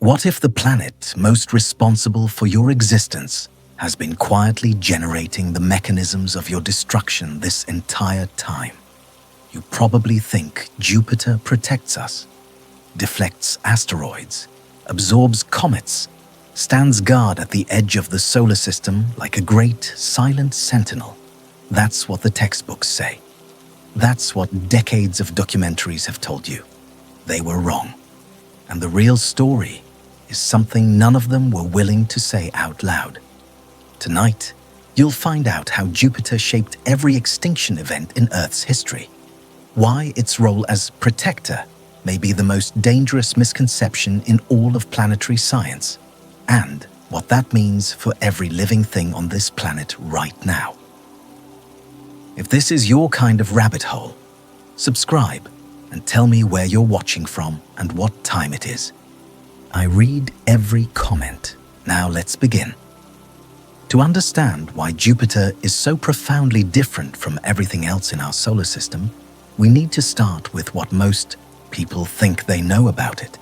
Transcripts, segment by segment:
What if the planet most responsible for your existence has been quietly generating the mechanisms of your destruction this entire time? You probably think Jupiter protects us, deflects asteroids, absorbs comets, stands guard at the edge of the solar system like a great silent sentinel. That's what the textbooks say. That's what decades of documentaries have told you. They were wrong. And the real story is something none of them were willing to say out loud. Tonight, you'll find out how Jupiter shaped every extinction event in Earth's history, why its role as protector may be the most dangerous misconception in all of planetary science, and what that means for every living thing on this planet right now. If this is your kind of rabbit hole, subscribe and tell me where you're watching from and what time it is. I read every comment. Now let's begin. To understand why Jupiter is so profoundly different from everything else in our solar system, we need to start with what most people think they know about it,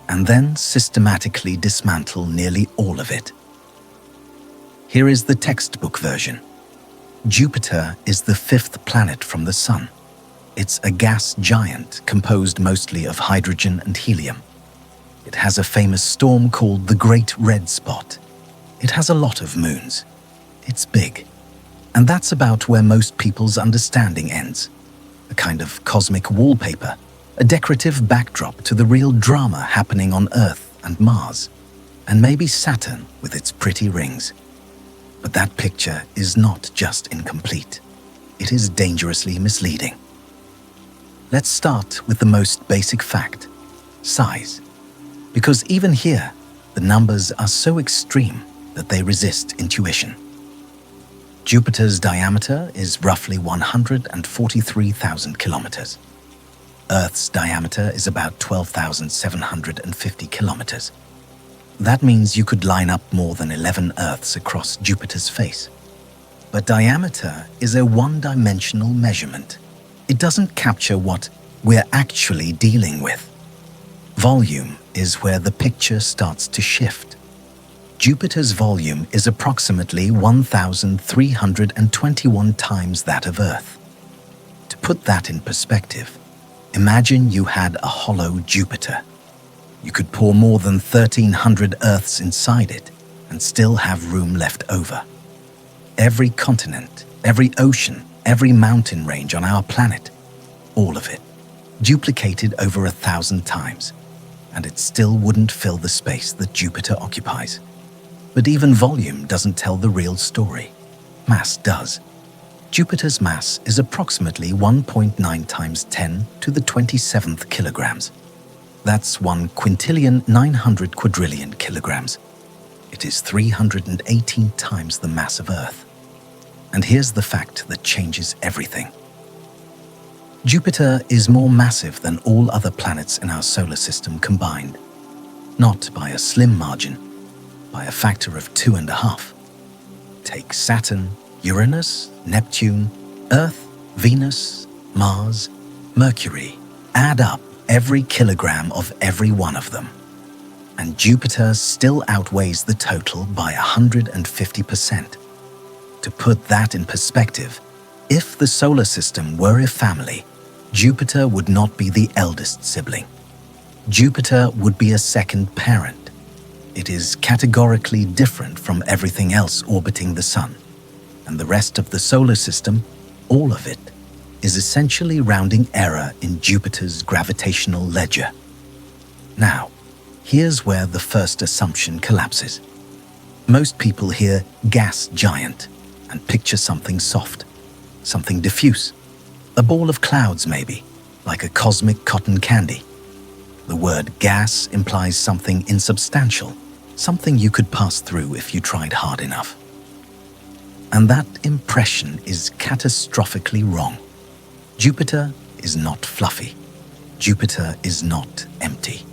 and then systematically dismantle nearly all of it. Here is the textbook version. Jupiter is the fifth planet from the Sun. It's a gas giant composed mostly of hydrogen and helium. It has a famous storm called the Great Red Spot. It has a lot of moons. It's big. And that's about where most people's understanding ends. A kind of cosmic wallpaper, a decorative backdrop to the real drama happening on Earth and Mars, and maybe Saturn with its pretty rings. But that picture is not just incomplete. It is dangerously misleading. Let's start with the most basic fact: size. Because even here, the numbers are so extreme that they resist intuition. Jupiter's diameter is roughly 143,000 kilometers. Earth's diameter is about 12,750 kilometers. That means you could line up more than 11 Earths across Jupiter's face. But diameter is a one-dimensional measurement. It doesn't capture what we're actually dealing with. Volume is where the picture starts to shift. Jupiter's volume is approximately 1,321 times that of Earth. To put that in perspective, imagine you had a hollow Jupiter. You could pour more than 1,300 Earths inside it and still have room left over. Every continent, every ocean, every mountain range on our planet, all of it, duplicated over 1,000 times, and it still wouldn't fill the space that Jupiter occupies. But even volume doesn't tell the real story. Mass does. Jupiter's mass is approximately 1.9 times 10 to the 27th kilograms. That's 1,900 quadrillion kilograms. It is 318 times the mass of Earth. And here's the fact that changes everything. Jupiter is more massive than all other planets in our solar system combined. Not by a slim margin, by a factor of 2.5. Take Saturn, Uranus, Neptune, Earth, Venus, Mars, Mercury. Add up every kilogram of every one of them. And Jupiter still outweighs the total by 150%. To put that in perspective, if the solar system were a family, Jupiter would not be the eldest sibling. Jupiter would be a second parent. It is categorically different from everything else orbiting the Sun. And the rest of the solar system, all of it, is essentially rounding error in Jupiter's gravitational ledger. Now, here's where the first assumption collapses. Most people hear gas giant and picture something soft, something diffuse, a ball of clouds maybe, like a cosmic cotton candy. The word gas implies something insubstantial, something you could pass through if you tried hard enough. And that impression is catastrophically wrong. Jupiter is not fluffy. Jupiter is not empty.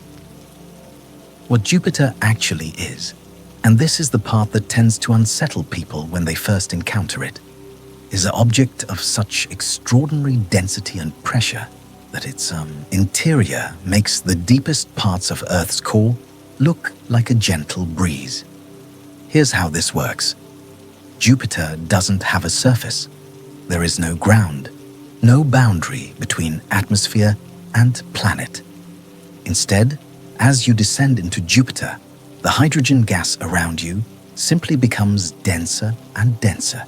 What Jupiter actually is, and this is the part that tends to unsettle people when they first encounter it, is an object of such extraordinary density and pressure that its interior makes the deepest parts of Earth's core look like a gentle breeze. Here's how this works. Jupiter doesn't have a surface. There is no ground, no boundary between atmosphere and planet. Instead, as you descend into Jupiter, the hydrogen gas around you simply becomes denser and denser,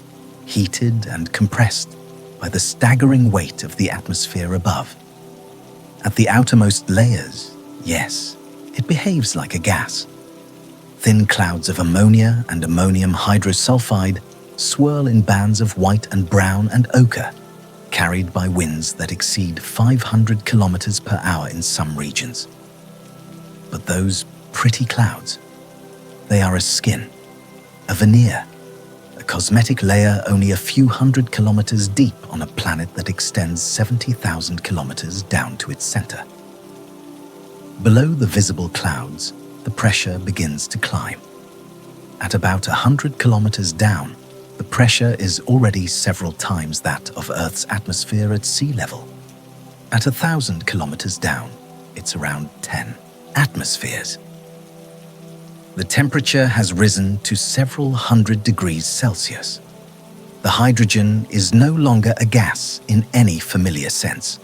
heated and compressed by the staggering weight of the atmosphere above. At the outermost layers, yes, it behaves like a gas. Thin clouds of ammonia and ammonium hydrosulfide swirl in bands of white and brown and ochre, carried by winds that exceed 500 kilometers per hour in some regions. But those pretty clouds, they are a skin, a veneer, a cosmetic layer only a few hundred kilometers deep on a planet that extends 70,000 kilometers down to its center. Below the visible clouds, the pressure begins to climb. At about 100 kilometers down, the pressure is already several times that of Earth's atmosphere at sea level. At 1,000 kilometers down, it's around 10 atmospheres. The temperature has risen to several hundred degrees Celsius. The hydrogen is no longer a gas in any familiar sense.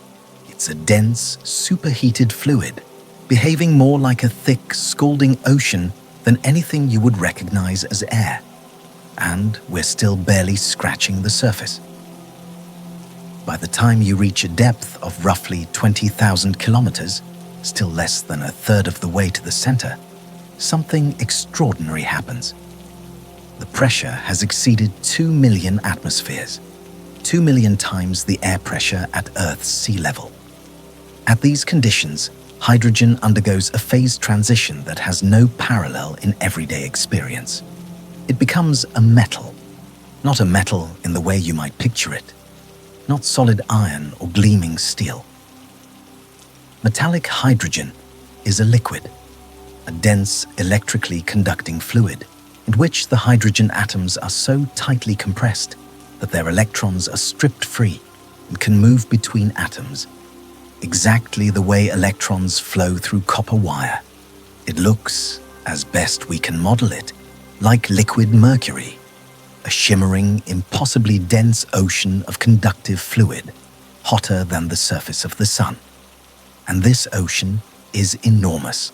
It's a dense, superheated fluid, behaving more like a thick, scalding ocean than anything you would recognize as air. And we're still barely scratching the surface. By the time you reach a depth of roughly 20,000 kilometers, still less than a third of the way to the center, something extraordinary happens. The pressure has exceeded 2 million atmospheres, 2 million times the air pressure at Earth's sea level. At these conditions, hydrogen undergoes a phase transition that has no parallel in everyday experience. It becomes a metal, not a metal in the way you might picture it, not solid iron or gleaming steel. Metallic hydrogen is a liquid, a dense electrically conducting fluid in which the hydrogen atoms are so tightly compressed that their electrons are stripped free and can move between atoms, exactly the way electrons flow through copper wire. It looks, as best we can model it, like liquid mercury, a shimmering, impossibly dense ocean of conductive fluid, hotter than the surface of the sun. And this ocean is enormous.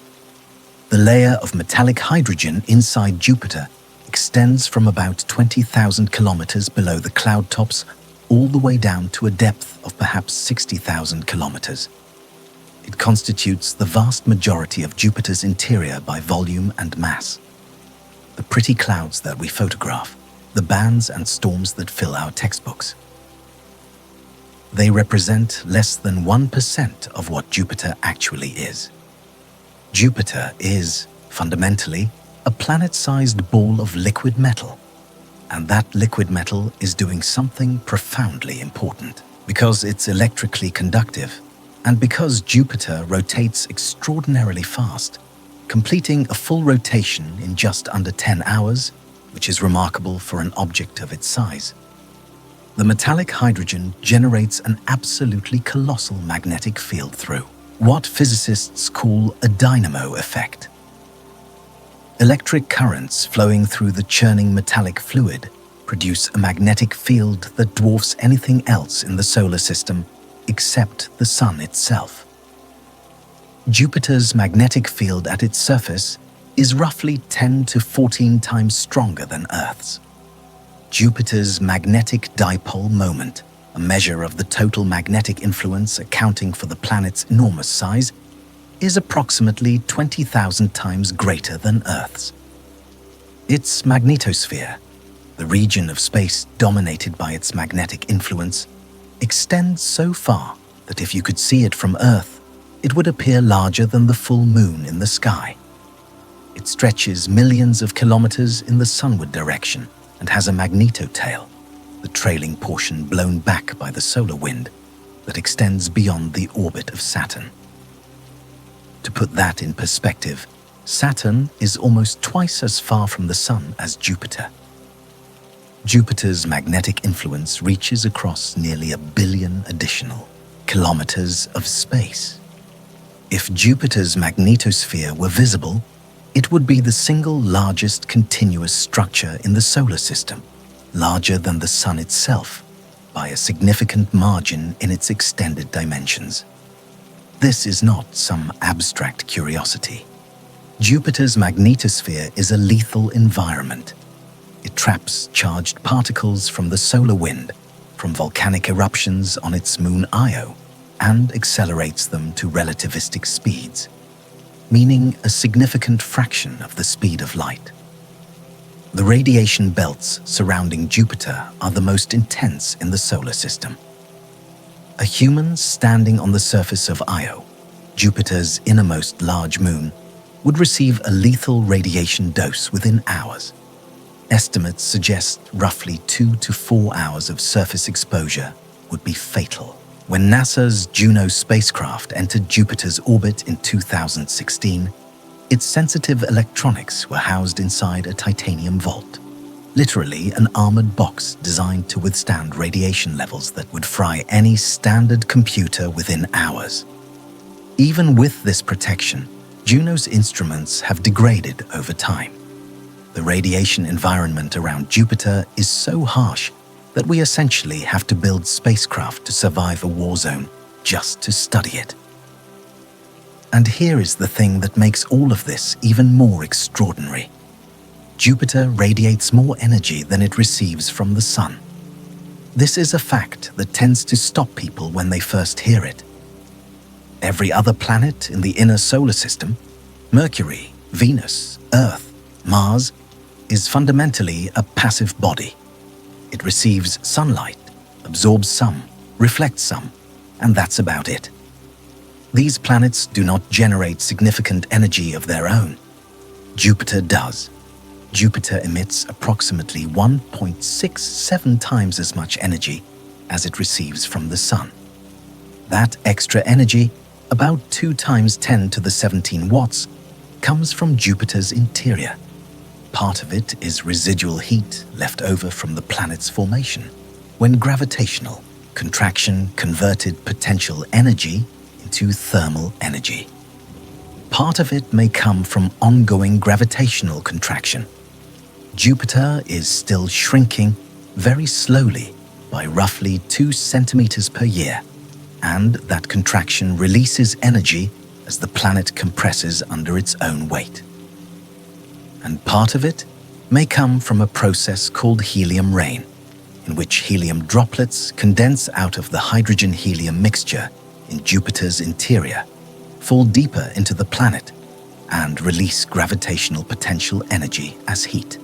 The layer of metallic hydrogen inside Jupiter extends from about 20,000 kilometers below the cloud tops all the way down to a depth of perhaps 60,000 kilometers. It constitutes the vast majority of Jupiter's interior by volume and mass. The pretty clouds that we photograph, the bands and storms that fill our textbooks. They represent less than 1% of what Jupiter actually is. Jupiter is, fundamentally, a planet-sized ball of liquid metal. And that liquid metal is doing something profoundly important. Because it's electrically conductive, and because Jupiter rotates extraordinarily fast, completing a full rotation in just under 10 hours, which is remarkable for an object of its size. The metallic hydrogen generates an absolutely colossal magnetic field through what physicists call a dynamo effect. Electric currents flowing through the churning metallic fluid produce a magnetic field that dwarfs anything else in the solar system except the Sun itself. Jupiter's magnetic field at its surface is roughly 10 to 14 times stronger than Earth's. Jupiter's magnetic dipole moment, a measure of the total magnetic influence accounting for the planet's enormous size, is approximately 20,000 times greater than Earth's. Its magnetosphere, the region of space dominated by its magnetic influence, extends so far that if you could see it from Earth, it would appear larger than the full moon in the sky. It stretches millions of kilometers in the sunward direction and has a magnetotail, the trailing portion blown back by the solar wind, that extends beyond the orbit of Saturn. To put that in perspective, Saturn is almost twice as far from the Sun as Jupiter. Jupiter's magnetic influence reaches across nearly 1 billion additional kilometers of space. If Jupiter's magnetosphere were visible, It would be the single largest continuous structure in the solar system, larger than the Sun itself, by a significant margin in its extended dimensions. This is not some abstract curiosity. Jupiter's magnetosphere is a lethal environment. It traps charged particles from the solar wind, from volcanic eruptions on its moon Io, and accelerates them to relativistic speeds, meaning a significant fraction of the speed of light. The radiation belts surrounding Jupiter are the most intense in the solar system. A human standing on the surface of Io, Jupiter's innermost large moon, would receive a lethal radiation dose within hours. Estimates suggest roughly 2 to 4 hours of surface exposure would be fatal. When NASA's Juno spacecraft entered Jupiter's orbit in 2016, its sensitive electronics were housed inside a titanium vault, literally an armored box designed to withstand radiation levels that would fry any standard computer within hours. Even with this protection, Juno's instruments have degraded over time. The radiation environment around Jupiter is so harsh that we essentially have to build spacecraft to survive a war zone just to study it. And here is the thing that makes all of this even more extraordinary. Jupiter radiates more energy than it receives from the Sun. This is a fact that tends to stop people when they first hear it. Every other planet in the inner solar system, Mercury, Venus, Earth, Mars, is fundamentally a passive body. It receives sunlight, absorbs some, reflects some, and that's about it. These planets do not generate significant energy of their own. Jupiter does. Jupiter emits approximately 1.67 times as much energy as it receives from the Sun. That extra energy, about 2 times 10 to the 17 watts, comes from Jupiter's interior. Part of it is residual heat left over from the planet's formation, when gravitational contraction converted potential energy into thermal energy. Part of it may come from ongoing gravitational contraction. Jupiter is still shrinking very slowly by roughly 2 centimeters per year, and that contraction releases energy as the planet compresses under its own weight. And part of it may come from a process called helium rain, in which helium droplets condense out of the hydrogen-helium mixture in Jupiter's interior, fall deeper into the planet, and release gravitational potential energy as heat.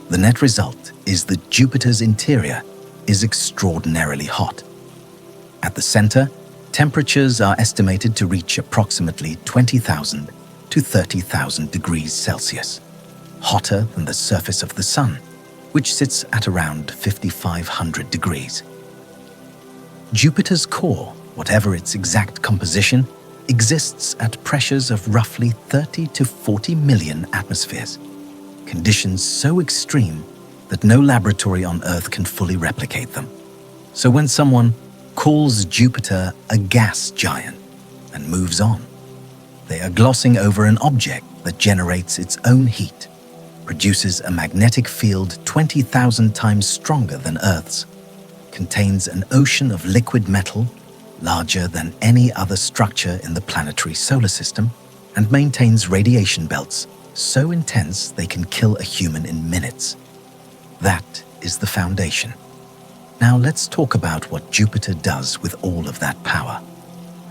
The net result is that Jupiter's interior is extraordinarily hot. At the center, temperatures are estimated to reach approximately 20,000 to 30,000 degrees Celsius, hotter than the surface of the Sun, which sits at around 5,500 degrees. Jupiter's core, whatever its exact composition, exists at pressures of roughly 30 to 40 million atmospheres, conditions so extreme that no laboratory on Earth can fully replicate them. So when someone calls Jupiter a gas giant and moves on, they are glossing over an object that generates its own heat, produces a magnetic field 20,000 times stronger than Earth's, contains an ocean of liquid metal larger than any other structure in the planetary solar system, and maintains radiation belts so intense they can kill a human in minutes. That is the foundation. Now let's talk about what Jupiter does with all of that power,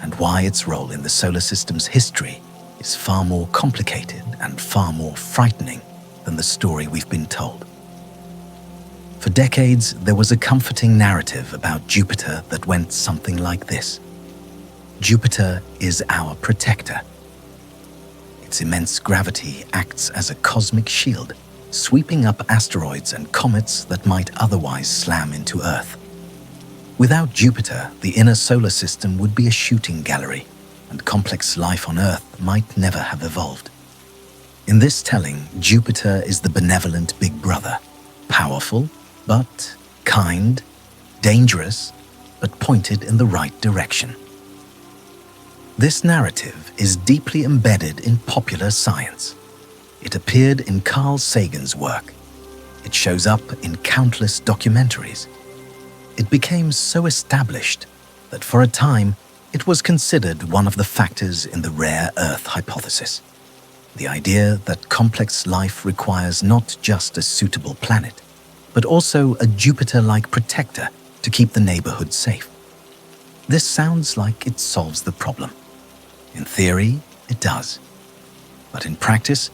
and why its role in the solar system's history is far more complicated and far more frightening than the story we've been told. For decades, there was a comforting narrative about Jupiter that went something like this. Jupiter is our protector. Its immense gravity acts as a cosmic shield, sweeping up asteroids and comets that might otherwise slam into Earth. Without Jupiter, the inner solar system would be a shooting gallery, and complex life on Earth might never have evolved. In this telling, Jupiter is the benevolent big brother, powerful but kind, dangerous but pointed in the right direction. This narrative is deeply embedded in popular science. It appeared in Carl Sagan's work. It shows up in countless documentaries. It became so established that for a time it was considered one of the factors in the rare Earth hypothesis. The idea that complex life requires not just a suitable planet, but also a Jupiter-like protector to keep the neighborhood safe. This sounds like it solves the problem. In theory, it does. But in practice,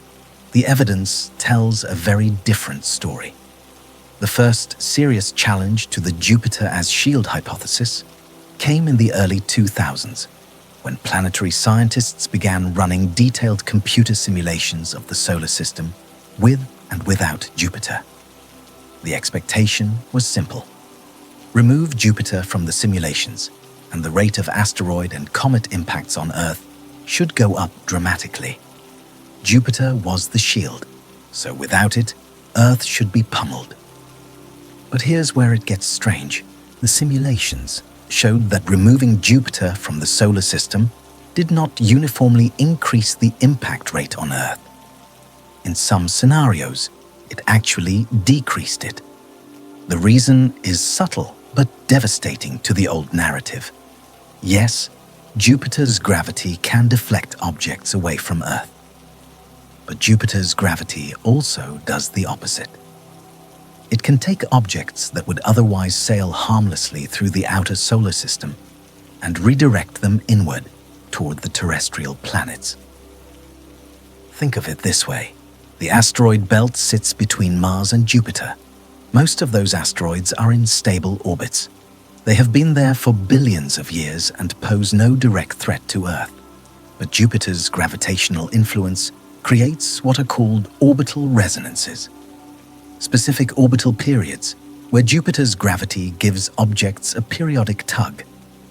the evidence tells a very different story. The first serious challenge to the Jupiter as shield hypothesis came in the early 2000s, when planetary scientists began running detailed computer simulations of the solar system with and without Jupiter. The expectation was simple. Remove Jupiter from the simulations, and the rate of asteroid and comet impacts on Earth should go up dramatically. Jupiter was the shield, so without it, Earth should be pummeled. But here's where it gets strange. The simulations showed that removing Jupiter from the solar system did not uniformly increase the impact rate on Earth. In some scenarios, it actually decreased it. The reason is subtle but devastating to the old narrative. Yes, Jupiter's gravity can deflect objects away from Earth. But Jupiter's gravity also does the opposite. It can take objects that would otherwise sail harmlessly through the outer solar system and redirect them inward toward the terrestrial planets. Think of it this way. The asteroid belt sits between Mars and Jupiter. Most of those asteroids are in stable orbits. They have been there for billions of years and pose no direct threat to Earth. But Jupiter's gravitational influence creates what are called orbital resonances. Specific orbital periods where Jupiter's gravity gives objects a periodic tug,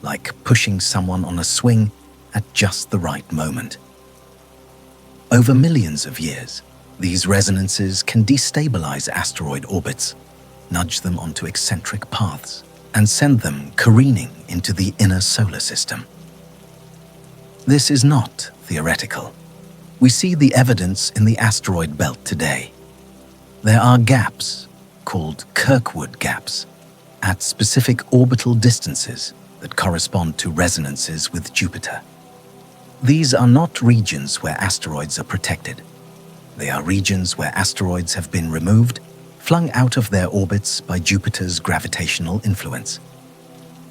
like pushing someone on a swing at just the right moment. Over millions of years, these resonances can destabilize asteroid orbits, nudge them onto eccentric paths, and send them careening into the inner solar system. This is not theoretical. We see the evidence in the asteroid belt today. There are gaps, called Kirkwood gaps, at specific orbital distances that correspond to resonances with Jupiter. These are not regions where asteroids are protected. They are regions where asteroids have been removed, flung out of their orbits by Jupiter's gravitational influence.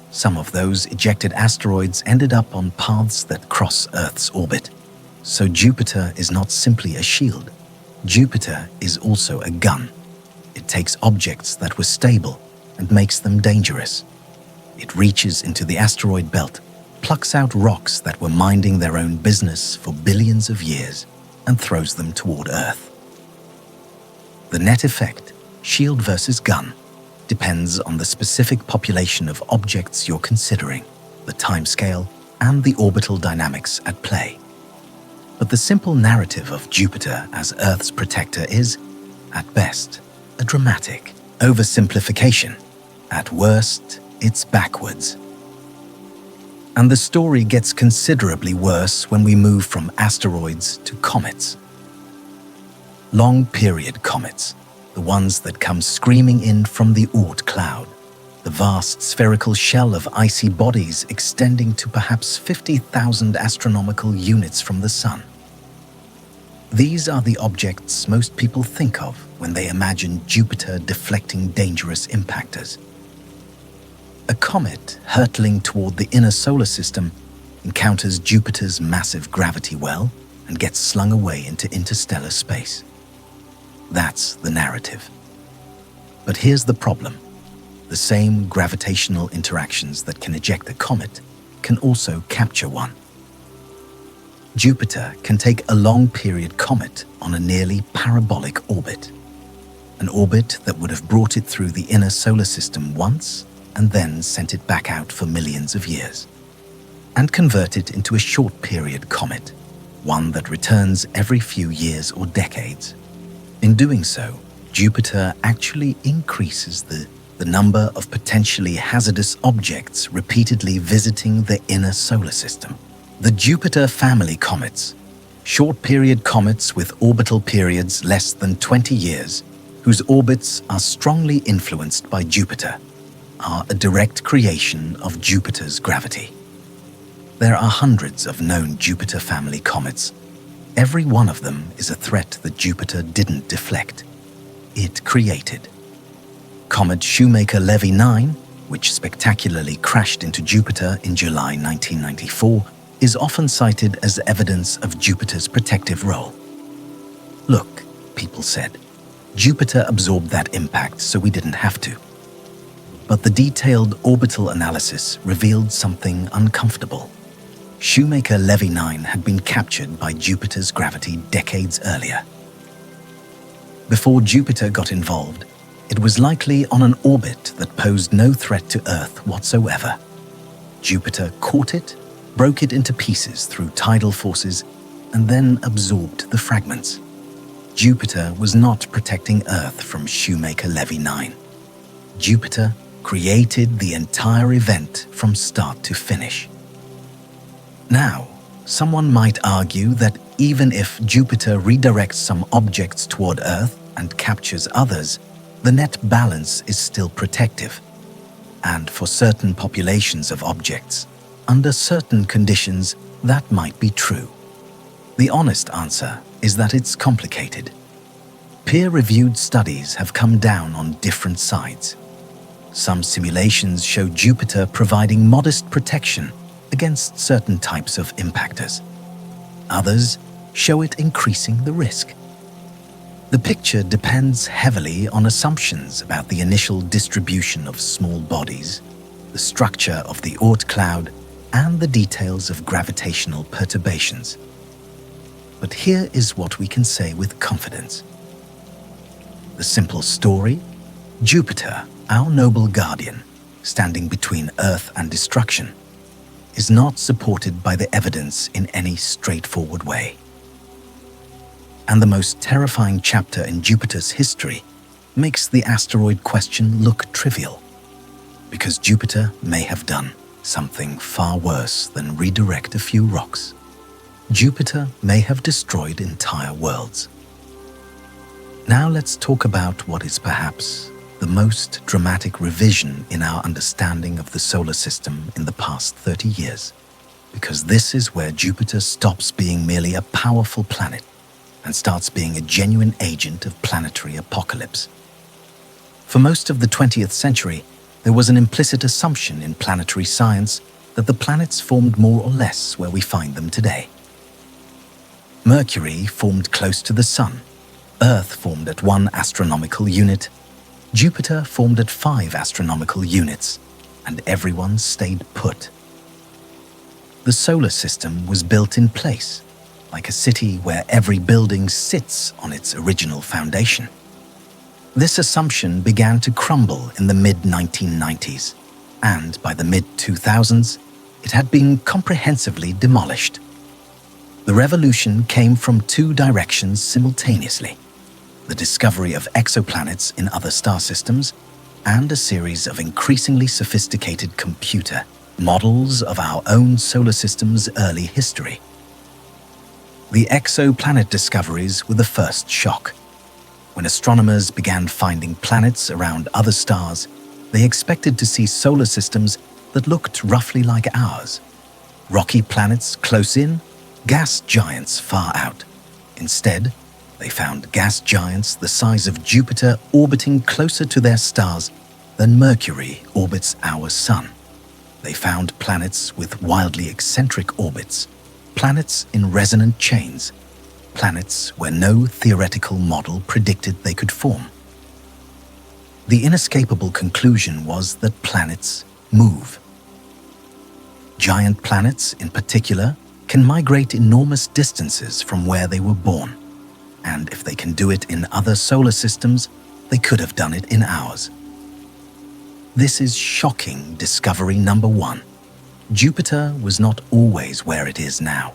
Some of those ejected asteroids ended up on paths that cross Earth's orbit. So Jupiter is not simply a shield. Jupiter is also a gun. It takes objects that were stable and makes them dangerous. It reaches into the asteroid belt, plucks out rocks that were minding their own business for billions of years, and throws them toward Earth. The net effect, shield versus gun, depends on the specific population of objects you're considering, the timescale, and the orbital dynamics at play. But the simple narrative of Jupiter as Earth's protector is, at best, a dramatic oversimplification. At worst, it's backwards. And the story gets considerably worse when we move from asteroids to comets. Long-period comets, the ones that come screaming in from the Oort cloud, the vast spherical shell of icy bodies extending to perhaps 50,000 astronomical units from the Sun. These are the objects most people think of when they imagine Jupiter deflecting dangerous impactors. A comet hurtling toward the inner solar system encounters Jupiter's massive gravity well and gets slung away into interstellar space. That's the narrative. But here's the problem. The same gravitational interactions that can eject a comet can also capture one. Jupiter can take a long-period comet on a nearly parabolic orbit, an orbit that would have brought it through the inner solar system once and then sent it back out for millions of years, and convert it into a short-period comet, one that returns every few years or decades. In doing so, Jupiter actually increases the number of potentially hazardous objects repeatedly visiting the inner solar system. The Jupiter family comets Short-period comets with orbital periods less than 20 years, whose orbits are strongly influenced by Jupiter, are a direct creation of Jupiter's gravity. There are hundreds of known Jupiter family comets. Every one of them is a threat that Jupiter didn't deflect. It created. Comet Shoemaker-Levy 9, which spectacularly crashed into Jupiter in July 1994, is often cited as evidence of Jupiter's protective role. Look, people said, Jupiter absorbed that impact so we didn't have to. But the detailed orbital analysis revealed something uncomfortable. Shoemaker-Levy 9 had been captured by Jupiter's gravity decades earlier. Before Jupiter got involved, it was likely on an orbit that posed no threat to Earth whatsoever. Jupiter caught it, broke it into pieces through tidal forces, and then absorbed the fragments. Jupiter was not protecting Earth from Shoemaker-Levy 9. Jupiter created the entire event from start to finish. Now, someone might argue that even if Jupiter redirects some objects toward Earth and captures others, the net balance is still protective. And for certain populations of objects, under certain conditions, that might be true. The honest answer is that it's complicated. Peer-reviewed studies have come down on different sides. Some simulations show Jupiter providing modest protection against certain types of impactors. Others show it increasing the risk. The picture depends heavily on assumptions about the initial distribution of small bodies, the structure of the Oort cloud, and the details of gravitational perturbations. But here is what we can say with confidence. The simple story: Jupiter, our noble guardian, standing between Earth and destruction, is not supported by the evidence in any straightforward way. And the most terrifying chapter in Jupiter's history makes the asteroid question look trivial, because Jupiter may have done something far worse than redirect a few rocks. Jupiter may have destroyed entire worlds. Now let's talk about what is perhaps the most dramatic revision in our understanding of the solar system in the past 30 years, because this is where Jupiter stops being merely a powerful planet and starts being a genuine agent of planetary apocalypse. For most of the 20th century, there was an implicit assumption in planetary science that the planets formed more or less where we find them today. Mercury formed close to the Sun, Earth formed at 1 astronomical unit, Jupiter formed at 5 astronomical units, and everyone stayed put. The solar system was built in place, like a city where every building sits on its original foundation. This assumption began to crumble in the mid-1990s, and by the mid-2000s, it had been comprehensively demolished. The revolution came from 2 directions simultaneously: the discovery of exoplanets in other star systems, and a series of increasingly sophisticated computer models of our own solar system's early history. The exoplanet discoveries were the first shock. When astronomers began finding planets around other stars, they expected to see solar systems that looked roughly like ours. Rocky planets close in, gas giants far out. Instead, they found gas giants the size of Jupiter orbiting closer to their stars than Mercury orbits our Sun. They found planets with wildly eccentric orbits, planets in resonant chains, planets where no theoretical model predicted they could form. The inescapable conclusion was that planets move. Giant planets, in particular, can migrate enormous distances from where they were born, and if they can do it in other solar systems, they could have done it in ours. This is shocking discovery number 1. Jupiter was not always where it is now.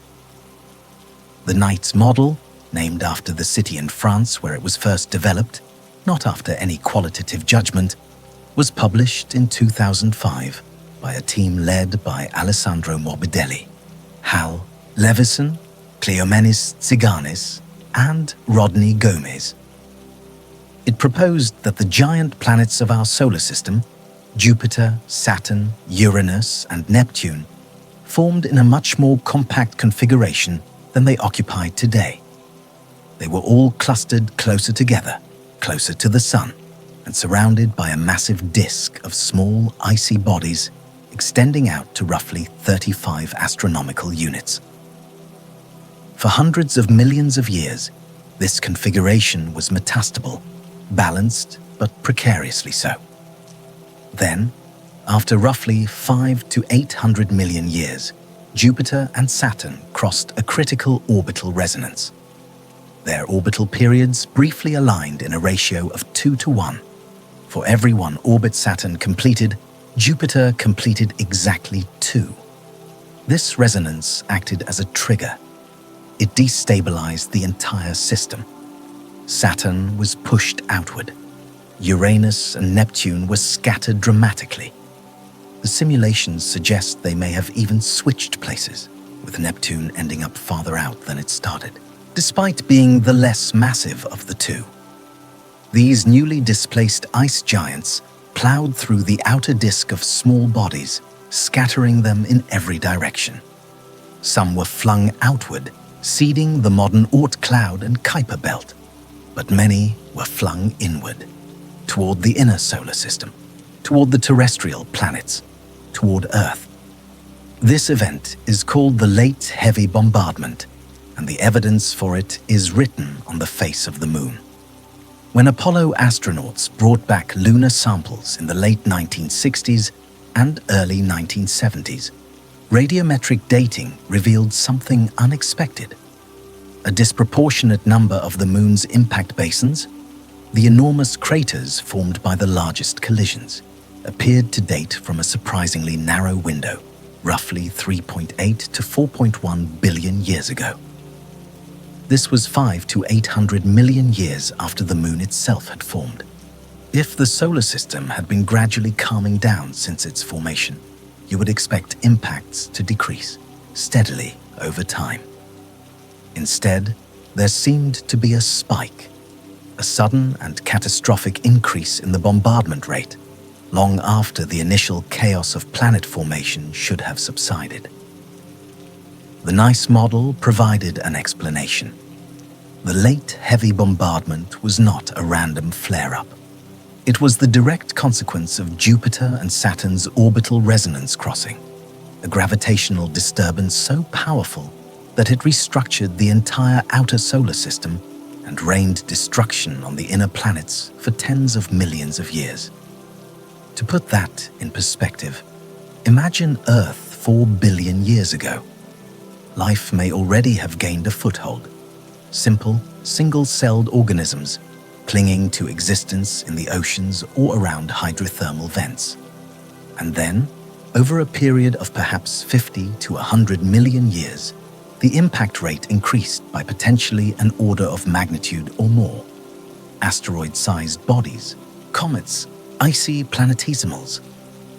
The Knight's model, named after the city in France where it was first developed, not after any qualitative judgment, was published in 2005 by a team led by Alessandro Morbidelli, Hal Levison, Cleomenes Tsiganis, and Rodney Gomez. It proposed that the giant planets of our solar system, Jupiter, Saturn, Uranus, and Neptune, formed in a much more compact configuration than they occupy today. They were all clustered closer together, closer to the Sun, and surrounded by a massive disk of small, icy bodies extending out to roughly 35 astronomical units. For hundreds of millions of years, this configuration was metastable, balanced but precariously so. Then, after roughly 5 to 800 million years, Jupiter and Saturn crossed a critical orbital resonance. Their orbital periods briefly aligned in a ratio of 2 to 1. For every one orbit Saturn completed, Jupiter completed exactly 2. This resonance acted as a trigger. It destabilized the entire system. Saturn was pushed outward. Uranus and Neptune were scattered dramatically. The simulations suggest they may have even switched places, with Neptune ending up farther out than it started, despite being the less massive of the two. These newly displaced ice giants plowed through the outer disk of small bodies, scattering them in every direction. Some were flung outward, seeding the modern Oort cloud and Kuiper belt, but many were flung inward, toward the inner solar system, toward the terrestrial planets, toward Earth. This event is called the Late Heavy Bombardment, and the evidence for it is written on the face of the Moon. When Apollo astronauts brought back lunar samples in the late 1960s and early 1970s, radiometric dating revealed something unexpected. A disproportionate number of the Moon's impact basins, the enormous craters formed by the largest collisions, appeared to date from a surprisingly narrow window, roughly 3.8 to 4.1 billion years ago. This was 5 to 800 million years after the Moon itself had formed. If the solar system had been gradually calming down since its formation, you would expect impacts to decrease steadily over time. Instead, there seemed to be a spike, a sudden and catastrophic increase in the bombardment rate, long after the initial chaos of planet formation should have subsided. The NICE model provided an explanation. The late heavy bombardment was not a random flare-up. It was the direct consequence of Jupiter and Saturn's orbital resonance crossing, a gravitational disturbance so powerful that it restructured the entire outer solar system and rained destruction on the inner planets for tens of millions of years. To put that in perspective, imagine Earth 4 billion years ago. Life may already have gained a foothold. Simple, single-celled organisms clinging to existence in the oceans or around hydrothermal vents. And then, over a period of perhaps 50 to 100 million years, the impact rate increased by potentially an order of magnitude or more. Asteroid-sized bodies, comets, icy planetesimals,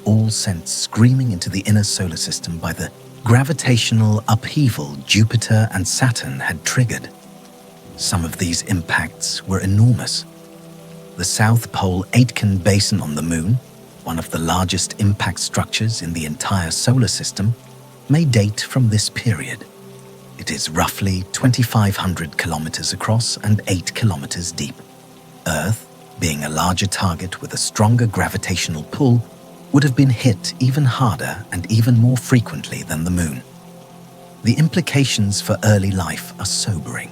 all sent screaming into the inner solar system by the gravitational upheaval Jupiter and Saturn had triggered. Some of these impacts were enormous. The South Pole Aitken Basin on the Moon, one of the largest impact structures in the entire solar system, may date from this period. It is roughly 2,500 kilometers across and 8 kilometers deep. Earth, being a larger target with a stronger gravitational pull, would have been hit even harder and even more frequently than the Moon. The implications for early life are sobering.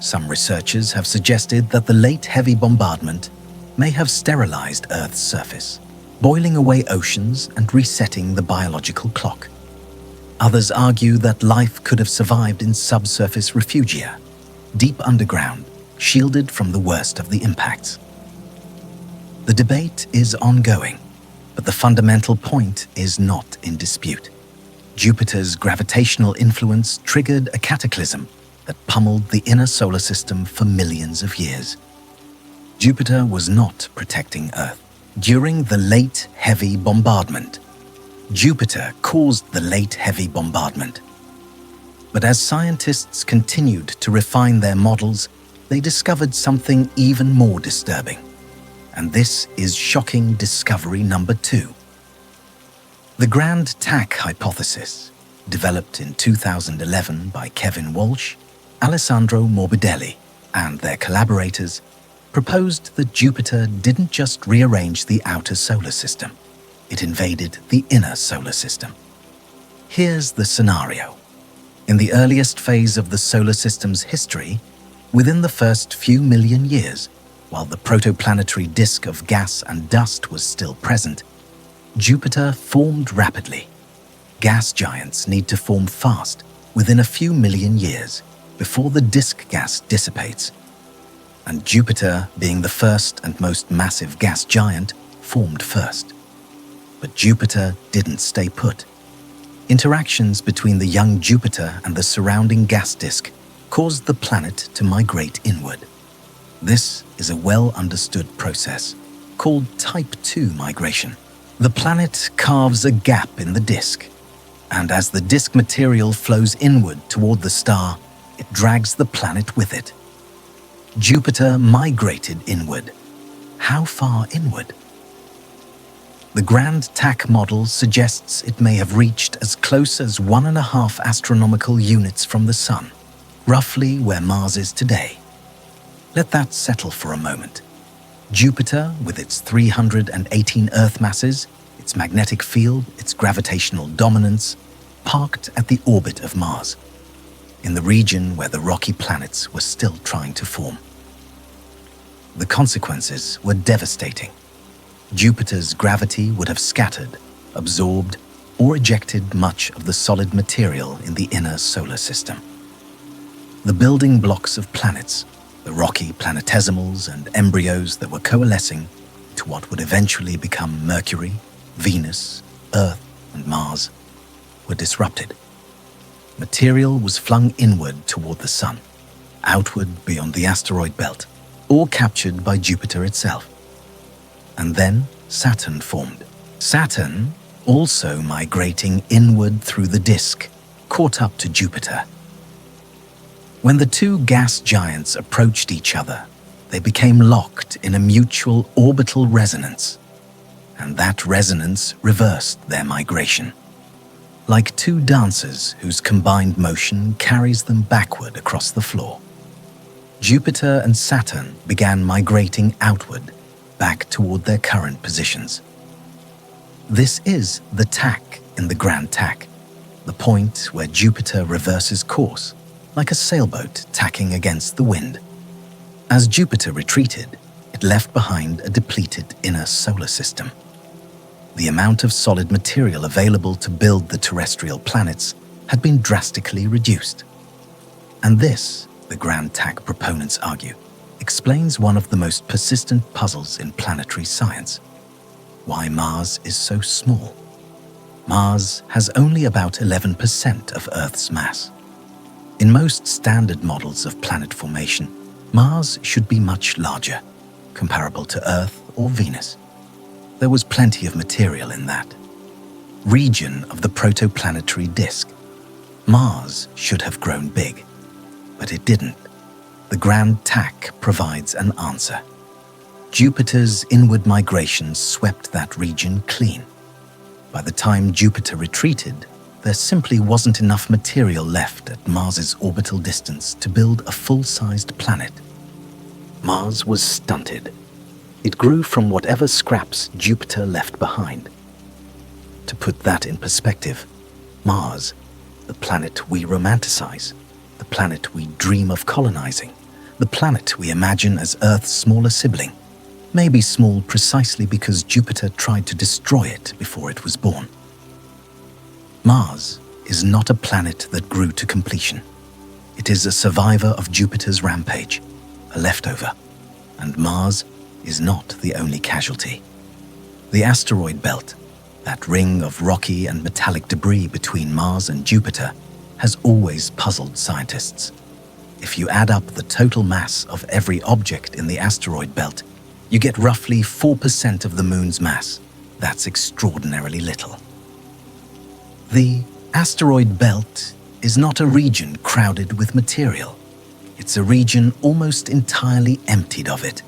Some researchers have suggested that the late heavy bombardment may have sterilized Earth's surface, boiling away oceans and resetting the biological clock. Others argue that life could have survived in subsurface refugia, deep underground, shielded from the worst of the impacts. The debate is ongoing, but the fundamental point is not in dispute. Jupiter's gravitational influence triggered a cataclysm that pummeled the inner solar system for millions of years. Jupiter was not protecting Earth. During the late heavy bombardment, Jupiter caused the late heavy bombardment. But as scientists continued to refine their models, they discovered something even more disturbing. And this is shocking discovery number 2. The Grand Tack hypothesis, developed in 2011 by Kevin Walsh, Alessandro Morbidelli, and their collaborators, proposed that Jupiter didn't just rearrange the outer solar system, it invaded the inner solar system. Here's the scenario. In the earliest phase of the solar system's history, within the first few million years, while the protoplanetary disk of gas and dust was still present, Jupiter formed rapidly. Gas giants need to form fast within a few million years before the disk gas dissipates. And Jupiter, being the first and most massive gas giant, formed first. But Jupiter didn't stay put. Interactions between the young Jupiter and the surrounding gas disk caused the planet to migrate inward. This is a well-understood process called Type II migration. The planet carves a gap in the disk, and as the disk material flows inward toward the star, it drags the planet with it. Jupiter migrated inward. How far inward? The Grand Tack model suggests it may have reached as close as 1.5 astronomical units from the Sun, roughly where Mars is today. Let that settle for a moment. Jupiter, with its 318 Earth masses, its magnetic field, its gravitational dominance, parked at the orbit of Mars, in the region where the rocky planets were still trying to form. The consequences were devastating. Jupiter's gravity would have scattered, absorbed, or ejected much of the solid material in the inner solar system. The building blocks of planets, the rocky planetesimals and embryos that were coalescing to what would eventually become Mercury, Venus, Earth, and Mars, were disrupted. Material was flung inward toward the Sun, outward beyond the asteroid belt, or captured by Jupiter itself. And then Saturn formed. Saturn, also migrating inward through the disk, caught up to Jupiter. When the two gas giants approached each other, they became locked in a mutual orbital resonance, and that resonance reversed their migration. Like two dancers whose combined motion carries them backward across the floor. Jupiter and Saturn began migrating outward, back toward their current positions. This is the tack in the Grand Tack, the point where Jupiter reverses course, like a sailboat tacking against the wind. As Jupiter retreated, it left behind a depleted inner solar system. The amount of solid material available to build the terrestrial planets had been drastically reduced. And this, the Grand Tack proponents argue, explains one of the most persistent puzzles in planetary science: why Mars is so small. Mars has only about 11% of Earth's mass. In most standard models of planet formation, Mars should be much larger, comparable to Earth or Venus. There was plenty of material in that region of the protoplanetary disk. Mars should have grown big, but it didn't. The Grand Tack provides an answer. Jupiter's inward migration swept that region clean. By the time Jupiter retreated, there simply wasn't enough material left at Mars's orbital distance to build a full-sized planet. Mars was stunted. It grew from whatever scraps Jupiter left behind. To put that in perspective, Mars, the planet we romanticize, the planet we dream of colonizing, the planet we imagine as Earth's smaller sibling, may be small precisely because Jupiter tried to destroy it before it was born. Mars is not a planet that grew to completion. It is a survivor of Jupiter's rampage, a leftover, and Mars is not the only casualty. The asteroid belt, that ring of rocky and metallic debris between Mars and Jupiter, has always puzzled scientists. If you add up the total mass of every object in the asteroid belt, you get roughly 4% of the Moon's mass. That's extraordinarily little. The asteroid belt is not a region crowded with material. It's a region almost entirely emptied of it.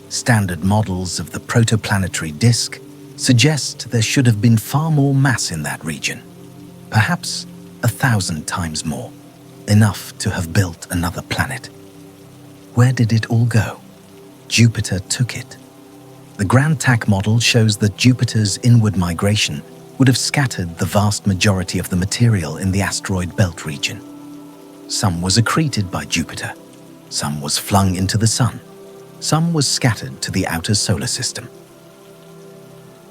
Standard models of the protoplanetary disk suggest there should have been far more mass in that region, perhaps 1,000 times more, enough to have built another planet. Where did it all go? Jupiter took it. The Grand TAC model shows that Jupiter's inward migration would have scattered the vast majority of the material in the asteroid belt region. Some was accreted by Jupiter, some was flung into the Sun, some was scattered to the outer solar system.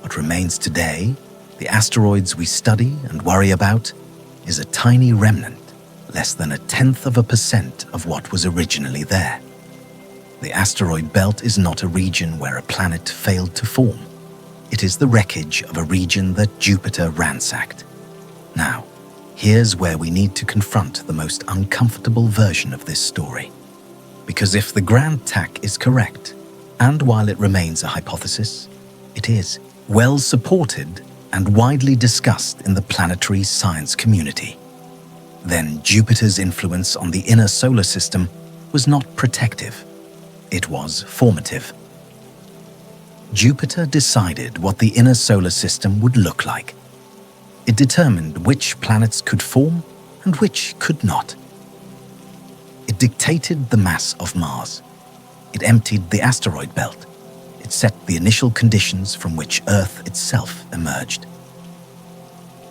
What remains today, the asteroids we study and worry about, is a tiny remnant, less than 0.1% of what was originally there. The asteroid belt is not a region where a planet failed to form. It is the wreckage of a region that Jupiter ransacked. Now, here's where we need to confront the most uncomfortable version of this story. Because if the Grand TAC is correct, and while it remains a hypothesis, it is well supported and widely discussed in the planetary science community, then Jupiter's influence on the inner solar system was not protective. It was formative. Jupiter decided what the inner solar system would look like. It determined which planets could form and which could not. It dictated the mass of Mars. It emptied the asteroid belt. It set the initial conditions from which Earth itself emerged.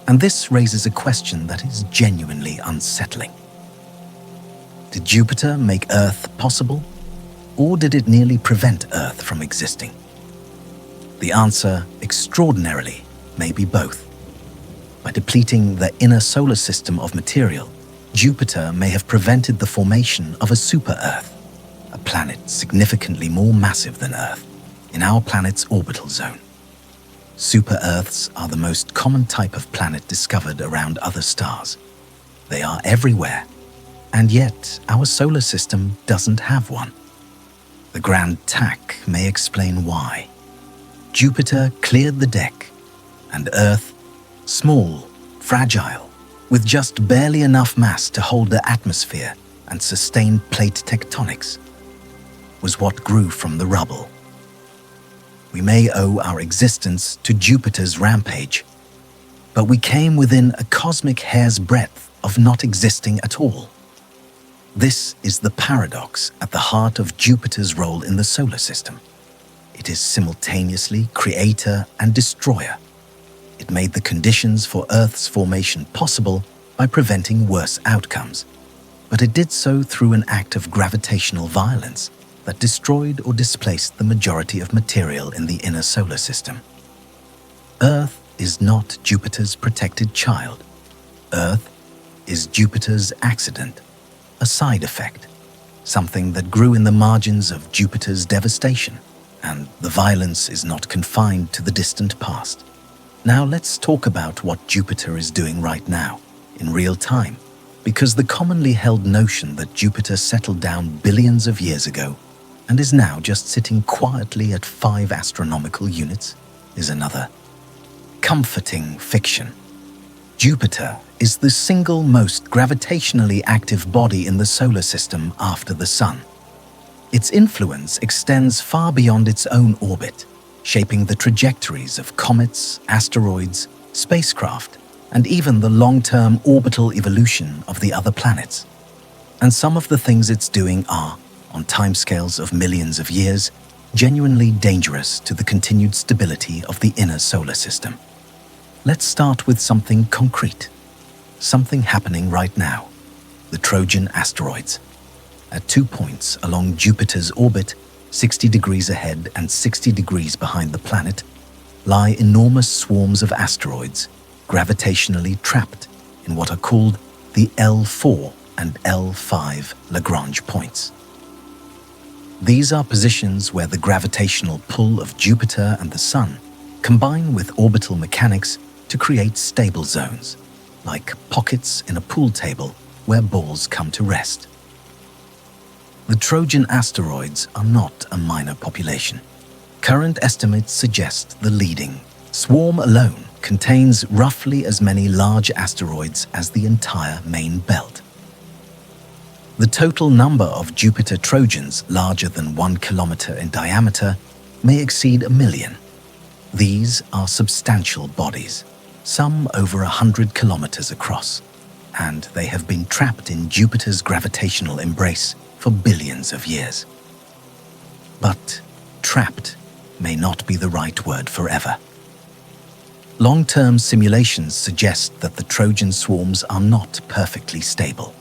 And this raises a question that is genuinely unsettling. Did Jupiter make Earth possible, or did it nearly prevent Earth from existing? The answer, extraordinarily, may be both. By depleting the inner solar system of material, Jupiter may have prevented the formation of a super-Earth, a planet significantly more massive than Earth, in our planet's orbital zone. Super-Earths are the most common type of planet discovered around other stars. They are everywhere, and yet our solar system doesn't have one. The Grand TAC may explain why. Jupiter cleared the deck, and Earth, small, fragile, with just barely enough mass to hold the atmosphere and sustain plate tectonics, was what grew from the rubble. We may owe our existence to Jupiter's rampage, but we came within a cosmic hair's breadth of not existing at all. This is the paradox at the heart of Jupiter's role in the solar system. It is simultaneously creator and destroyer. It made the conditions for Earth's formation possible by preventing worse outcomes, but it did so through an act of gravitational violence that destroyed or displaced the majority of material in the inner solar system. Earth is not Jupiter's protected child. Earth is Jupiter's accident, a side effect, something that grew in the margins of Jupiter's devastation, and the violence is not confined to the distant past. Now let's talk about what Jupiter is doing right now, in real time, because the commonly held notion that Jupiter settled down billions of years ago and is now just sitting quietly at 5 astronomical units is another comforting fiction. Jupiter is the single most gravitationally active body in the solar system after the Sun. Its influence extends far beyond its own orbit, shaping the trajectories of comets, asteroids, spacecraft, and even the long-term orbital evolution of the other planets. And some of the things it's doing are, on timescales of millions of years, genuinely dangerous to the continued stability of the inner solar system. Let's start with something concrete, something happening right now: the Trojan asteroids. At 2 points along Jupiter's orbit, 60 degrees ahead and 60 degrees behind the planet, lie enormous swarms of asteroids, gravitationally trapped in what are called the L4 and L5 Lagrange points. These are positions where the gravitational pull of Jupiter and the Sun combine with orbital mechanics to create stable zones, like pockets in a pool table where balls come to rest. The Trojan asteroids are not a minor population. Current estimates suggest the leading swarm alone contains roughly as many large asteroids as the entire main belt. The total number of Jupiter Trojans larger than 1 kilometer in diameter may exceed 1 million. These are substantial bodies, some over 100 kilometers across, and they have been trapped in Jupiter's gravitational embrace for billions of years. But trapped may not be the right word forever. Long-term simulations suggest that the Trojan swarms are not perfectly stable.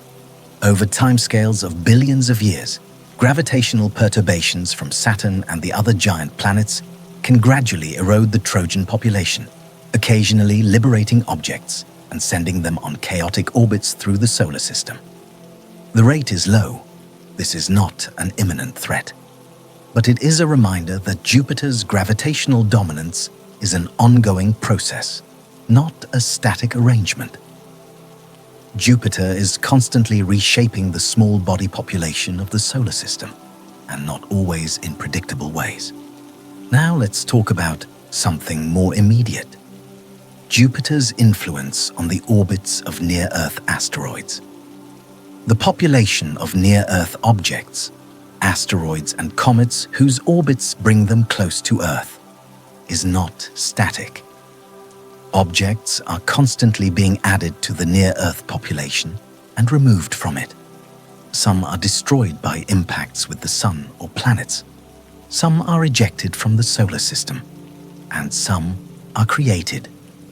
Over timescales of billions of years, gravitational perturbations from Saturn and the other giant planets can gradually erode the Trojan population, occasionally liberating objects and sending them on chaotic orbits through the solar system. The rate is low. This is not an imminent threat. But it is a reminder that Jupiter's gravitational dominance is an ongoing process, not a static arrangement. Jupiter is constantly reshaping the small body population of the solar system, and not always in predictable ways. Now let's talk about something more immediate: Jupiter's influence on the orbits of near-Earth asteroids. The population of near-Earth objects, asteroids and comets whose orbits bring them close to Earth, is not static. Objects are constantly being added to the near-Earth population and removed from it. Some are destroyed by impacts with the Sun or planets. Some are ejected from the solar system, and some are created,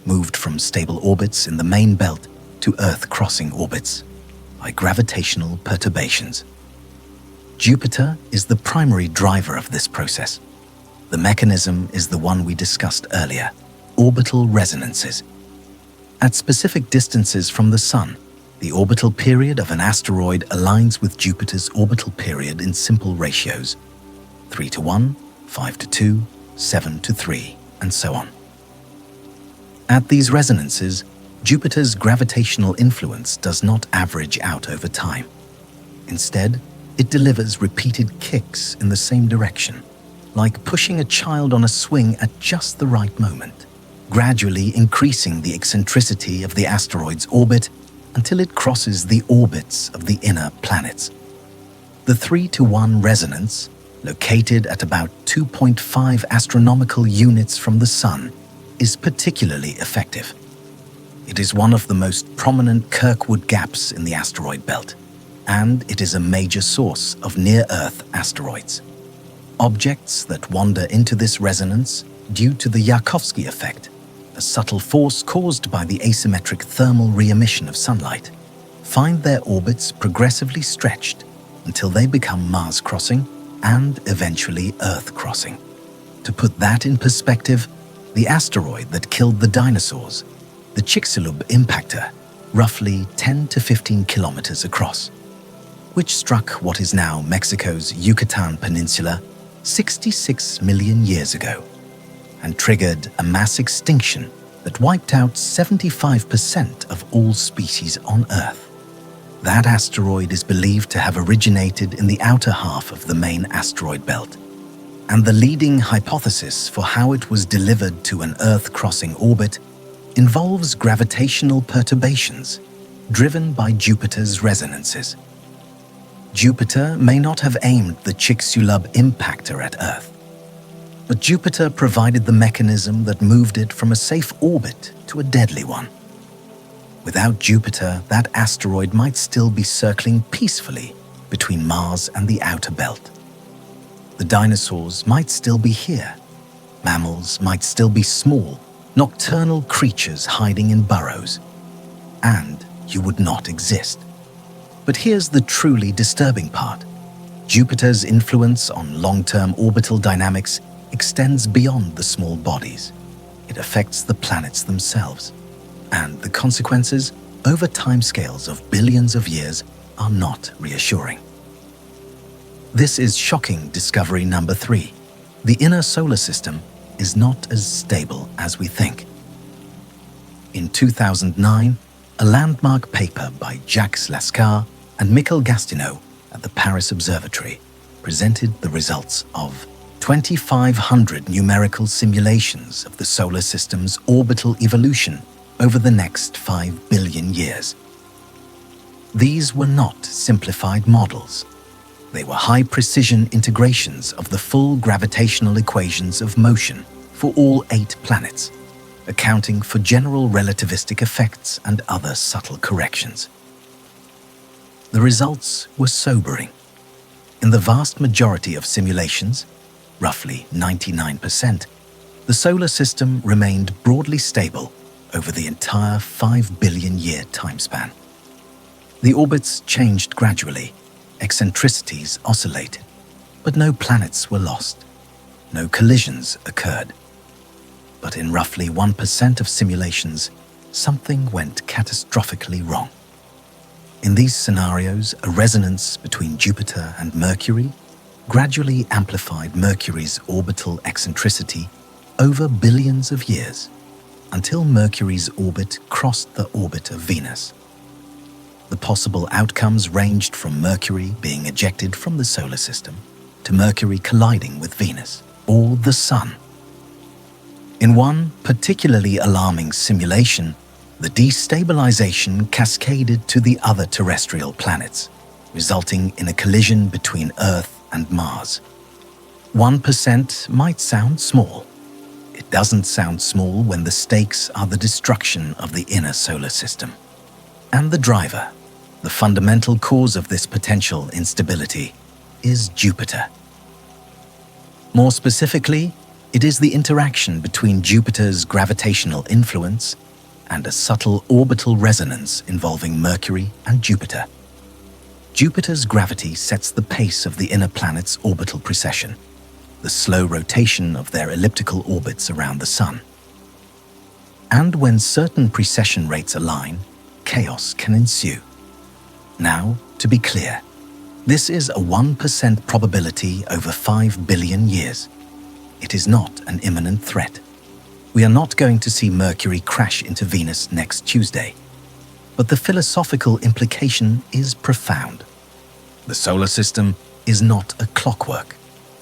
moved from stable orbits in the main belt to Earth-crossing orbits by gravitational perturbations. Jupiter is the primary driver of this process. The mechanism is the one we discussed earlier: orbital resonances. At specific distances from the Sun, the orbital period of an asteroid aligns with Jupiter's orbital period in simple ratios: 3:1, 5:2, 7:3, and so on. At these resonances, Jupiter's gravitational influence does not average out over time. Instead, it delivers repeated kicks in the same direction, like pushing a child on a swing at just the right moment, gradually increasing the eccentricity of the asteroid's orbit until it crosses the orbits of the inner planets. The 3:1 resonance, located at about 2.5 astronomical units from the Sun, is particularly effective. It is one of the most prominent Kirkwood gaps in the asteroid belt, and it is a major source of near-Earth asteroids. Objects that wander into this resonance due to the Yarkovsky effect, a subtle force caused by the asymmetric thermal re-emission of sunlight, find their orbits progressively stretched until they become Mars-crossing and eventually Earth-crossing. To put that in perspective, the asteroid that killed the dinosaurs, the Chicxulub impactor, roughly 10 to 15 kilometers across, which struck what is now Mexico's Yucatan Peninsula 66 million years ago, and triggered a mass extinction that wiped out 75% of all species on Earth. That asteroid is believed to have originated in the outer half of the main asteroid belt, and the leading hypothesis for how it was delivered to an Earth-crossing orbit involves gravitational perturbations driven by Jupiter's resonances. Jupiter may not have aimed the Chicxulub impactor at Earth, but Jupiter provided the mechanism that moved it from a safe orbit to a deadly one. Without Jupiter, that asteroid might still be circling peacefully between Mars and the outer belt. The dinosaurs might still be here. Mammals might still be small, nocturnal creatures hiding in burrows. And you would not exist. But here's the truly disturbing part. Jupiter's influence on long-term orbital dynamics extends beyond the small bodies. It affects the planets themselves. And the consequences, over timescales of billions of years, are not reassuring. This is shocking discovery number 3. The inner solar system is not as stable as we think. In 2009, a landmark paper by Jacques Lascar and Michael Gastineau at the Paris Observatory presented the results of 2,500 numerical simulations of the solar system's orbital evolution over the next 5 billion years. These were not simplified models. They were high-precision integrations of the full gravitational equations of motion for all 8 planets, accounting for general relativistic effects and other subtle corrections. The results were sobering. In the vast majority of simulations, roughly 99%, the solar system remained broadly stable over the entire 5 billion-year timespan. The orbits changed gradually, eccentricities oscillated, but no planets were lost. No collisions occurred. But in roughly 1% of simulations, something went catastrophically wrong. In these scenarios, a resonance between Jupiter and Mercury gradually amplified Mercury's orbital eccentricity over billions of years, until Mercury's orbit crossed the orbit of Venus. The possible outcomes ranged from Mercury being ejected from the solar system to Mercury colliding with Venus or the Sun. In one particularly alarming simulation, the destabilization cascaded to the other terrestrial planets, resulting in a collision between Earth and Mars. 1% might sound small. It doesn't sound small when the stakes are the destruction of the inner solar system. And the driver, the fundamental cause of this potential instability, is Jupiter. More specifically, it is the interaction between Jupiter's gravitational influence and a subtle orbital resonance involving Mercury and Jupiter. Jupiter's gravity sets the pace of the inner planets' orbital precession, the slow rotation of their elliptical orbits around the Sun. And when certain precession rates align, chaos can ensue. Now, to be clear, this is a 1% probability over 5 billion years. It is not an imminent threat. We are not going to see Mercury crash into Venus next Tuesday. But the philosophical implication is profound. The solar system is not a clockwork.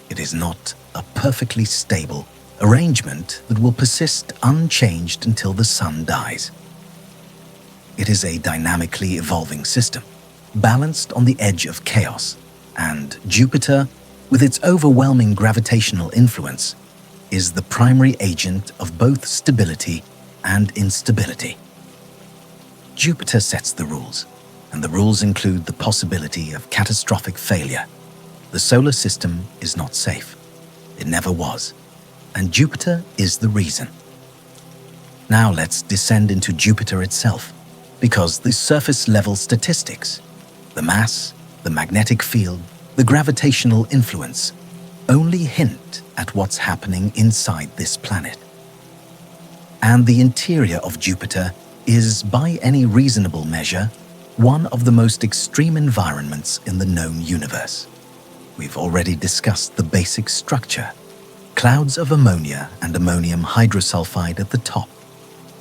It is not a perfectly stable arrangement that will persist unchanged until the Sun dies. It is a dynamically evolving system, balanced on the edge of chaos, and Jupiter, with its overwhelming gravitational influence, is the primary agent of both stability and instability. Jupiter sets the rules, and the rules include the possibility of catastrophic failure. The solar system is not safe. It never was, and Jupiter is the reason. Now let's descend into Jupiter itself, because the surface-level statistics, the mass, the magnetic field, the gravitational influence, only hint at what's happening inside this planet. And the interior of Jupiter is, by any reasonable measure, one of the most extreme environments in the known universe. We've already discussed the basic structure: clouds of ammonia and ammonium hydrosulfide at the top,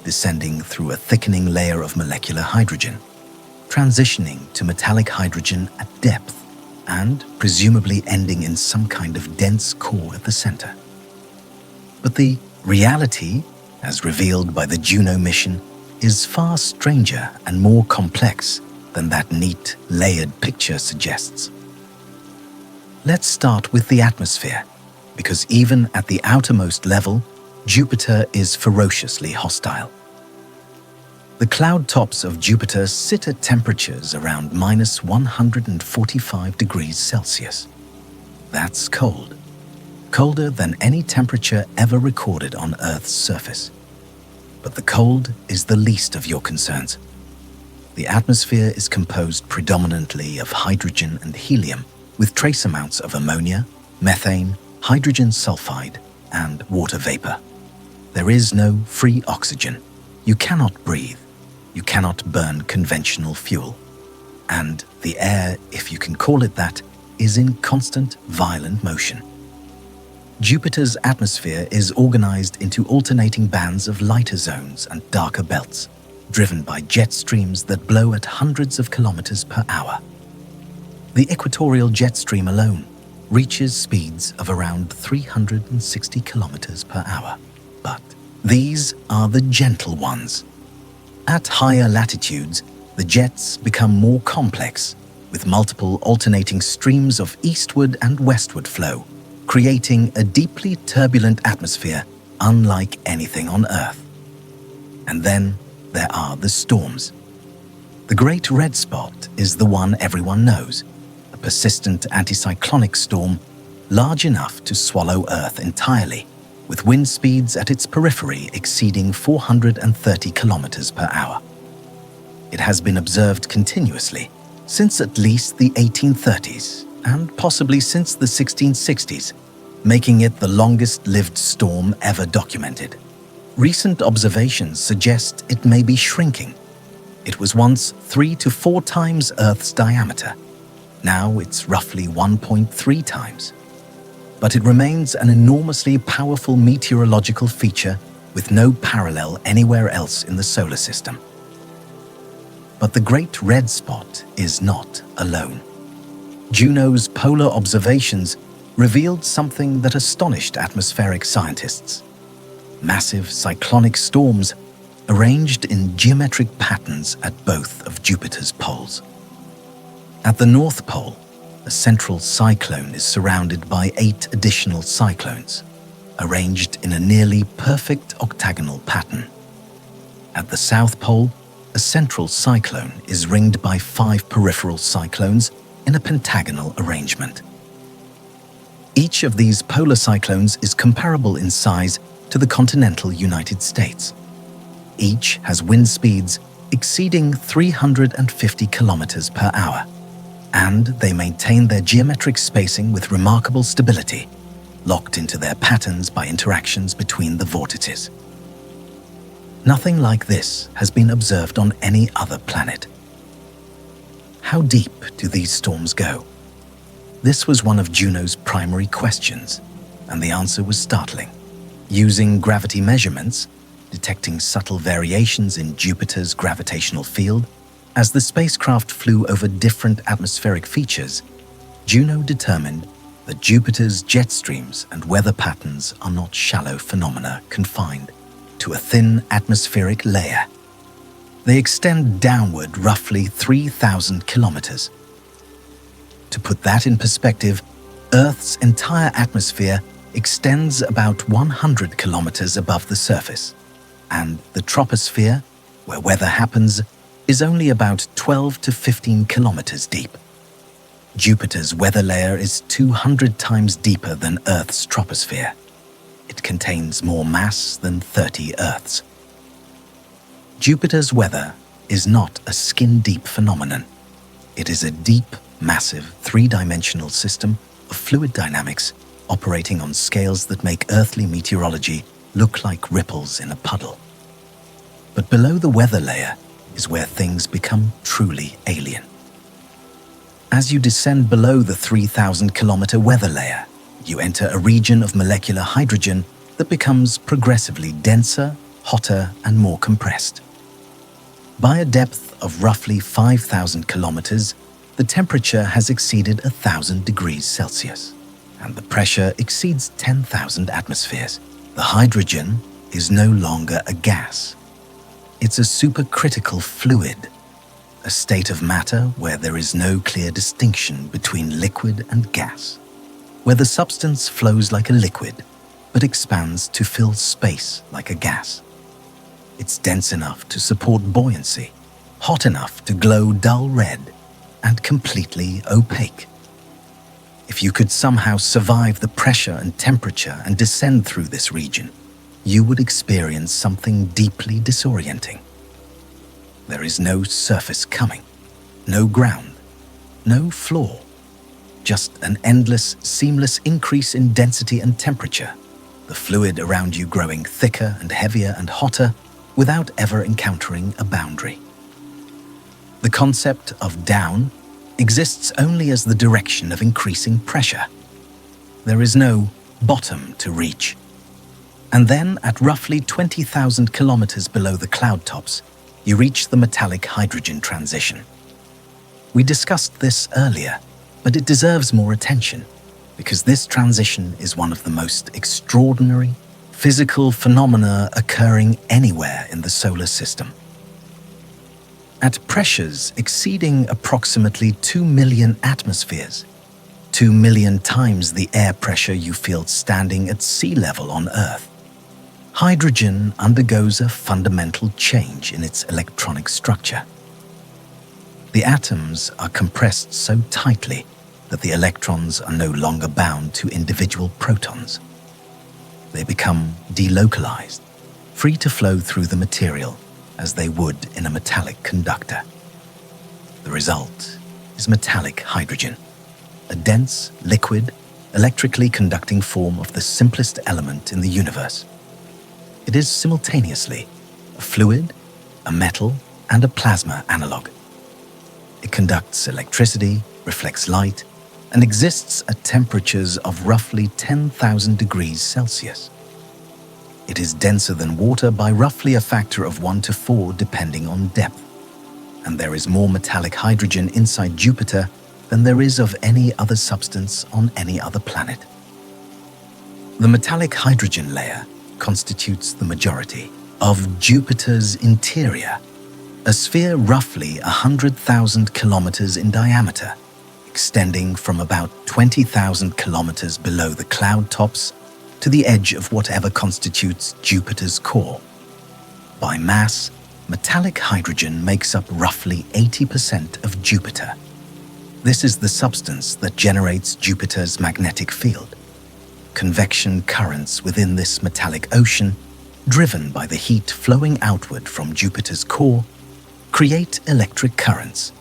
descending through a thickening layer of molecular hydrogen, transitioning to metallic hydrogen at depth, and presumably ending in some kind of dense core at the center. But the reality, as revealed by the Juno mission, is far stranger and more complex than that neat, layered picture suggests. Let's start with the atmosphere, because even at the outermost level, Jupiter is ferociously hostile. The cloud tops of Jupiter sit at temperatures around minus 145 degrees Celsius. That's cold. Colder than any temperature ever recorded on Earth's surface. But the cold is the least of your concerns. The atmosphere is composed predominantly of hydrogen and helium, with trace amounts of ammonia, methane, hydrogen sulfide, and water vapor. There is no free oxygen. You cannot breathe. You cannot burn conventional fuel. And the air, if you can call it that, is in constant, violent motion. Jupiter's atmosphere is organized into alternating bands of lighter zones and darker belts, driven by jet streams that blow at hundreds of kilometers per hour. The equatorial jet stream alone, reaches speeds of around 360 kilometers per hour. But these are the gentle ones. At higher latitudes, the jets become more complex, with multiple alternating streams of eastward and westward flow, creating a deeply turbulent atmosphere unlike anything on Earth. And then there are the storms. The Great Red Spot is the one everyone knows, a persistent anticyclonic storm large enough to swallow Earth entirely, with wind speeds at its periphery exceeding 430 kilometers per hour. It has been observed continuously since at least the 1830s and possibly since the 1660s, making it the longest-lived storm ever documented. Recent observations suggest it may be shrinking. It was once 3 to 4 times Earth's diameter. Now it's roughly 1.3 times. But it remains an enormously powerful meteorological feature with no parallel anywhere else in the solar system. But the Great Red Spot is not alone. Juno's polar observations revealed something that astonished atmospheric scientists. Massive cyclonic storms arranged in geometric patterns at both of Jupiter's poles. At the North Pole, a central cyclone is surrounded by 8 additional cyclones, arranged in a nearly perfect octagonal pattern. At the South Pole, a central cyclone is ringed by 5 peripheral cyclones in a pentagonal arrangement. Each of these polar cyclones is comparable in size to the continental United States. Each has wind speeds exceeding 350 kilometers per hour, and they maintain their geometric spacing with remarkable stability, locked into their patterns by interactions between the vortices. Nothing like this has been observed on any other planet. How deep do these storms go? This was one of Juno's primary questions, and the answer was startling. Using gravity measurements, detecting subtle variations in Jupiter's gravitational field, as the spacecraft flew over different atmospheric features, Juno determined that Jupiter's jet streams and weather patterns are not shallow phenomena confined to a thin atmospheric layer. They extend downward roughly 3,000 kilometers. To put that in perspective, Earth's entire atmosphere extends about 100 kilometers above the surface, and the troposphere, where weather happens, is only about 12 to 15 kilometers deep. Jupiter's weather layer is 200 times deeper than Earth's troposphere. It contains more mass than 30 Earths. Jupiter's weather is not a skin-deep phenomenon. It is a deep, massive, three-dimensional system of fluid dynamics operating on scales that make earthly meteorology look like ripples in a puddle. But below the weather layer is where things become truly alien. As you descend below the 3,000-kilometer weather layer, you enter a region of molecular hydrogen that becomes progressively denser, hotter, and more compressed. By a depth of roughly 5,000 kilometers, the temperature has exceeded 1,000 degrees Celsius, and the pressure exceeds 10,000 atmospheres. The hydrogen is no longer a gas. It's a supercritical fluid, a state of matter where there is no clear distinction between liquid and gas, where the substance flows like a liquid, but expands to fill space like a gas. It's dense enough to support buoyancy, hot enough to glow dull red, and completely opaque. If you could somehow survive the pressure and temperature and descend through this region, you would experience something deeply disorienting. There is no surface coming, no ground, no floor, just an endless, seamless increase in density and temperature, the fluid around you growing thicker and heavier and hotter without ever encountering a boundary. The concept of down exists only as the direction of increasing pressure. There is no bottom to reach. And then, at roughly 20,000 kilometers below the cloud tops, you reach the metallic hydrogen transition. We discussed this earlier, but it deserves more attention. because this transition is one of the most extraordinary physical phenomena occurring anywhere in the solar system. At pressures exceeding approximately 2 million atmospheres, 2 million times the air pressure you feel standing at sea level on Earth, hydrogen undergoes a fundamental change in its electronic structure. The atoms are compressed so tightly that the electrons are no longer bound to individual protons. They become delocalized, free to flow through the material as they would in a metallic conductor. The result is metallic hydrogen, a dense, liquid, electrically conducting form of the simplest element in the universe. It is simultaneously a fluid, a metal, and a plasma analog. It conducts electricity, reflects light, and exists at temperatures of roughly 10,000 degrees Celsius. It is denser than water by roughly a factor of 1 to 4 depending on depth, and there is more metallic hydrogen inside Jupiter than there is of any other substance on any other planet. The metallic hydrogen layer constitutes the majority of Jupiter's interior, a sphere roughly 100,000 kilometers in diameter, extending from about 20,000 kilometers below the cloud tops to the edge of whatever constitutes Jupiter's core. By mass, metallic hydrogen makes up roughly 80% of Jupiter. This is the substance that generates Jupiter's magnetic field. Convection currents within this metallic ocean, driven by the heat flowing outward from Jupiter's core, create electric currents,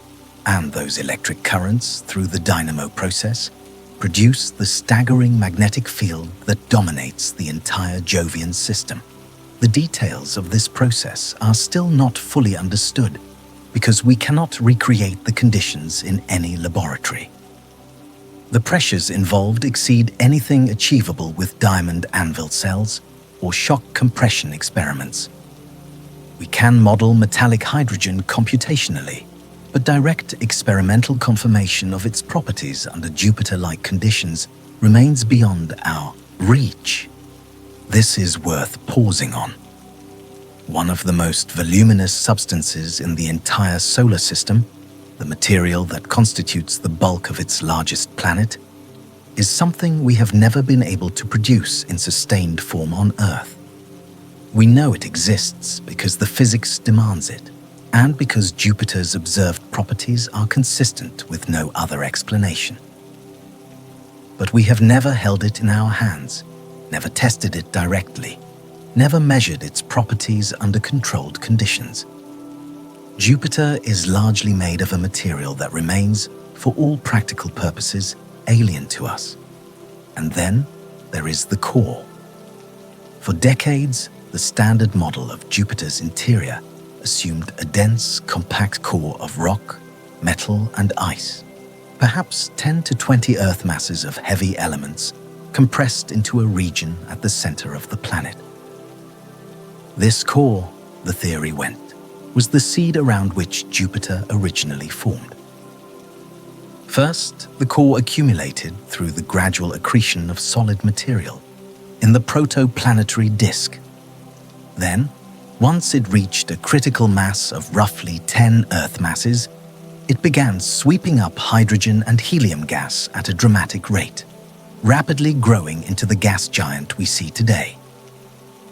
and those electric currents, through the dynamo process, produce the staggering magnetic field that dominates the entire Jovian system. The details of this process are still not fully understood because we cannot recreate the conditions in any laboratory. The pressures involved exceed anything achievable with diamond anvil cells or shock compression experiments. We can model metallic hydrogen computationally, but direct experimental confirmation of its properties under Jupiter-like conditions remains beyond our reach. This is worth pausing on. One of the most voluminous substances in the entire solar system, the material that constitutes the bulk of its largest planet, is something we have never been able to produce in sustained form on Earth. We know it exists because the physics demands it, and because Jupiter's observed properties are consistent with no other explanation. But we have never held it in our hands, never tested it directly, never measured its properties under controlled conditions. Jupiter is largely made of a material that remains, for all practical purposes, alien to us. And then there is the core. For decades, the standard model of Jupiter's interior assumed a dense, compact core of rock, metal, and ice, perhaps 10 to 20 Earth masses of heavy elements compressed into a region at the center of the planet. This core, the theory went, was the seed around which Jupiter originally formed. First, the core accumulated through the gradual accretion of solid material in the protoplanetary disk. Then, once it reached a critical mass of roughly 10 Earth masses, it began sweeping up hydrogen and helium gas at a dramatic rate, rapidly growing into the gas giant we see today.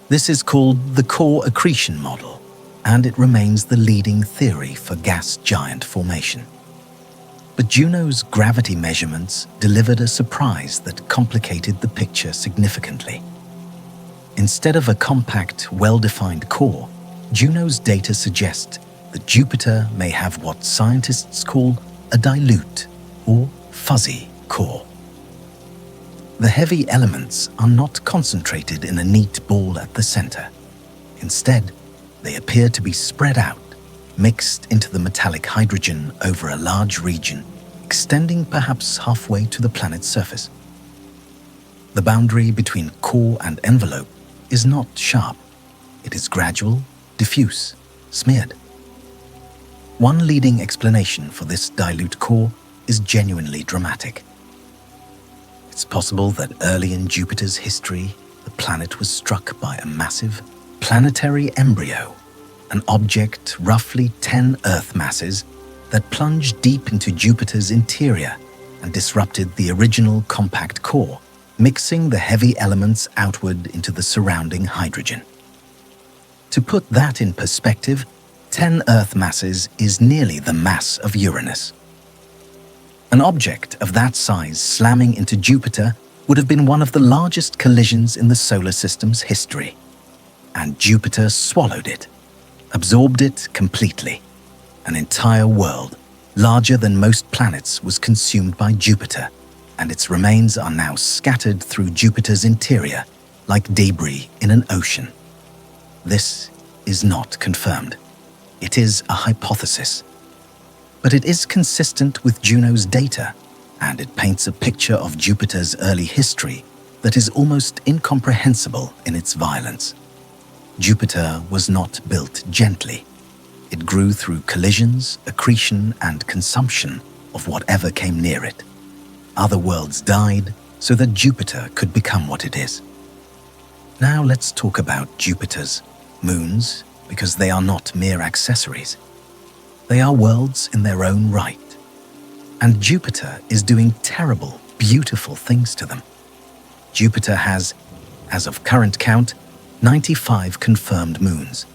This is called the core accretion model, and it remains the leading theory for gas giant formation. But Juno's gravity measurements delivered a surprise that complicated the picture significantly. Instead of a compact, well-defined core, Juno's data suggest that Jupiter may have what scientists call a dilute or fuzzy core. The heavy elements are not concentrated in a neat ball at the center. Instead, they appear to be spread out, mixed into the metallic hydrogen over a large region, extending perhaps halfway to the planet's surface. The boundary between core and envelope is not sharp. It is gradual, diffuse, smeared. One leading explanation for this dilute core is genuinely dramatic. It's possible that early in Jupiter's history, the planet was struck by a massive planetary embryo, an object roughly 10 Earth masses that plunged deep into Jupiter's interior and disrupted the original compact core, mixing the heavy elements outward into the surrounding hydrogen. To put that in perspective, 10 Earth masses is nearly the mass of Uranus. An object of that size slamming into Jupiter would have been one of the largest collisions in the solar system's history. And Jupiter swallowed it, absorbed it completely. An entire world, larger than most planets, was consumed by Jupiter, and its remains are now scattered through Jupiter's interior like debris in an ocean. This is not confirmed. It is a hypothesis. But it is consistent with Juno's data, and it paints a picture of Jupiter's early history that is almost incomprehensible in its violence. Jupiter was not built gently. It grew through collisions, accretion, and consumption of whatever came near it. Other worlds died so that Jupiter could become what it is. Now let's talk about Jupiter's moons, because they are not mere accessories. They are worlds in their own right. And Jupiter is doing terrible, beautiful things to them. Jupiter has, as of current count, 95 confirmed moons.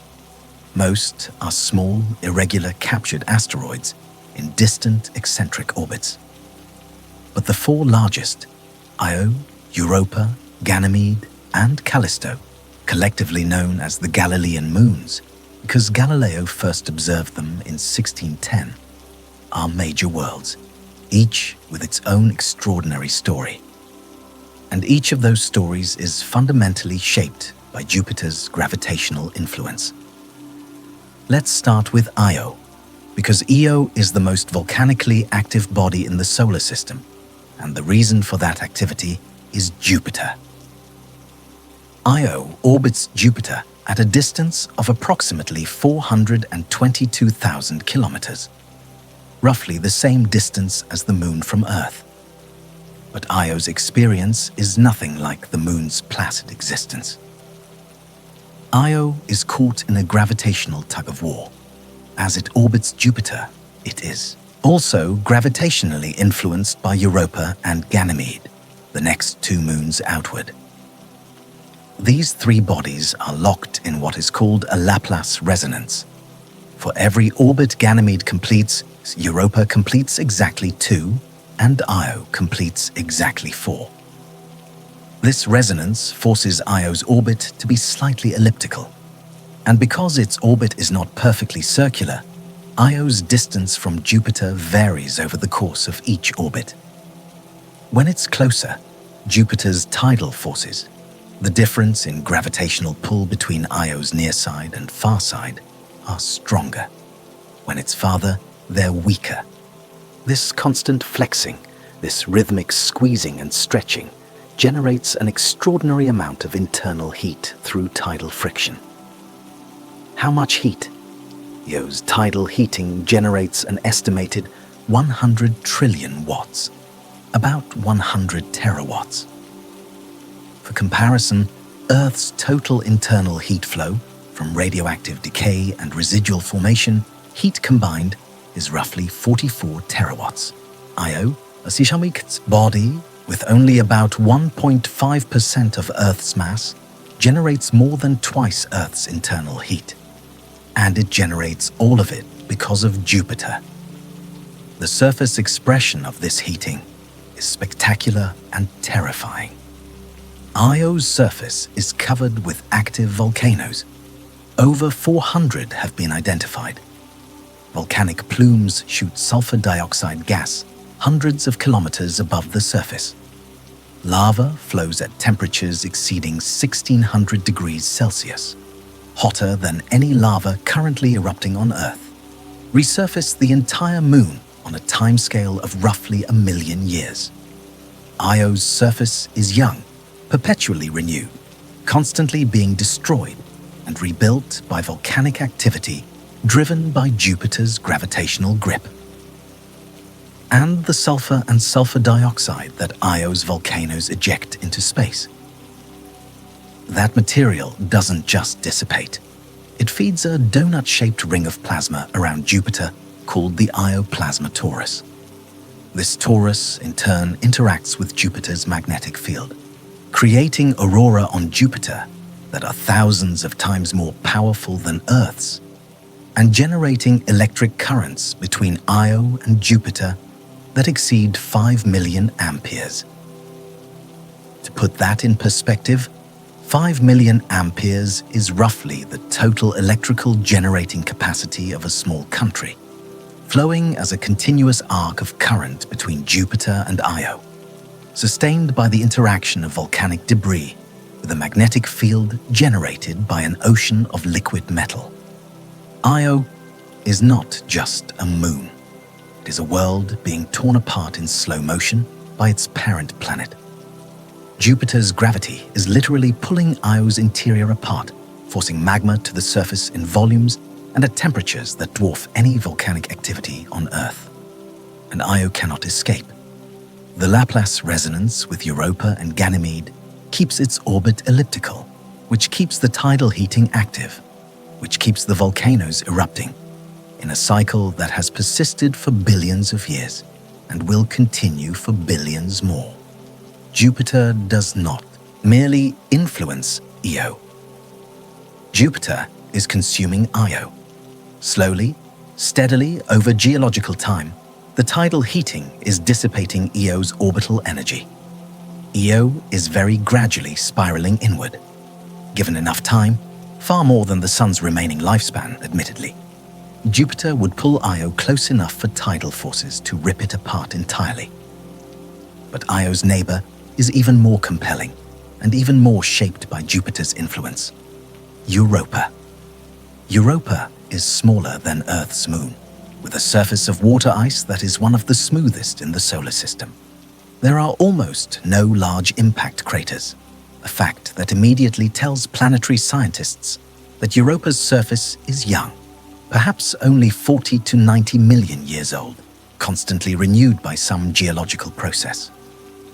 Most are small, irregular captured asteroids in distant, eccentric orbits. But the four largest, Io, Europa, Ganymede, and Callisto, collectively known as the Galilean moons, because Galileo first observed them in 1610, are major worlds, each with its own extraordinary story. And each of those stories is fundamentally shaped by Jupiter's gravitational influence. Let's start with Io, because Io is the most volcanically active body in the solar system, and the reason for that activity is Jupiter. Io orbits Jupiter at a distance of approximately 422,000 kilometers, roughly the same distance as the Moon from Earth. But Io's experience is nothing like the Moon's placid existence. Io is caught in a gravitational tug-of-war. As it orbits Jupiter, it is also gravitationally influenced by Europa and Ganymede, the next two moons outward. These three bodies are locked in what is called a Laplace resonance. For every orbit Ganymede completes, Europa completes exactly 2, and Io completes exactly 4. This resonance forces Io's orbit to be slightly elliptical. And because its orbit is not perfectly circular, Io's distance from Jupiter varies over the course of each orbit. When it's closer, Jupiter's tidal forces, the difference in gravitational pull between Io's near side and far side, are stronger. When it's farther, they're weaker. This constant flexing, this rhythmic squeezing and stretching, generates an extraordinary amount of internal heat through tidal friction. How much heat? Io's tidal heating generates an estimated 100 trillion watts, about 100 terawatts. For comparison, Earth's total internal heat flow from radioactive decay and residual formation, heat combined, is roughly 44 terawatts. Io, a Sishamik's body with only about 1.5% of Earth's mass, generates more than twice Earth's internal heat. And it generates all of it because of Jupiter. The surface expression of this heating is spectacular and terrifying. Io's surface is covered with active volcanoes. Over 400 have been identified. Volcanic plumes shoot sulfur dioxide gas hundreds of kilometers above the surface. Lava flows at temperatures exceeding 1600 degrees Celsius, hotter than any lava currently erupting on Earth. Resurface the entire Moon on a timescale of roughly 1 million years. Io's surface is young, perpetually renewed, constantly being destroyed and rebuilt by volcanic activity driven by Jupiter's gravitational grip. and the sulfur and sulfur dioxide that Io's volcanoes eject into space. That material doesn't just dissipate. It feeds a donut-shaped ring of plasma around Jupiter called the Io plasma torus. This torus, in turn, interacts with Jupiter's magnetic field, creating aurora on Jupiter that are thousands of times more powerful than Earth's, and generating electric currents between Io and Jupiter that exceed 5 million amperes. To put that in perspective, 5 million amperes is roughly the total electrical generating capacity of a small country, flowing as a continuous arc of current between Jupiter and Io, sustained by the interaction of volcanic debris with a magnetic field generated by an ocean of liquid metal. Io is not just a moon. It is a world being torn apart in slow motion by its parent planet. Jupiter's gravity is literally pulling Io's interior apart, forcing magma to the surface in volumes and at temperatures that dwarf any volcanic activity on Earth. And Io cannot escape. The Laplace resonance with Europa and Ganymede keeps its orbit elliptical, which keeps the tidal heating active, which keeps the volcanoes erupting, in a cycle that has persisted for billions of years and will continue for billions more. Jupiter does not merely influence Io. Jupiter is consuming Io. Slowly, steadily, over geological time, the tidal heating is dissipating Io's orbital energy. Io is very gradually spiraling inward. Given enough time, far more than the Sun's remaining lifespan, admittedly, Jupiter would pull Io close enough for tidal forces to rip it apart entirely. But Io's neighbor is even more compelling and even more shaped by Jupiter's influence: Europa. Europa is smaller than Earth's moon, with a surface of water ice that is one of the smoothest in the solar system. There are almost no large impact craters, a fact that immediately tells planetary scientists that Europa's surface is young, perhaps only 40 to 90 million years old, constantly renewed by some geological process.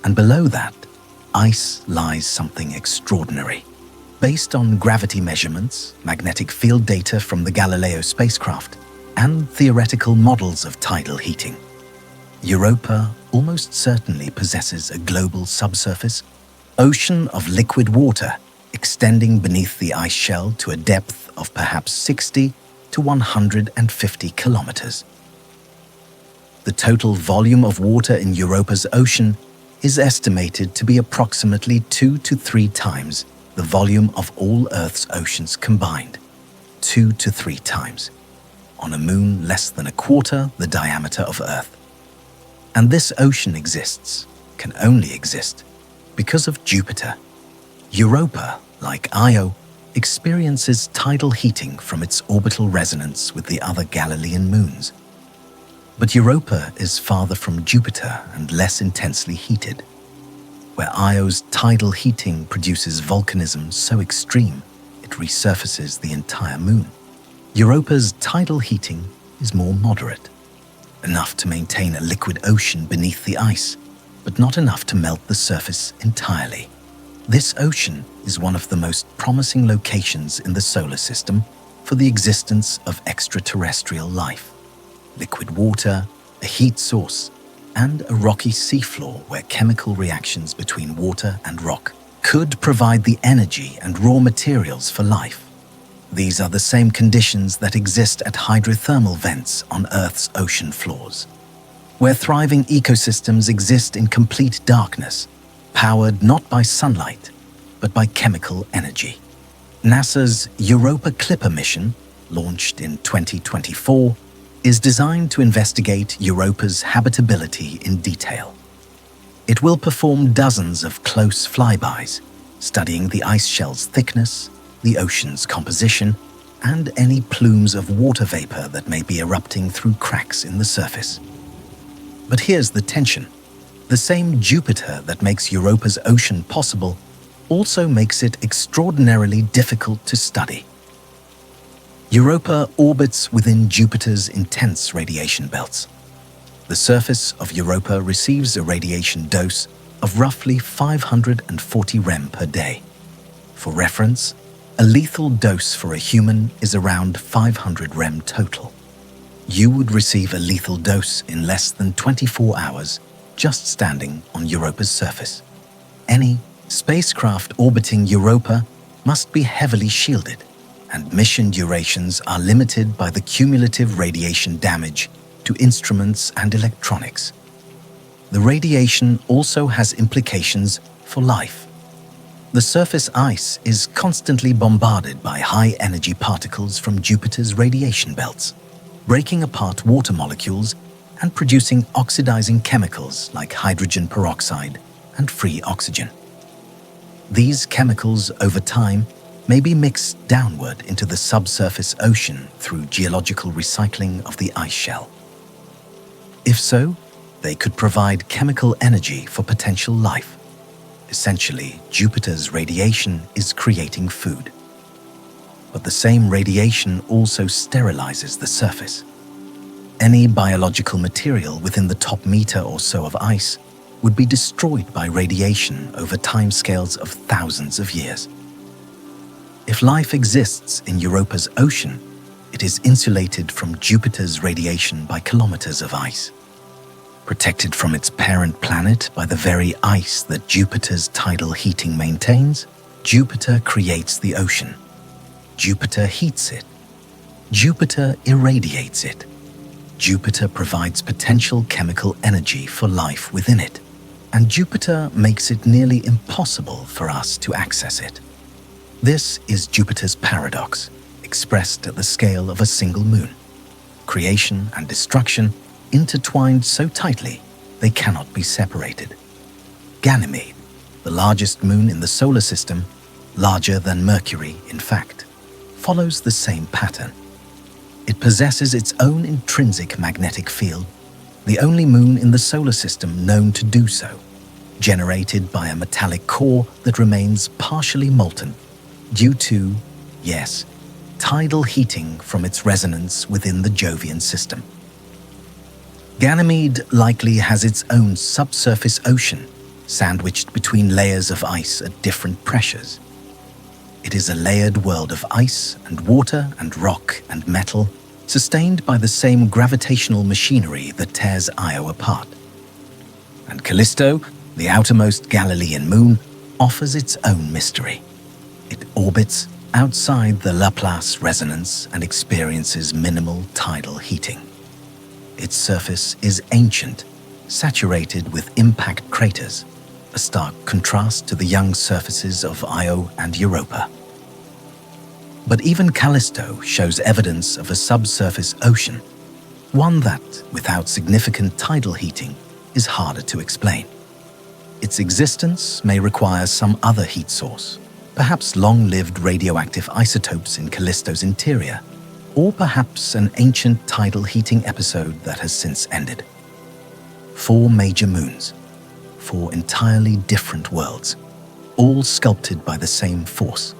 And below that, ice lies something extraordinary. Based on gravity measurements, magnetic field data from the Galileo spacecraft, and theoretical models of tidal heating, Europa almost certainly possesses a global subsurface ocean of liquid water extending beneath the ice shell to a depth of perhaps 60 to 150 kilometers. The total volume of water in Europa's ocean is estimated to be approximately 2 to 3 times the volume of all Earth's oceans combined. 2 to 3 times. On a moon less than a quarter the diameter of Earth. And this ocean exists, can only exist, because of Jupiter. Europa, like Io, experiences tidal heating from its orbital resonance with the other Galilean moons. But Europa is farther from Jupiter and less intensely heated. Where Io's tidal heating produces volcanism so extreme it resurfaces the entire moon, Europa's tidal heating is more moderate, enough to maintain a liquid ocean beneath the ice, but not enough to melt the surface entirely. This ocean is one of the most promising locations in the solar system for the existence of extraterrestrial life. Liquid water, a heat source, and a rocky seafloor where chemical reactions between water and rock could provide the energy and raw materials for life. These are the same conditions that exist at hydrothermal vents on Earth's ocean floors, where thriving ecosystems exist in complete darkness, powered not by sunlight, but by chemical energy. NASA's Europa Clipper mission, launched in 2024, is designed to investigate Europa's habitability in detail. It will perform dozens of close flybys, studying the ice shell's thickness, the ocean's composition, and any plumes of water vapor that may be erupting through cracks in the surface. But here's the tension. The same Jupiter that makes Europa's ocean possible also makes it extraordinarily difficult to study. Europa orbits within Jupiter's intense radiation belts. The surface of Europa receives a radiation dose of roughly 540 rem per day. For reference, a lethal dose for a human is around 500 rem total. You would receive a lethal dose in less than 24 hours just standing on Europa's surface. Any spacecraft orbiting Europa must be heavily shielded, and mission durations are limited by the cumulative radiation damage to instruments and electronics. The radiation also has implications for life. The surface ice is constantly bombarded by high-energy particles from Jupiter's radiation belts, breaking apart water molecules and producing oxidizing chemicals like hydrogen peroxide and free oxygen. These chemicals, over time, may be mixed downward into the subsurface ocean through geological recycling of the ice shell. If so, they could provide chemical energy for potential life. Essentially, Jupiter's radiation is creating food. But the same radiation also sterilizes the surface. Any biological material within the top meter or so of ice would be destroyed by radiation over timescales of thousands of years. If life exists in Europa's ocean, it is insulated from Jupiter's radiation by kilometers of ice. Protected from its parent planet by the very ice that Jupiter's tidal heating maintains, Jupiter creates the ocean. Jupiter heats it. Jupiter irradiates it. Jupiter provides potential chemical energy for life within it, and Jupiter makes it nearly impossible for us to access it. This is Jupiter's paradox, expressed at the scale of a single moon. Creation and destruction intertwined so tightly they cannot be separated. Ganymede, the largest moon in the solar system, larger than Mercury in fact, follows the same pattern. It possesses its own intrinsic magnetic field, the only moon in the solar system known to do so, generated by a metallic core that remains partially molten due to, yes, tidal heating from its resonance within the Jovian system. Ganymede likely has its own subsurface ocean, sandwiched between layers of ice at different pressures. It is a layered world of ice and water and rock and metal, sustained by the same gravitational machinery that tears Io apart. And Callisto, the outermost Galilean moon, offers its own mystery. It orbits outside the Laplace resonance and experiences minimal tidal heating. Its surface is ancient, saturated with impact craters, a stark contrast to the young surfaces of Io and Europa. But even Callisto shows evidence of a subsurface ocean, one that, without significant tidal heating, is harder to explain. Its existence may require some other heat source, perhaps long-lived radioactive isotopes in Callisto's interior, or perhaps an ancient tidal heating episode that has since ended. 4 major moons, 4 entirely different worlds, all sculpted by the same force,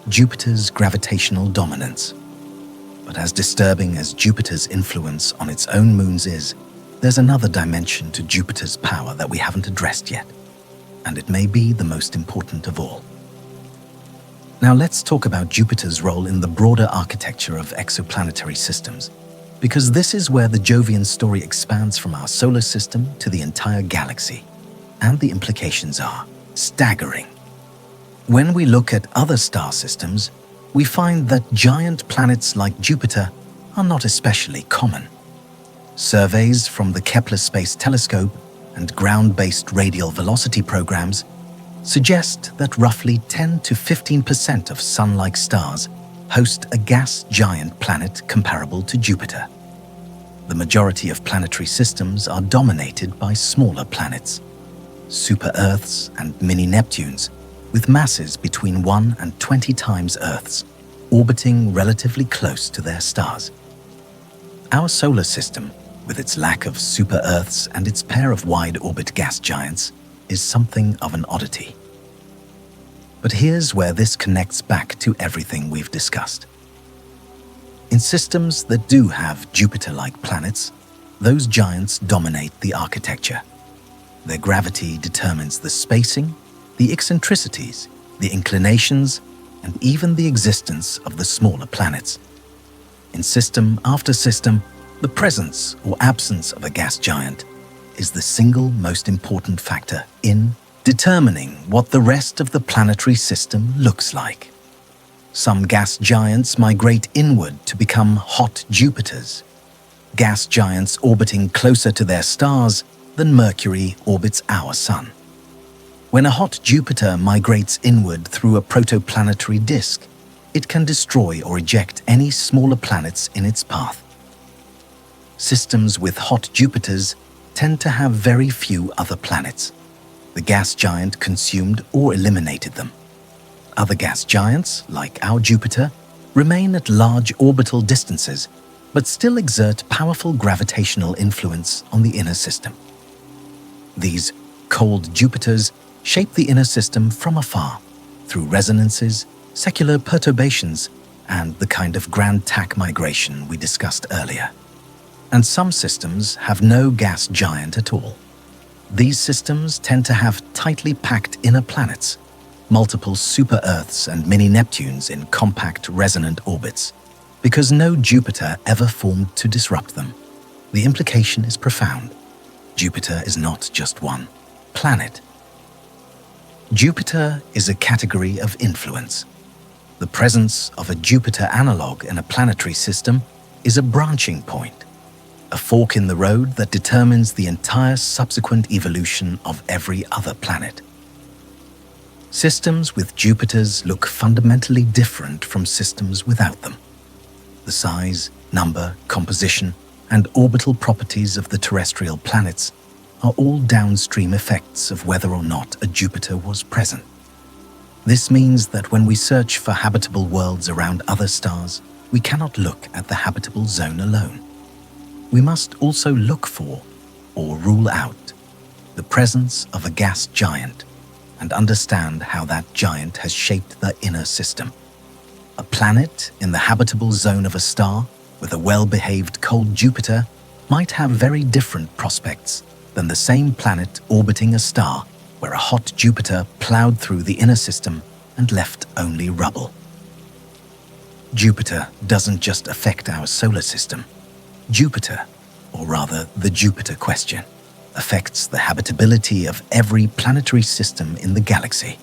Jupiter's gravitational dominance. But as disturbing as Jupiter's influence on its own moons is, there's another dimension to Jupiter's power that we haven't addressed yet, and it may be the most important of all. Now let's talk about Jupiter's role in the broader architecture of exoplanetary systems, because this is where the Jovian story expands from our solar system to the entire galaxy, and the implications are staggering. When we look at other star systems, we find that giant planets like Jupiter are not especially common. Surveys from the Kepler Space Telescope and ground-based radial velocity programs suggest that roughly 10 to 15% of Sun-like stars host a gas giant planet comparable to Jupiter. The majority of planetary systems are dominated by smaller planets, super-Earths and mini-Neptunes, with masses between 1 and 20 times Earth's, orbiting relatively close to their stars. Our solar system, with its lack of super-Earths and its pair of wide-orbit gas giants, is something of an oddity. But here's where this connects back to everything we've discussed. In systems that do have Jupiter-like planets, Those giants dominate the architecture. Their gravity determines the spacing, the eccentricities, the inclinations, and even the existence of the smaller planets. In system after system, the presence or absence of a gas giant is the single most important factor in determining what the rest of the planetary system looks like. Some gas giants migrate inward to become hot Jupiters, gas giants orbiting closer to their stars than Mercury orbits our Sun. When a hot Jupiter migrates inward through a protoplanetary disk, it can destroy or eject any smaller planets in its path. Systems with hot Jupiters tend to have very few other planets. The gas giant consumed or eliminated them. Other gas giants, like our Jupiter, remain at large orbital distances, but still exert powerful gravitational influence on the inner system. These cold Jupiters shape the inner system from afar, through resonances, secular perturbations, and the kind of grand tack migration we discussed earlier. And some systems have no gas giant at all. These systems tend to have tightly packed inner planets, multiple super-Earths and mini-Neptunes in compact resonant orbits, because no Jupiter ever formed to disrupt them. The implication is profound. Jupiter is not just one planet. Jupiter is a category of influence. The presence of a Jupiter analog in a planetary system is a branching point, a fork in the road that determines the entire subsequent evolution of every other planet. Systems with Jupiters look fundamentally different from systems without them. The size, number, composition, and orbital properties of the terrestrial planets are all downstream effects of whether or not a Jupiter was present. This means that when we search for habitable worlds around other stars, we cannot look at the habitable zone alone. We must also look for, or rule out, the presence of a gas giant and understand how that giant has shaped the inner system. A planet in the habitable zone of a star with a well-behaved cold Jupiter might have very different prospects than the same planet orbiting a star where a hot Jupiter plowed through the inner system and left only rubble. Jupiter doesn't just affect our solar system. Jupiter, or rather the Jupiter question, affects the habitability of every planetary system in the galaxy.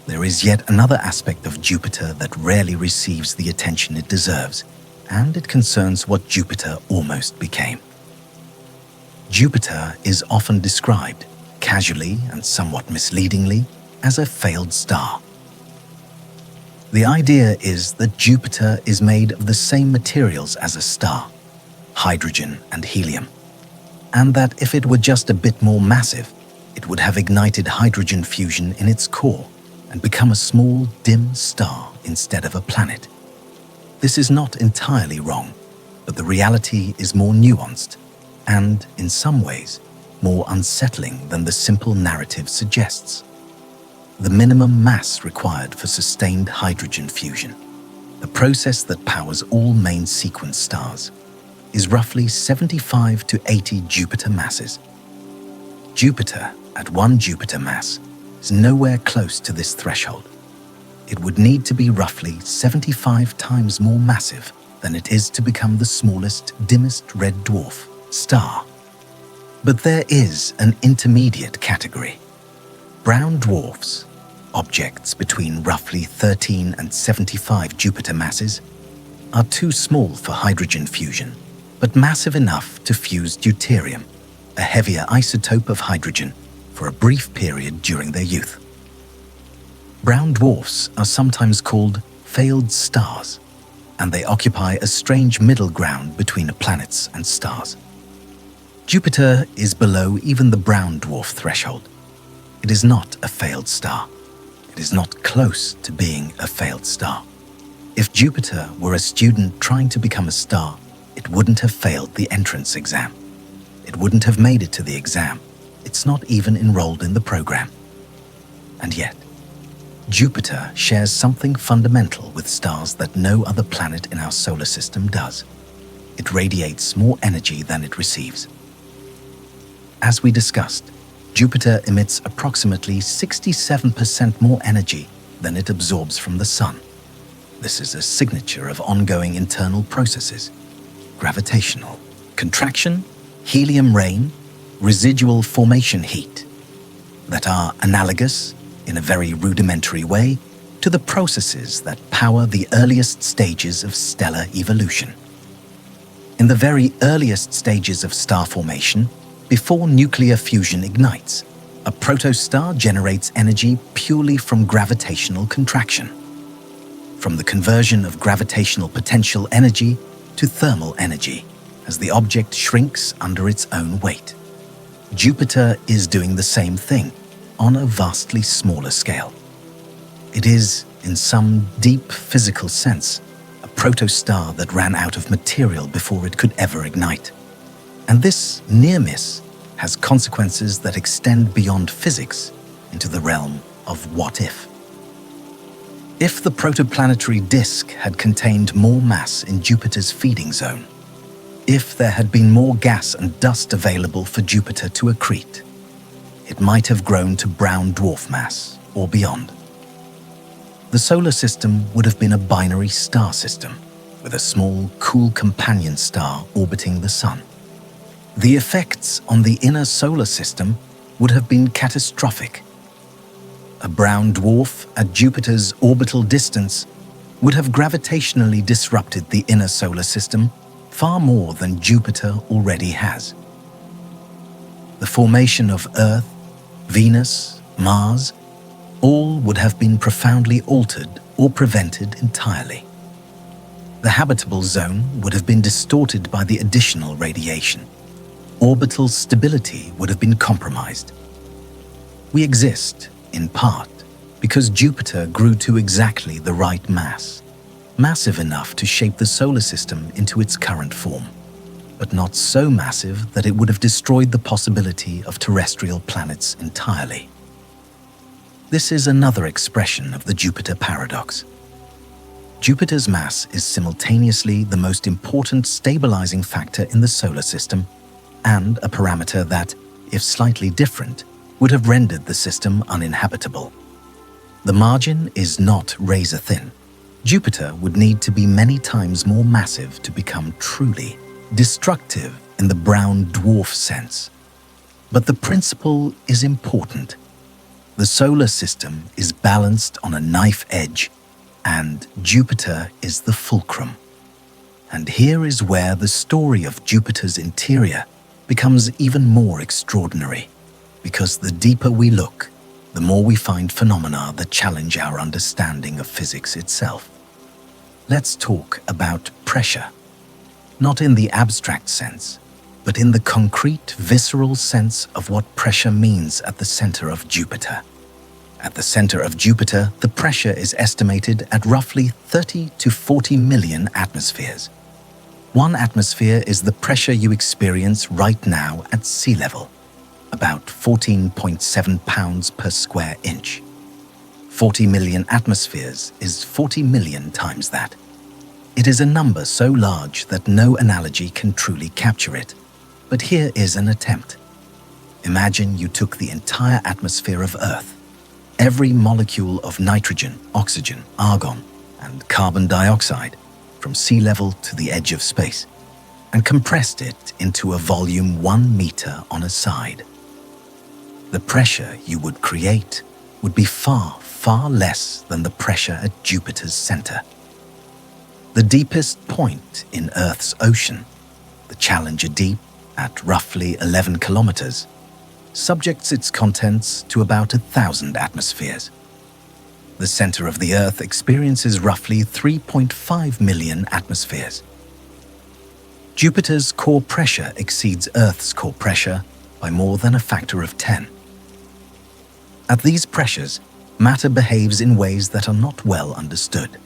There is yet another aspect of Jupiter that rarely receives the attention it deserves, and it concerns what Jupiter almost became. Jupiter is often described, casually and somewhat misleadingly, as a failed star. The idea is that Jupiter is made of the same materials as a star, hydrogen and helium, and that if it were just a bit more massive, it would have ignited hydrogen fusion in its core and become a small, dim star instead of a planet. This is not entirely wrong, but the reality is more nuanced and, in some ways, more unsettling than the simple narrative suggests. The minimum mass required for sustained hydrogen fusion, the process that powers all main sequence stars, is roughly 75 to 80 Jupiter masses. Jupiter, at 1 Jupiter mass, is nowhere close to this threshold. It would need to be roughly 75 times more massive than it is to become the smallest, dimmest red dwarf star. But there is an intermediate category. Brown dwarfs, objects between roughly 13 and 75 Jupiter masses, are too small for hydrogen fusion, but massive enough to fuse deuterium, a heavier isotope of hydrogen, for a brief period during their youth. Brown dwarfs are sometimes called failed stars, and they occupy a strange middle ground between planets and stars. Jupiter is below even the brown dwarf threshold. It is not a failed star. It is not close to being a failed star. If Jupiter were a student trying to become a star, it wouldn't have failed the entrance exam. It wouldn't have made it to the exam. It's not even enrolled in the program. And yet, Jupiter shares something fundamental with stars that no other planet in our solar system does. it radiates more energy than it receives. As we discussed, Jupiter emits approximately 67% more energy than it absorbs from the Sun. This is a signature of ongoing internal processes: gravitational contraction, helium rain, residual formation heat, that are analogous, in a very rudimentary way, to the processes that power the earliest stages of stellar evolution. In the very earliest stages of star formation, before nuclear fusion ignites, a protostar generates energy purely from gravitational contraction, from the conversion of gravitational potential energy to thermal energy, as the object shrinks under its own weight. Jupiter is doing the same thing, on a vastly smaller scale. It is, in some deep physical sense, a protostar that ran out of material before it could ever ignite. And this near miss has consequences that extend beyond physics into the realm of what if. If the protoplanetary disk had contained more mass in Jupiter's feeding zone, if there had been more gas and dust available for Jupiter to accrete, it might have grown to brown dwarf mass or beyond. The solar system would have been a binary star system, with a small, cool companion star orbiting the Sun. The effects on the inner solar system would have been catastrophic. A brown dwarf at Jupiter's orbital distance would have gravitationally disrupted the inner solar system far more than Jupiter already has. The formation of Earth, Venus, Mars, all would have been profoundly altered or prevented entirely. The habitable zone would have been distorted by the additional radiation. Orbital stability would have been compromised. We exist, in part, because Jupiter grew to exactly the right mass, massive enough to shape the solar system into its current form, but not so massive that it would have destroyed the possibility of terrestrial planets entirely. This is another expression of the Jupiter paradox. Jupiter's mass is simultaneously the most important stabilizing factor in the solar system and a parameter that, if slightly different, would have rendered the system uninhabitable. The margin is not razor-thin. Jupiter would need to be many times more massive to become truly destructive in the brown dwarf sense. But the principle is important. The solar system is balanced on a knife edge, and Jupiter is the fulcrum. And here is where the story of Jupiter's interior becomes even more extraordinary, because the deeper we look, the more we find phenomena that challenge our understanding of physics itself. Let's talk about pressure, not in the abstract sense, but in the concrete, visceral sense of what pressure means at the center of Jupiter. At the center of Jupiter, the pressure is estimated at roughly 30 to 40 million atmospheres. One atmosphere is the pressure you experience right now at sea level, about 14.7 pounds per square inch. 40 million atmospheres is 40 million times that. It is a number so large that no analogy can truly capture it, but here is an attempt. Imagine you took the entire atmosphere of Earth, every molecule of nitrogen, oxygen, argon, and carbon dioxide, from sea level to the edge of space, and compressed it into a volume 1 meter on a side. The pressure you would create would be far, far less than the pressure at Jupiter's center. The deepest point in Earth's ocean, the Challenger Deep, at roughly 11 kilometers, subjects its contents to about 1,000 atmospheres. The center of the Earth experiences roughly 3.5 million atmospheres. Jupiter's core pressure exceeds Earth's core pressure by more than a factor of 10. At these pressures, matter behaves in ways that are not well understood.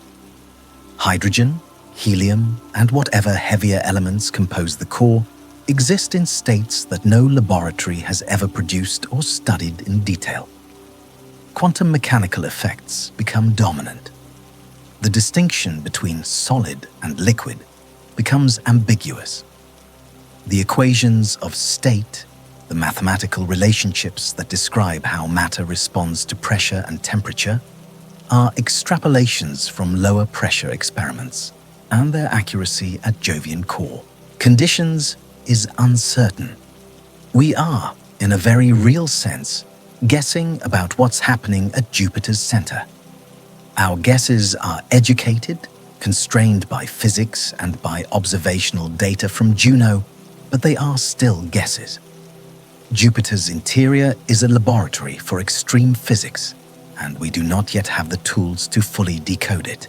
Hydrogen, helium, and whatever heavier elements compose the core exist in states that no laboratory has ever produced or studied in detail. Quantum mechanical effects become dominant. The distinction between solid and liquid, becomes ambiguous. The equations of state, the mathematical relationships that describe how matter responds to pressure and temperature, are extrapolations from lower pressure experiments, and their accuracy at Jovian core conditions is uncertain. We are, in a very real sense, guessing about what's happening at Jupiter's center. Our guesses are educated, constrained by physics and by observational data from Juno, but they are still guesses. Jupiter's interior is a laboratory for extreme physics, and we do not yet have the tools to fully decode it.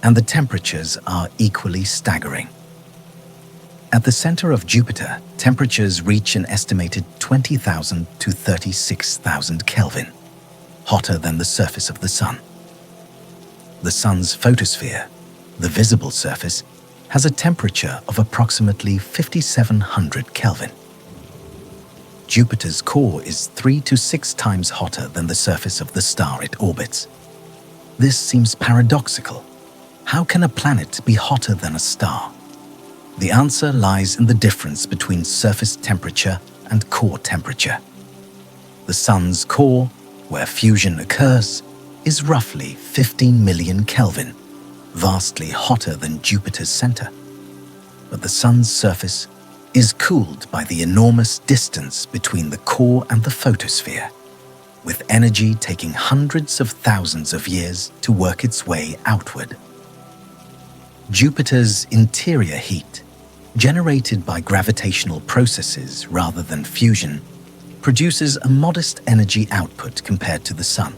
And the temperatures are equally staggering. At the center of Jupiter, temperatures reach an estimated 20,000 to 36,000 Kelvin, hotter than the surface of the Sun. The Sun's photosphere, the visible surface, has a temperature of approximately 5,700 Kelvin. Jupiter's core is 3 to 6 times hotter than the surface of the star it orbits. This seems paradoxical. How can a planet be hotter than a star? The answer lies in the difference between surface temperature and core temperature. The Sun's core, where fusion occurs, is roughly 15 million Kelvin, vastly hotter than Jupiter's center. But the Sun's surface is cooled by the enormous distance between the core and the photosphere, with energy taking hundreds of thousands of years to work its way outward. Jupiter's interior heat, generated by gravitational processes rather than fusion, produces a modest energy output compared to the Sun.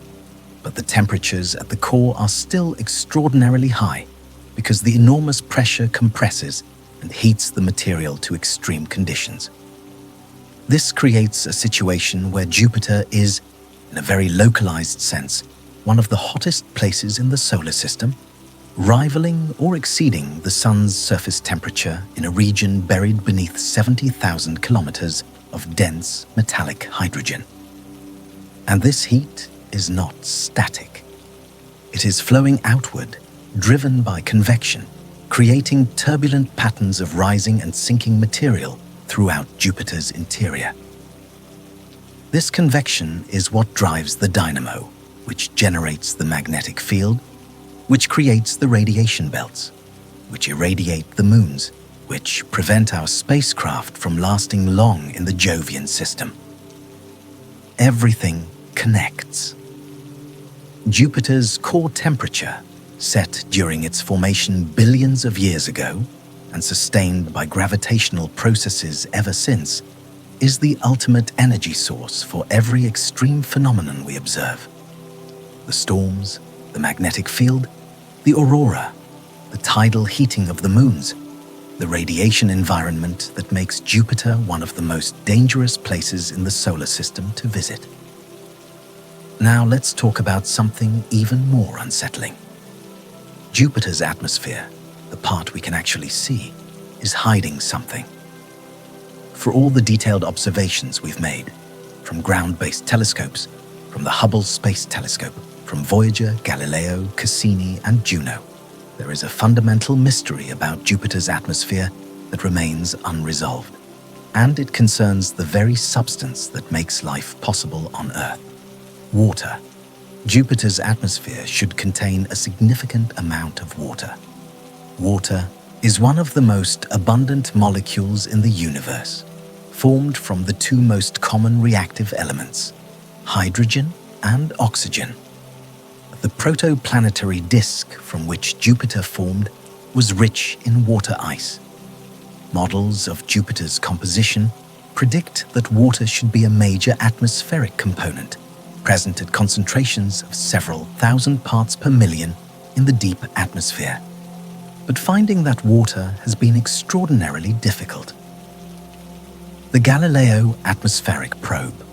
But the temperatures at the core are still extraordinarily high because the enormous pressure compresses and heats the material to extreme conditions. This creates a situation where Jupiter is, in a very localized sense, one of the hottest places in the solar system, rivaling or exceeding the Sun's surface temperature in a region buried beneath 70,000 kilometers of dense metallic hydrogen. And this heat is not static. It is flowing outward, driven by convection, creating turbulent patterns of rising and sinking material throughout Jupiter's interior. This convection is what drives the dynamo, which generates the magnetic field, which creates the radiation belts, which irradiate the moons, which prevent our spacecraft from lasting long in the Jovian system. Everything connects. Jupiter's core temperature, set during its formation billions of years ago and sustained by gravitational processes ever since, is the ultimate energy source for every extreme phenomenon we observe. The storms, the magnetic field, the aurora, the tidal heating of the moons, the radiation environment that makes Jupiter one of the most dangerous places in the solar system to visit. Now let's talk about something even more unsettling. Jupiter's atmosphere, the part we can actually see, is hiding something. For all the detailed observations we've made, from ground-based telescopes, from the Hubble Space Telescope, from Voyager, Galileo, Cassini, and Juno, there is a fundamental mystery about Jupiter's atmosphere that remains unresolved, and it concerns the very substance that makes life possible on Earth: water. Jupiter's atmosphere should contain a significant amount of water. Water is one of the most abundant molecules in the universe, formed from the two most common reactive elements, hydrogen and oxygen. The protoplanetary disk from which Jupiter formed was rich in water ice. Models of Jupiter's composition predict that water should be a major atmospheric component, present at concentrations of several thousand parts per million in the deep atmosphere. But finding that water has been extraordinarily difficult. The Galileo atmospheric probe,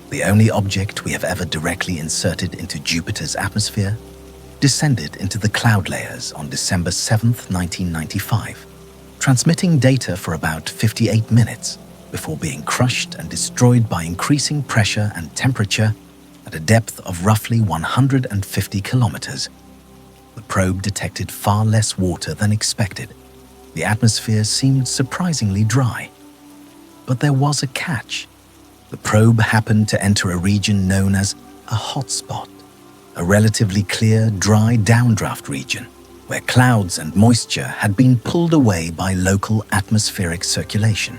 the only object we have ever directly inserted into Jupiter's atmosphere, descended into the cloud layers on December 7, 1995, transmitting data for about 58 minutes before being crushed and destroyed by increasing pressure and temperature at a depth of roughly 150 kilometers. The probe detected far less water than expected. the atmosphere seemed surprisingly dry. But there was a catch. The probe happened to enter a region known as a hotspot, a relatively clear, dry downdraft region where clouds and moisture had been pulled away by local atmospheric circulation.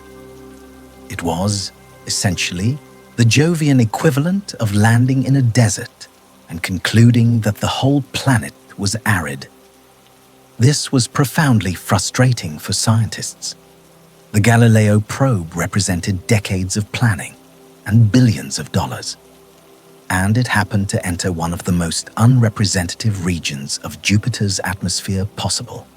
It was, essentially, the Jovian equivalent of landing in a desert and concluding that the whole planet was arid. This was profoundly frustrating for scientists. The Galileo probe represented decades of planning and billions of dollars, and it happened to enter one of the most unrepresentative regions of Jupiter's atmosphere possible.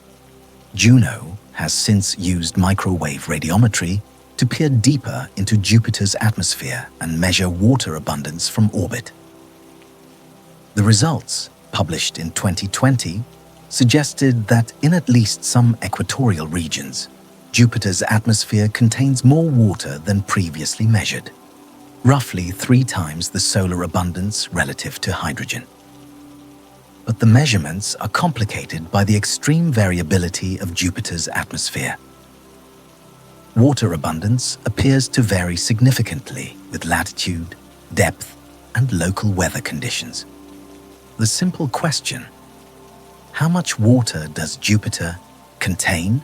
Juno has since used microwave radiometry to peer deeper into Jupiter's atmosphere and measure water abundance from orbit. The results, published in 2020, suggested that in at least some equatorial regions, Jupiter's atmosphere contains more water than previously measured, roughly 3 times the solar abundance relative to hydrogen. But the measurements are complicated by the extreme variability of Jupiter's atmosphere. Water abundance appears to vary significantly with latitude, depth, and local weather conditions. The simple question, how much water does Jupiter contain,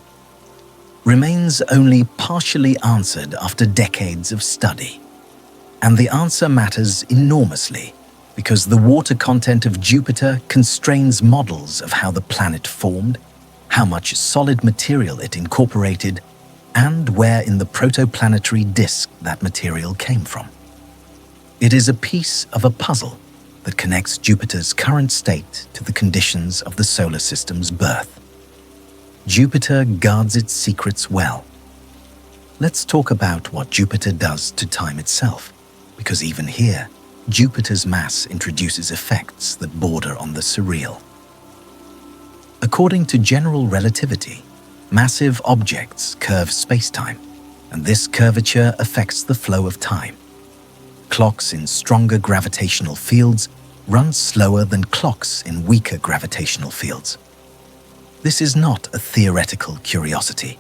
remains only partially answered after decades of study. And the answer matters enormously because the water content of Jupiter constrains models of how the planet formed, how much solid material it incorporated, and where in the protoplanetary disk that material came from. It is a piece of a puzzle that connects Jupiter's current state to the conditions of the solar system's birth. Jupiter guards its secrets well. Let's talk about what Jupiter does to time itself, because even here, Jupiter's mass introduces effects that border on the surreal. According to general relativity, massive objects curve spacetime, and this curvature affects the flow of time. Clocks in stronger gravitational fields run slower than clocks in weaker gravitational fields. This is not a theoretical curiosity.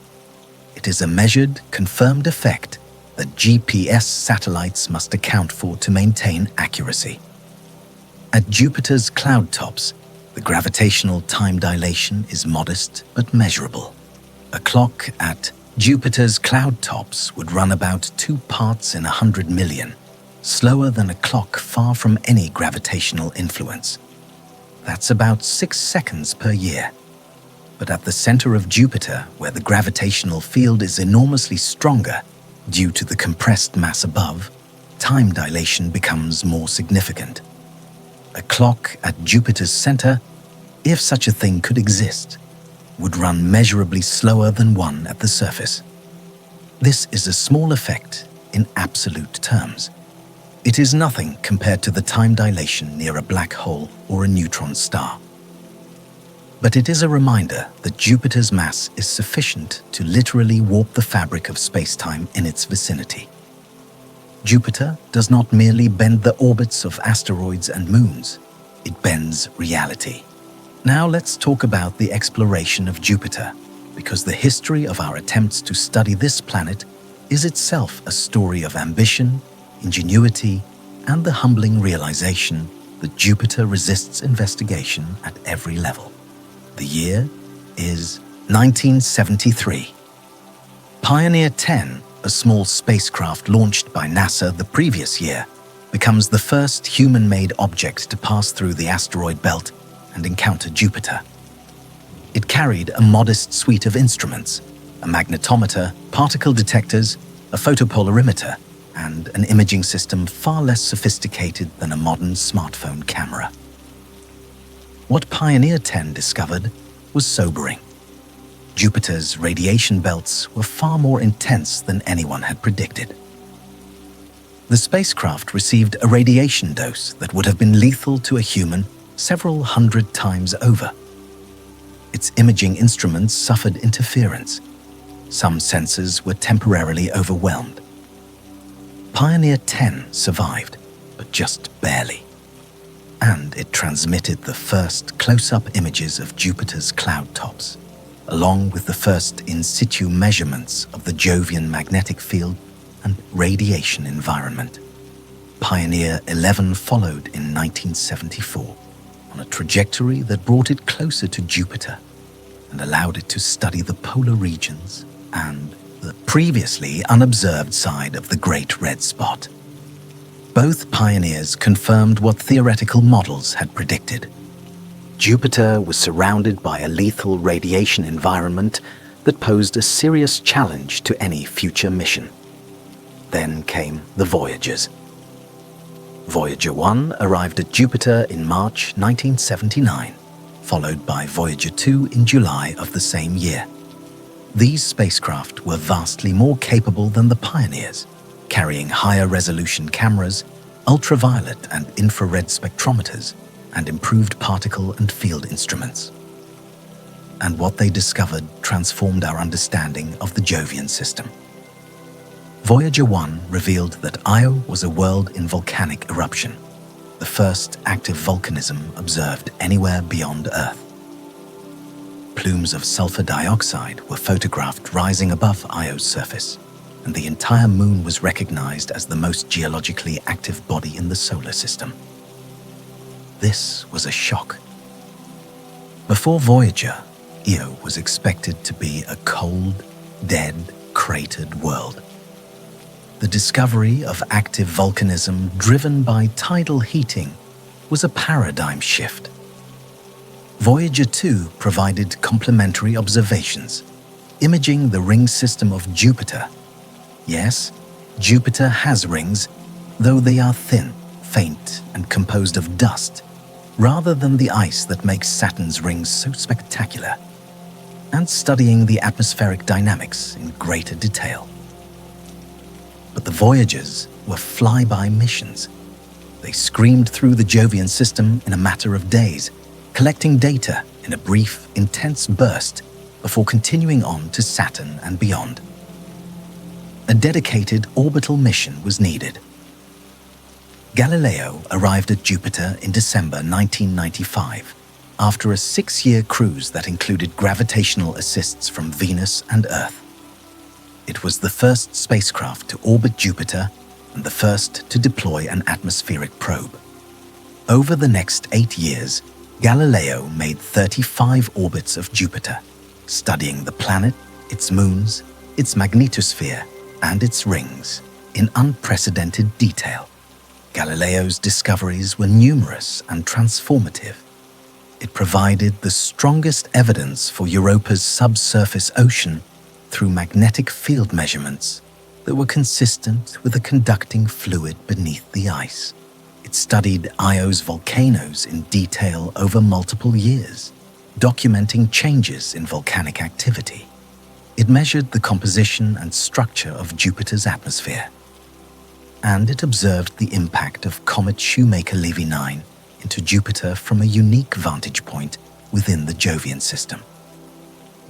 It is a measured, confirmed effect that GPS satellites must account for to maintain accuracy. At Jupiter's cloud tops, the gravitational time dilation is modest but measurable. A clock at Jupiter's cloud tops would run about 2 parts in 100 million, slower than a clock far from any gravitational influence. That's about 6 seconds per year. But at the center of Jupiter, where the gravitational field is enormously stronger due to the compressed mass above, time dilation becomes more significant. A clock at Jupiter's center, if such a thing could exist, would run measurably slower than one at the surface. This is a small effect in absolute terms. It is nothing compared to the time dilation near a black hole or a neutron star. But it is a reminder that Jupiter's mass is sufficient to literally warp the fabric of space-time in its vicinity. Jupiter does not merely bend the orbits of asteroids and moons, it bends reality. Now let's talk about the exploration of Jupiter, because the history of our attempts to study this planet is itself a story of ambition, ingenuity, and the humbling realization that Jupiter resists investigation at every level. The year is 1973. Pioneer 10, a small spacecraft launched by NASA the previous year, becomes the first human-made object to pass through the asteroid belt and encounter Jupiter. It carried a modest suite of instruments, a magnetometer, particle detectors, a photopolarimeter, and an imaging system far less sophisticated than a modern smartphone camera. What Pioneer 10 discovered was sobering. Jupiter's radiation belts were far more intense than anyone had predicted. The spacecraft received a radiation dose that would have been lethal to a human several hundred times over. Its imaging instruments suffered interference. Some sensors were temporarily overwhelmed. Pioneer 10 survived, but just barely. And it transmitted the first close-up images of Jupiter's cloud tops. along with the first in situ measurements of the Jovian magnetic field and radiation environment. Pioneer 11 followed in 1974 on a trajectory that brought it closer to Jupiter and allowed it to study the polar regions and the previously unobserved side of the Great Red Spot. Both pioneers confirmed what theoretical models had predicted. Jupiter was surrounded by a lethal radiation environment that posed a serious challenge to any future mission. Then came the Voyagers. Voyager 1 arrived at Jupiter in March 1979, followed by Voyager 2 in July of the same year. These spacecraft were vastly more capable than the Pioneers, carrying higher resolution cameras, ultraviolet and infrared spectrometers, and improved particle and field instruments. And what they discovered transformed our understanding of the Jovian system. Voyager 1 revealed that Io was a world in volcanic eruption, the first active volcanism observed anywhere beyond Earth. Plumes of sulfur dioxide were photographed rising above Io's surface, and the entire moon was recognized as the most geologically active body in the solar system. This was a shock. Before Voyager, Io was expected to be a cold, dead, cratered world. The discovery of active volcanism driven by tidal heating was a paradigm shift. Voyager 2 provided complementary observations, imaging the ring system of Jupiter. Yes, Jupiter has rings, though they are thin, faint, and composed of dust, rather than the ice that makes Saturn's rings so spectacular, and studying the atmospheric dynamics in greater detail. But the Voyagers were flyby missions. They screamed through the Jovian system in a matter of days, collecting data in a brief, intense burst before continuing on to Saturn and beyond. A dedicated orbital mission was needed. Galileo arrived at Jupiter in December 1995 after a 6-year cruise that included gravitational assists from Venus and Earth. It was the first spacecraft to orbit Jupiter and the first to deploy an atmospheric probe. Over the next 8 years, Galileo made 35 orbits of Jupiter, studying the planet, its moons, its magnetosphere, and its rings in unprecedented detail. Galileo's discoveries were numerous and transformative. It provided the strongest evidence for Europa's subsurface ocean through magnetic field measurements that were consistent with a conducting fluid beneath the ice. It studied Io's volcanoes in detail over multiple years, documenting changes in volcanic activity. It measured the composition and structure of Jupiter's atmosphere, and it observed the impact of comet Shoemaker-Levy 9 into Jupiter from a unique vantage point within the Jovian system.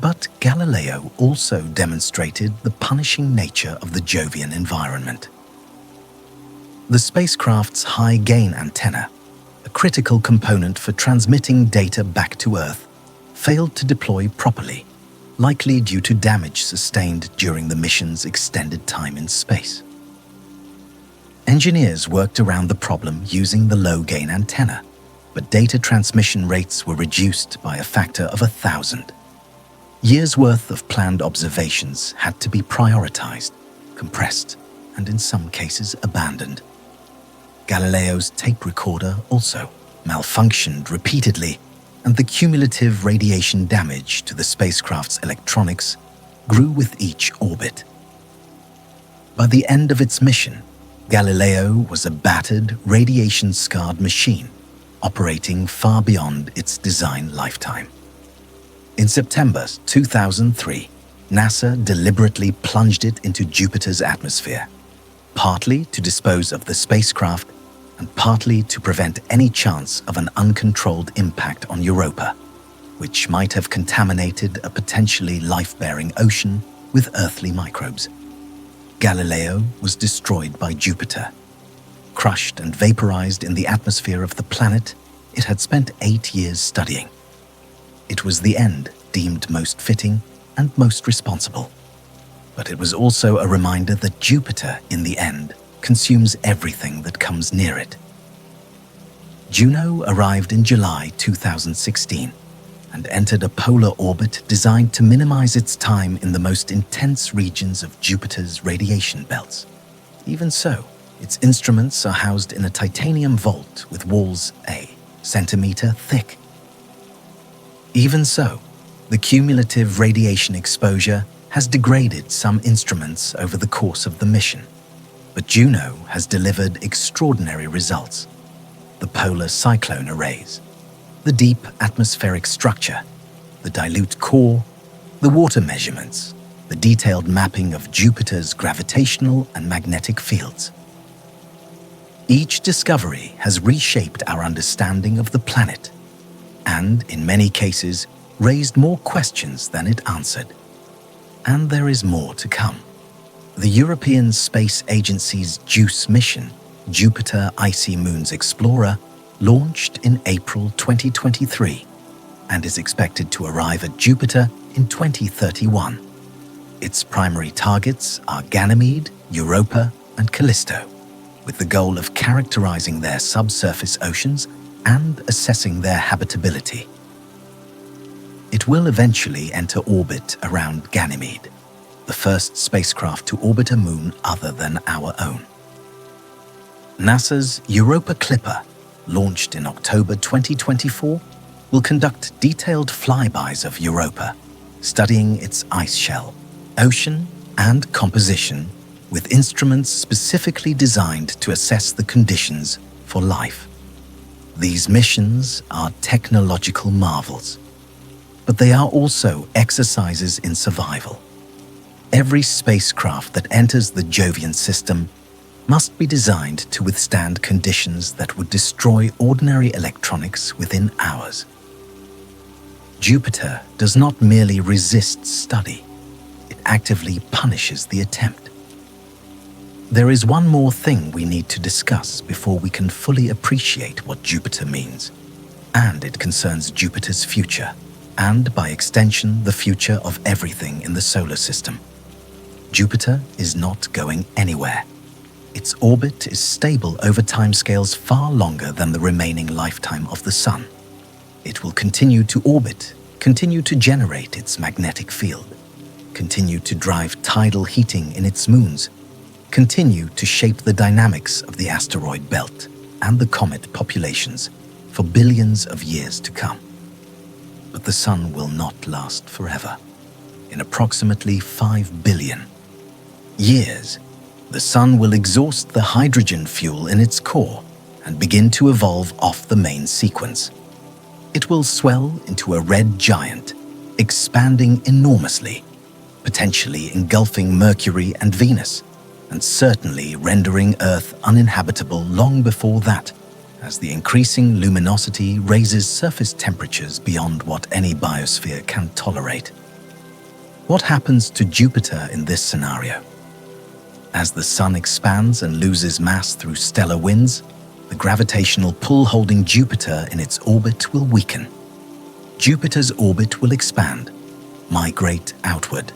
But Galileo also demonstrated the punishing nature of the Jovian environment. The spacecraft's high-gain antenna, a critical component for transmitting data back to Earth, failed to deploy properly, likely due to damage sustained during the mission's extended time in space. Engineers worked around the problem using the low-gain antenna, but data transmission rates were reduced by a factor of 1,000. Years' worth of planned observations had to be prioritized, compressed, and in some cases abandoned. Galileo's tape recorder also malfunctioned repeatedly, and the cumulative radiation damage to the spacecraft's electronics grew with each orbit. By the end of its mission, Galileo was a battered, radiation-scarred machine, operating far beyond its design lifetime. In September 2003, NASA deliberately plunged it into Jupiter's atmosphere, partly to dispose of the spacecraft and partly to prevent any chance of an uncontrolled impact on Europa, which might have contaminated a potentially life-bearing ocean with earthly microbes. Galileo was destroyed by Jupiter. Crushed and vaporized in the atmosphere of the planet it had spent 8 years studying. It was the end, deemed most fitting and most responsible. But it was also a reminder that Jupiter, in the end, consumes everything that comes near it. Juno arrived in July 2016 and entered a polar orbit designed to minimize its time in the most intense regions of Jupiter's radiation belts. Even so, its instruments are housed in a titanium vault with walls a centimeter thick. Even so, the cumulative radiation exposure has degraded some instruments over the course of the mission. But Juno has delivered extraordinary results. The polar cyclone arrays, the deep atmospheric structure, the dilute core, the water measurements, the detailed mapping of Jupiter's gravitational and magnetic fields. Each discovery has reshaped our understanding of the planet and, in many cases, raised more questions than it answered. And there is more to come. The European Space Agency's JUICE mission, Jupiter Icy Moons Explorer, launched in April 2023 and is expected to arrive at Jupiter in 2031. Its primary targets are Ganymede, Europa, and Callisto, with the goal of characterizing their subsurface oceans and assessing their habitability. It will eventually enter orbit around Ganymede, the first spacecraft to orbit a moon other than our own. NASA's Europa Clipper, launched in October 2024, will conduct detailed flybys of Europa, studying its ice shell, ocean, and composition with instruments specifically designed to assess the conditions for life. These missions are technological marvels, but they are also exercises in survival. Every spacecraft that enters the Jovian system must be designed to withstand conditions that would destroy ordinary electronics within hours. Jupiter does not merely resist study, it actively punishes the attempt. There is one more thing we need to discuss before we can fully appreciate what Jupiter means, and it concerns Jupiter's future, and by extension, the future of everything in the solar system. Jupiter is not going anywhere. Its orbit is stable over timescales far longer than the remaining lifetime of the Sun. It will continue to orbit, continue to generate its magnetic field, continue to drive tidal heating in its moons, continue to shape the dynamics of the asteroid belt and the comet populations for billions of years to come. But the Sun will not last forever. In approximately 5 billion years, the Sun will exhaust the hydrogen fuel in its core and begin to evolve off the main sequence. It will swell into a red giant, expanding enormously, potentially engulfing Mercury and Venus, and certainly rendering Earth uninhabitable long before that, as the increasing luminosity raises surface temperatures beyond what any biosphere can tolerate. What happens to Jupiter in this scenario? As the Sun expands and loses mass through stellar winds, the gravitational pull holding Jupiter in its orbit will weaken. Jupiter's orbit will expand, migrate outward,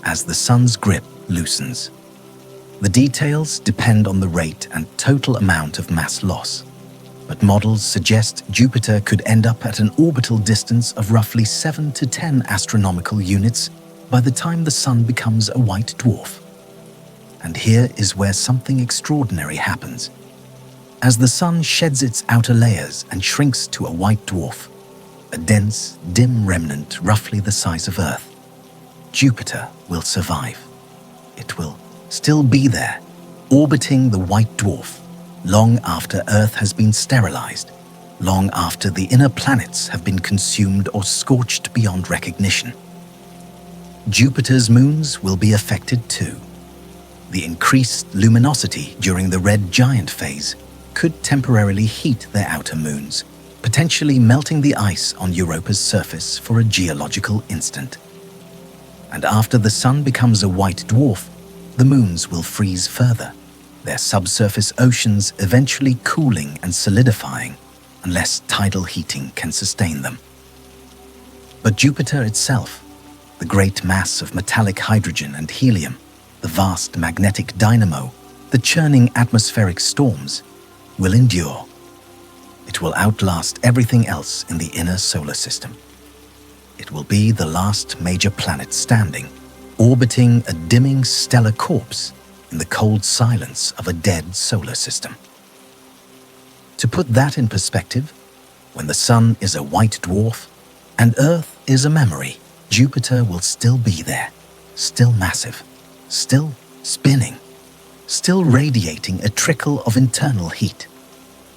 as the Sun's grip loosens. The details depend on the rate and total amount of mass loss, but models suggest Jupiter could end up at an orbital distance of roughly 7 to 10 astronomical units by the time the Sun becomes a white dwarf. And here is where something extraordinary happens. As the Sun sheds its outer layers and shrinks to a white dwarf, a dense, dim remnant roughly the size of Earth, Jupiter will survive. It will still be there, orbiting the white dwarf, long after Earth has been sterilized, long after the inner planets have been consumed or scorched beyond recognition. Jupiter's moons will be affected too. The increased luminosity during the red giant phase could temporarily heat their outer moons, potentially melting the ice on Europa's surface for a geological instant. And after the Sun becomes a white dwarf, the moons will freeze further, their subsurface oceans eventually cooling and solidifying unless tidal heating can sustain them. But Jupiter itself, the great mass of metallic hydrogen and helium, the vast magnetic dynamo, the churning atmospheric storms, will endure. It will outlast everything else in the inner solar system. It will be the last major planet standing, orbiting a dimming stellar corpse in the cold silence of a dead solar system. To put that in perspective, when the Sun is a white dwarf and Earth is a memory, Jupiter will still be there, still massive, still spinning, still radiating a trickle of internal heat,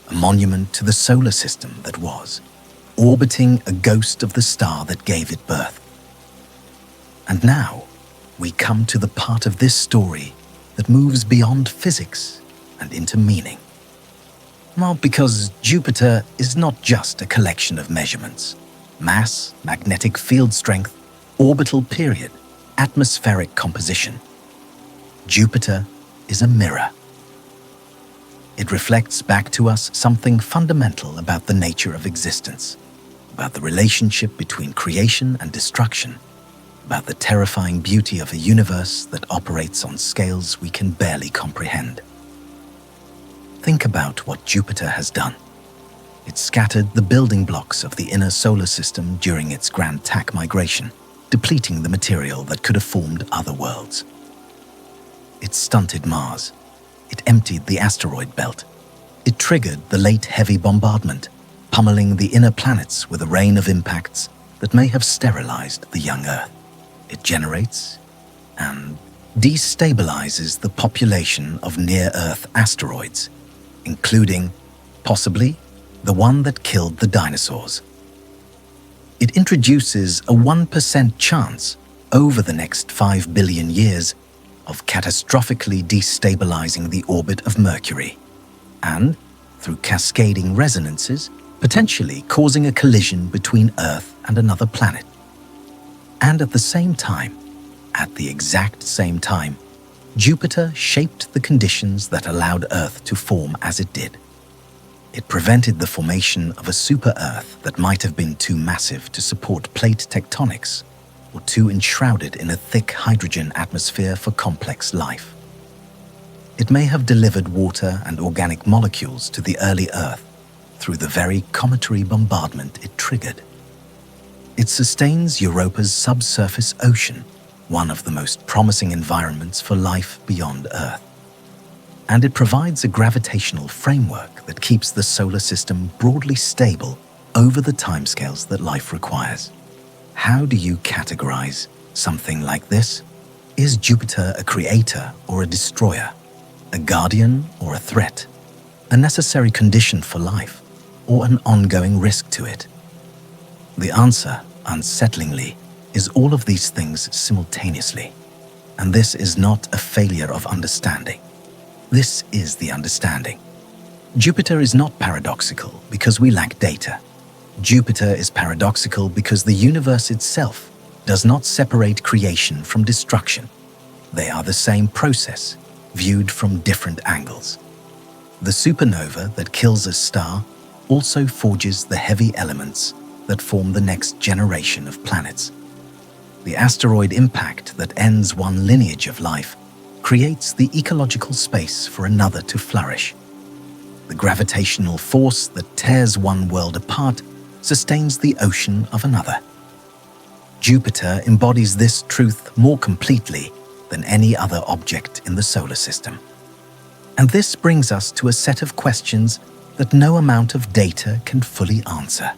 a monument to the solar system that was, orbiting a ghost of the star that gave it birth. And now, we come to the part of this story that moves beyond physics and into meaning. Well, because Jupiter is not just a collection of measurements: mass, magnetic field strength, orbital period, atmospheric composition. Jupiter is a mirror. It reflects back to us something fundamental about the nature of existence, about the relationship between creation and destruction, about the terrifying beauty of a universe that operates on scales we can barely comprehend. Think about what Jupiter has done. It scattered the building blocks of the inner solar system during its grand tack migration, depleting the material that could have formed other worlds. It stunted Mars. It emptied the asteroid belt. It triggered the late heavy bombardment, pummeling the inner planets with a rain of impacts that may have sterilized the young Earth. It generates and destabilizes the population of near-Earth asteroids, including, possibly, the one that killed the dinosaurs. It introduces a 1% chance over the next 5 billion years of catastrophically destabilizing the orbit of Mercury, and, through cascading resonances, potentially causing a collision between Earth and another planet. And at the exact same time, Jupiter shaped the conditions that allowed Earth to form as it did. It prevented the formation of a super-Earth that might have been too massive to support plate tectonics or too enshrouded in a thick hydrogen atmosphere for complex life. It may have delivered water and organic molecules to the early Earth through the very cometary bombardment it triggered. It sustains Europa's subsurface ocean, one of the most promising environments for life beyond Earth. And it provides a gravitational framework that keeps the solar system broadly stable over the timescales that life requires. How do you categorize something like this? Is Jupiter a creator or a destroyer? A guardian or a threat? A necessary condition for life or an ongoing risk to it? The answer, unsettlingly, is all of these things simultaneously. And this is not a failure of understanding. This is the understanding. Jupiter is not paradoxical because we lack data. Jupiter is paradoxical because the universe itself does not separate creation from destruction. They are the same process, viewed from different angles. The supernova that kills a star also forges the heavy elements that form the next generation of planets. The asteroid impact that ends one lineage of life creates the ecological space for another to flourish. The gravitational force that tears one world apart sustains the ocean of another. Jupiter embodies this truth more completely than any other object in the solar system. And this brings us to a set of questions that no amount of data can fully answer.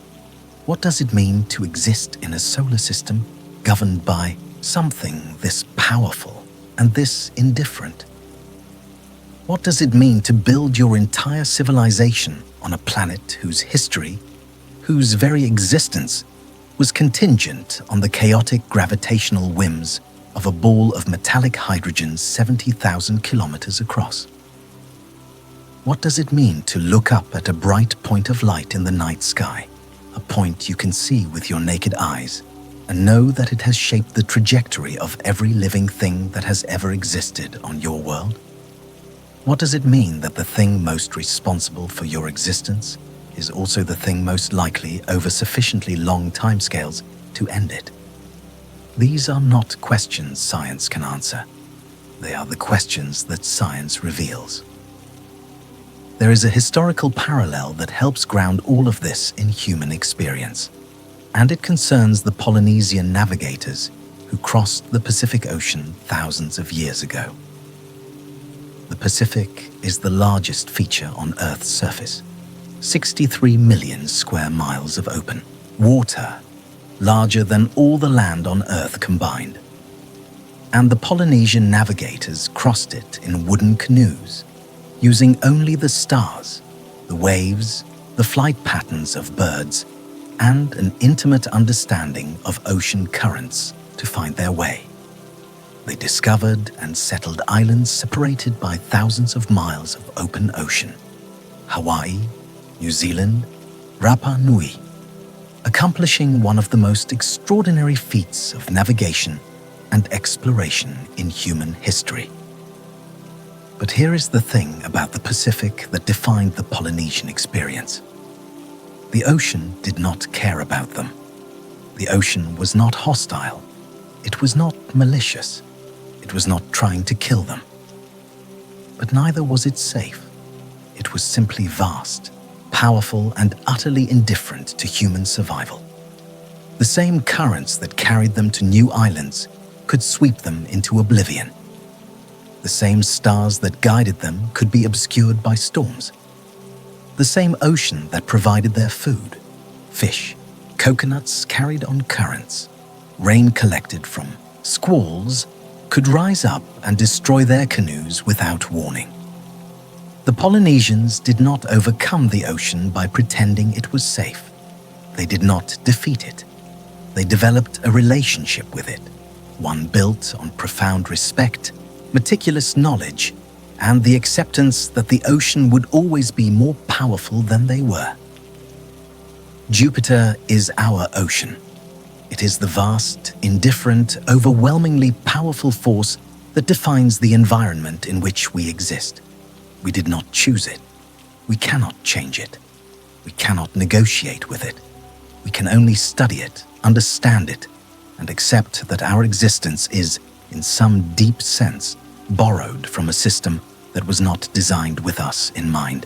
What does it mean to exist in a solar system governed by something this powerful and this indifferent? What does it mean to build your entire civilization on a planet whose history, whose very existence, was contingent on the chaotic gravitational whims of a ball of metallic hydrogen 70,000 kilometers across? What does it mean to look up at a bright point of light in the night sky, a point you can see with your naked eyes, and know that it has shaped the trajectory of every living thing that has ever existed on your world? What does it mean that the thing most responsible for your existence is also the thing most likely over sufficiently long timescales to end it? These are not questions science can answer. They are the questions that science reveals. There is a historical parallel that helps ground all of this in human experience, and it concerns the Polynesian navigators who crossed the Pacific Ocean thousands of years ago. The Pacific is the largest feature on Earth's surface, 63 million square miles of open water, larger than all the land on Earth combined. And the Polynesian navigators crossed it in wooden canoes, using only the stars, the waves, the flight patterns of birds, and an intimate understanding of ocean currents to find their way. They discovered and settled islands separated by thousands of miles of open ocean: Hawaii, New Zealand, Rapa Nui, accomplishing one of the most extraordinary feats of navigation and exploration in human history. But here is the thing about the Pacific that defined the Polynesian experience. The ocean did not care about them. The ocean was not hostile. It was not malicious. It was not trying to kill them. But neither was it safe. It was simply vast, powerful, and utterly indifferent to human survival. The same currents that carried them to new islands could sweep them into oblivion. The same stars that guided them could be obscured by storms. The same ocean that provided their food, fish, coconuts carried on currents, rain collected from squalls, could rise up and destroy their canoes without warning. The Polynesians did not overcome the ocean by pretending it was safe. They did not defeat it. They developed a relationship with it, one built on profound respect, meticulous knowledge, and the acceptance that the ocean would always be more powerful than they were. Jupiter is our ocean. It is the vast, indifferent, overwhelmingly powerful force that defines the environment in which we exist. We did not choose it. We cannot change it. We cannot negotiate with it. We can only study it, understand it, and accept that our existence is, in some deep sense, borrowed from a system that was not designed with us in mind.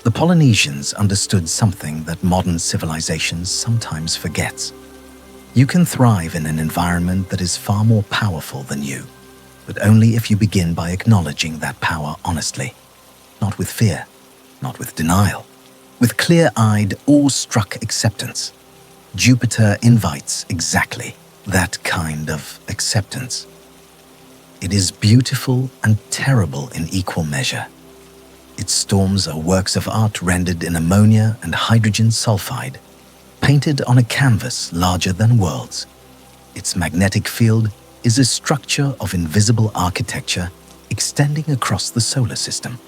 The Polynesians understood something that modern civilizations sometimes forgets. You can thrive in an environment that is far more powerful than you, but only if you begin by acknowledging that power honestly, not with fear, not with denial, with clear-eyed, awe-struck acceptance. Jupiter invites exactly that kind of acceptance. It is beautiful and terrible in equal measure. Its storms are works of art rendered in ammonia and hydrogen sulfide, painted on a canvas larger than worlds. Its magnetic field is a structure of invisible architecture extending across the solar system.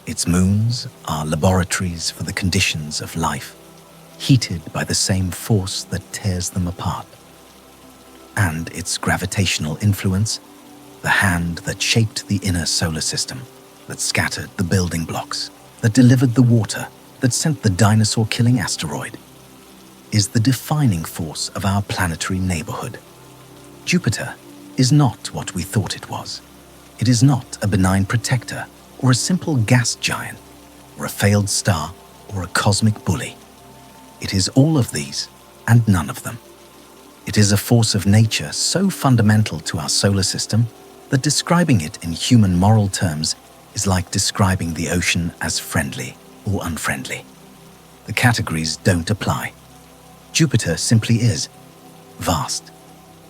Its moons are laboratories for the conditions of life, heated by the same force that tears them apart. And its gravitational influence, the hand that shaped the inner solar system, that scattered the building blocks, that delivered the water, that sent the dinosaur-killing asteroid, is the defining force of our planetary neighborhood. Jupiter is not what we thought it was. It is not a benign protector or a simple gas giant or a failed star or a cosmic bully. It is all of these and none of them. It is a force of nature so fundamental to our solar system that describing it in human moral terms is like describing the ocean as friendly or unfriendly. The categories don't apply. Jupiter simply is vast,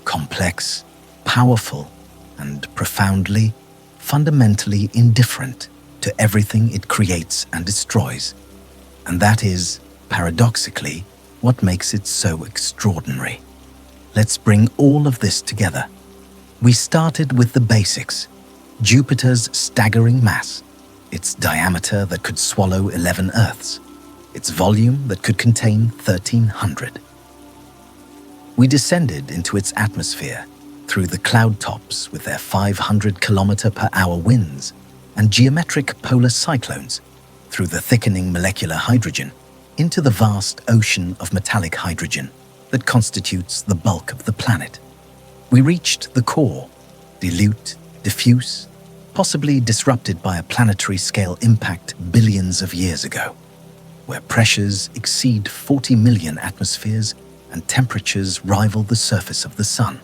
complex, powerful, and profoundly, fundamentally indifferent to everything it creates and destroys. And that is, paradoxically, what makes it so extraordinary. Let's bring all of this together. We started with the basics: Jupiter's staggering mass, its diameter that could swallow 11 Earths, its volume that could contain 1,300. We descended into its atmosphere through the cloud tops with their 500 km/h winds and geometric polar cyclones, through the thickening molecular hydrogen, into the vast ocean of metallic hydrogen that constitutes the bulk of the planet. We reached the core, dilute, diffuse, possibly disrupted by a planetary scale impact billions of years ago, where pressures exceed 40 million atmospheres and temperatures rival the surface of the Sun.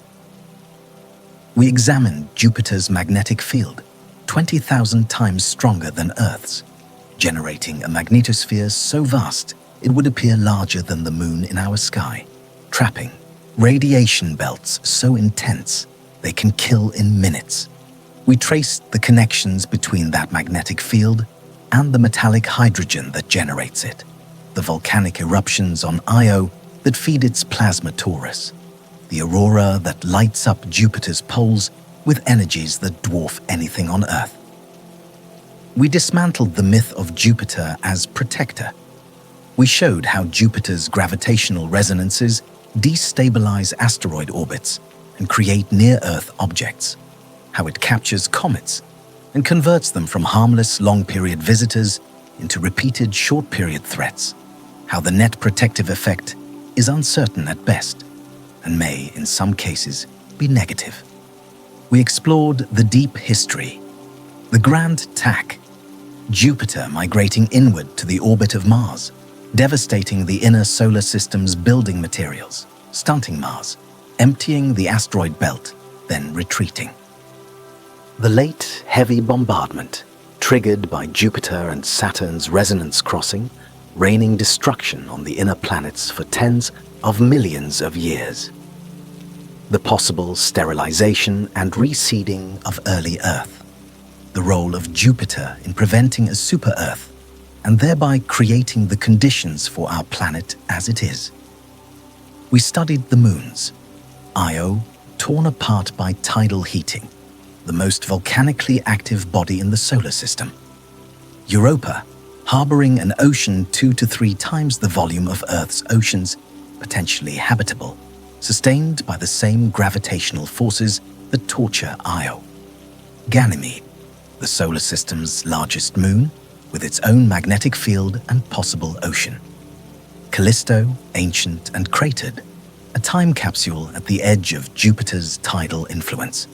We examined Jupiter's magnetic field, 20,000 times stronger than Earth's, generating a magnetosphere so vast it would appear larger than the Moon in our sky, trapping radiation belts so intense they can kill in minutes. We traced the connections between that magnetic field and the metallic hydrogen that generates it, the volcanic eruptions on Io that feed its plasma torus, the aurora that lights up Jupiter's poles with energies that dwarf anything on Earth. We dismantled the myth of Jupiter as protector. We showed how Jupiter's gravitational resonances destabilize asteroid orbits and create near-Earth objects, how it captures comets and converts them from harmless long-period visitors into repeated short-period threats, how the net protective effect is uncertain at best and may, in some cases, be negative. We explored the deep history, the grand tack, Jupiter migrating inward to the orbit of Mars, devastating the inner solar system's building materials, stunting Mars, emptying the asteroid belt, then retreating. The late heavy bombardment, triggered by Jupiter and Saturn's resonance crossing, raining destruction on the inner planets for tens of millions of years. The possible sterilization and reseeding of early Earth. The role of Jupiter in preventing a super-Earth and thereby creating the conditions for our planet as it is. We studied the moons, Io, torn apart by tidal heating, the most volcanically active body in the solar system. Europa, harboring an ocean 2 to 3 times the volume of Earth's oceans, potentially habitable, sustained by the same gravitational forces that torture Io. Ganymede, the solar system's largest moon, with its own magnetic field and possible ocean. Callisto, ancient and cratered, a time capsule at the edge of Jupiter's tidal influence.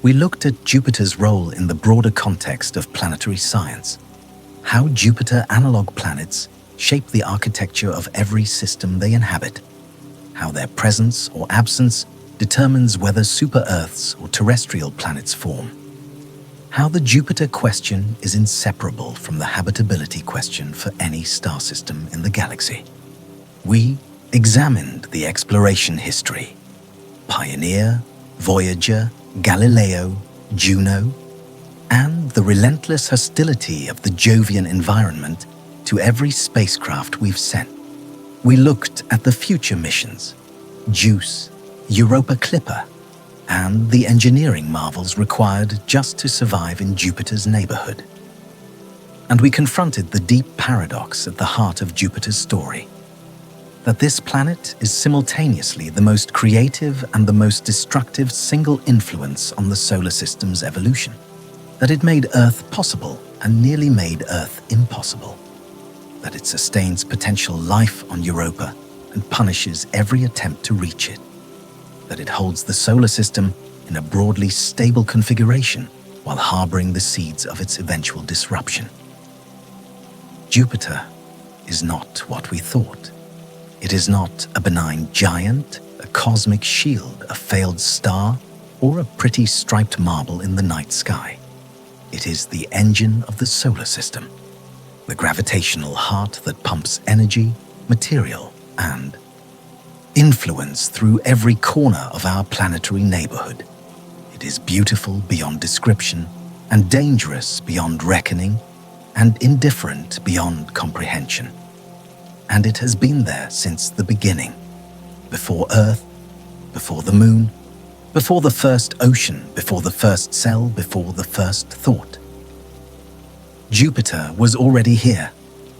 We looked at Jupiter's role in the broader context of planetary science, how Jupiter analog planets shape the architecture of every system they inhabit, how their presence or absence determines whether super-Earths or terrestrial planets form, how the Jupiter question is inseparable from the habitability question for any star system in the galaxy. We examined the exploration history, Pioneer, Voyager, Galileo, Juno, and the relentless hostility of the Jovian environment to every spacecraft we've sent. We looked at the future missions, JUICE, Europa Clipper, and the engineering marvels required just to survive in Jupiter's neighborhood. And we confronted the deep paradox at the heart of Jupiter's story, that this planet is simultaneously the most creative and the most destructive single influence on the solar system's evolution, that it made Earth possible and nearly made Earth impossible, that it sustains potential life on Europa and punishes every attempt to reach it, that it holds the solar system in a broadly stable configuration while harboring the seeds of its eventual disruption. Jupiter is not what we thought. It is not a benign giant, a cosmic shield, a failed star, or a pretty striped marble in the night sky. It is the engine of the solar system, the gravitational heart that pumps energy, material, and influence through every corner of our planetary neighborhood. It is beautiful beyond description and dangerous beyond reckoning and indifferent beyond comprehension. And it has been there since the beginning, before Earth, before the Moon, before the first ocean, before the first cell, before the first thought. Jupiter was already here,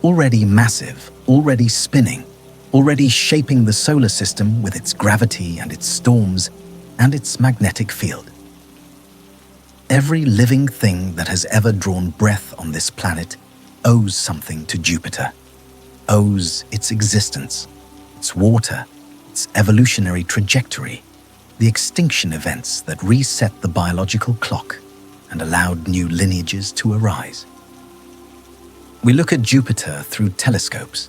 already massive, already spinning, already shaping the solar system with its gravity and its storms and its magnetic field. Every living thing that has ever drawn breath on this planet owes something to Jupiter. owes its existence, its water, its evolutionary trajectory, the extinction events that reset the biological clock and allowed new lineages to arise. We look at Jupiter through telescopes,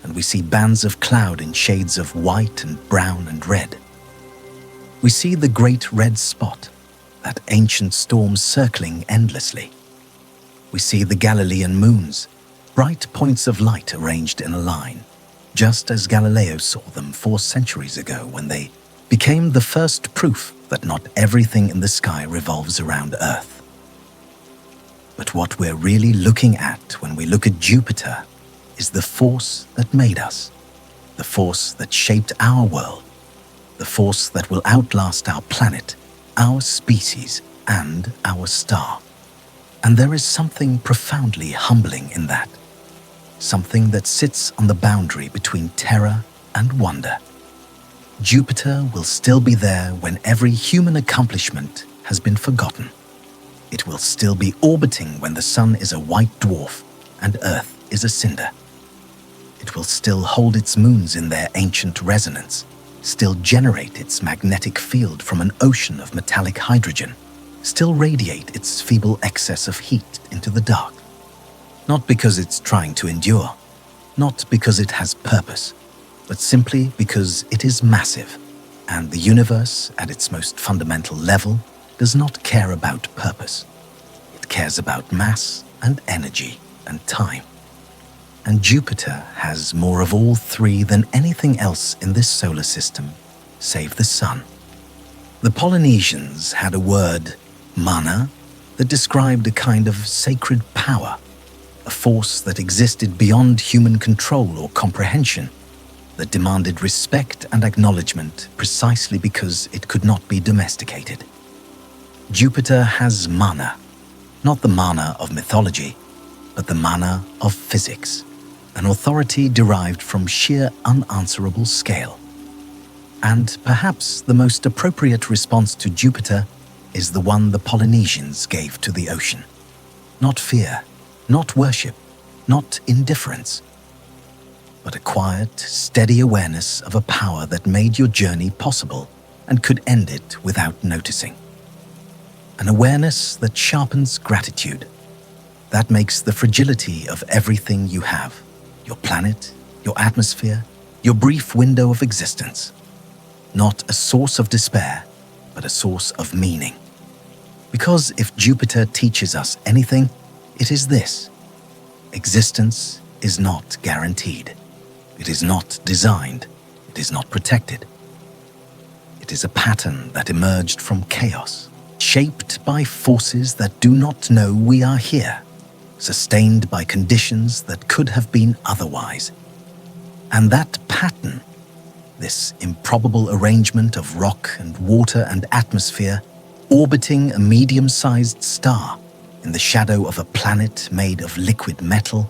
and we see bands of cloud in shades of white and brown and red. We see the great red spot, that ancient storm circling endlessly. We see the Galilean moons, bright points of light arranged in a line, just as Galileo saw them 4 centuries ago when they became the first proof that not everything in the sky revolves around Earth. But what we're really looking at when we look at Jupiter is the force that made us, the force that shaped our world, the force that will outlast our planet, our species, and our star. And there is something profoundly humbling in that, something that sits on the boundary between terror and wonder. Jupiter will still be there when every human accomplishment has been forgotten. It will still be orbiting when the sun is a white dwarf and Earth is a cinder. It will still hold its moons in their ancient resonance, still generate its magnetic field from an ocean of metallic hydrogen, still radiate its feeble excess of heat into the dark. Not because it's trying to endure, not because it has purpose, but simply because it is massive, and the universe, at its most fundamental level, does not care about purpose. It cares about mass and energy and time. And Jupiter has more of all three than anything else in this solar system, save the Sun. The Polynesians had a word, mana, that described a kind of sacred power, a force that existed beyond human control or comprehension, that demanded respect and acknowledgement precisely because it could not be domesticated. Jupiter has mana, not the mana of mythology, but the mana of physics, an authority derived from sheer unanswerable scale. And perhaps the most appropriate response to Jupiter is the one the Polynesians gave to the ocean. Not fear, not worship, not indifference, but a quiet, steady awareness of a power that made your journey possible and could end it without noticing. An awareness that sharpens gratitude, that makes the fragility of everything you have, your planet, your atmosphere, your brief window of existence, not a source of despair, but a source of meaning. Because if Jupiter teaches us anything, it is this: existence is not guaranteed. It is not designed. It is not protected. It is a pattern that emerged from chaos, shaped by forces that do not know we are here, sustained by conditions that could have been otherwise. And that pattern, this improbable arrangement of rock and water and atmosphere, orbiting a medium-sized star in the shadow of a planet made of liquid metal,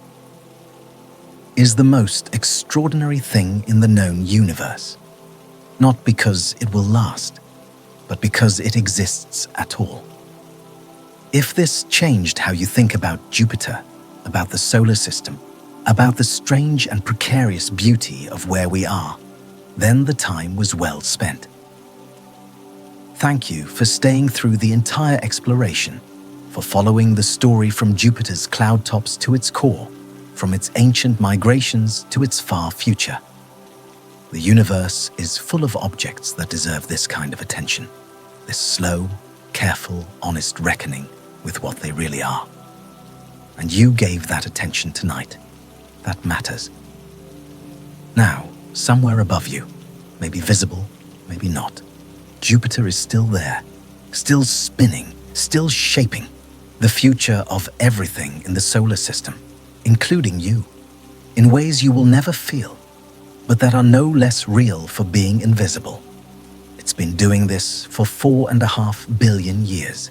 is the most extraordinary thing in the known universe. Not because it will last, but because it exists at all. If this changed how you think about Jupiter, about the solar system, about the strange and precarious beauty of where we are, then the time was well spent. Thank you for staying through the entire exploration, for following the story from Jupiter's cloud tops to its core, from its ancient migrations to its far future. The universe is full of objects that deserve this kind of attention, this slow, careful, honest reckoning with what they really are. And you gave that attention tonight. That matters. Now, somewhere above you, maybe visible, maybe not, Jupiter is still there, still spinning, still shaping the future of everything in the solar system, including you, in ways you will never feel, but that are no less real for being invisible. It's been doing this for 4.5 billion years.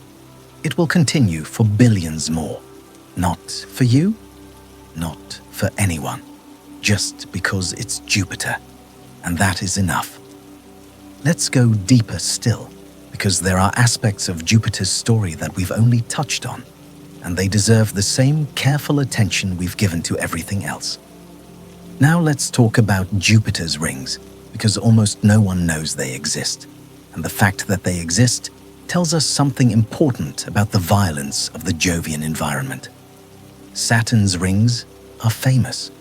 It will continue for billions more. Not for you, not for anyone, just because it's Jupiter, and that is enough. Let's go deeper still, because there are aspects of Jupiter's story that we've only touched on, and they deserve the same careful attention we've given to everything else. Now let's talk about Jupiter's rings, because almost no one knows they exist. And the fact that they exist tells us something important about the violence of the Jovian environment. Saturn's rings are famous.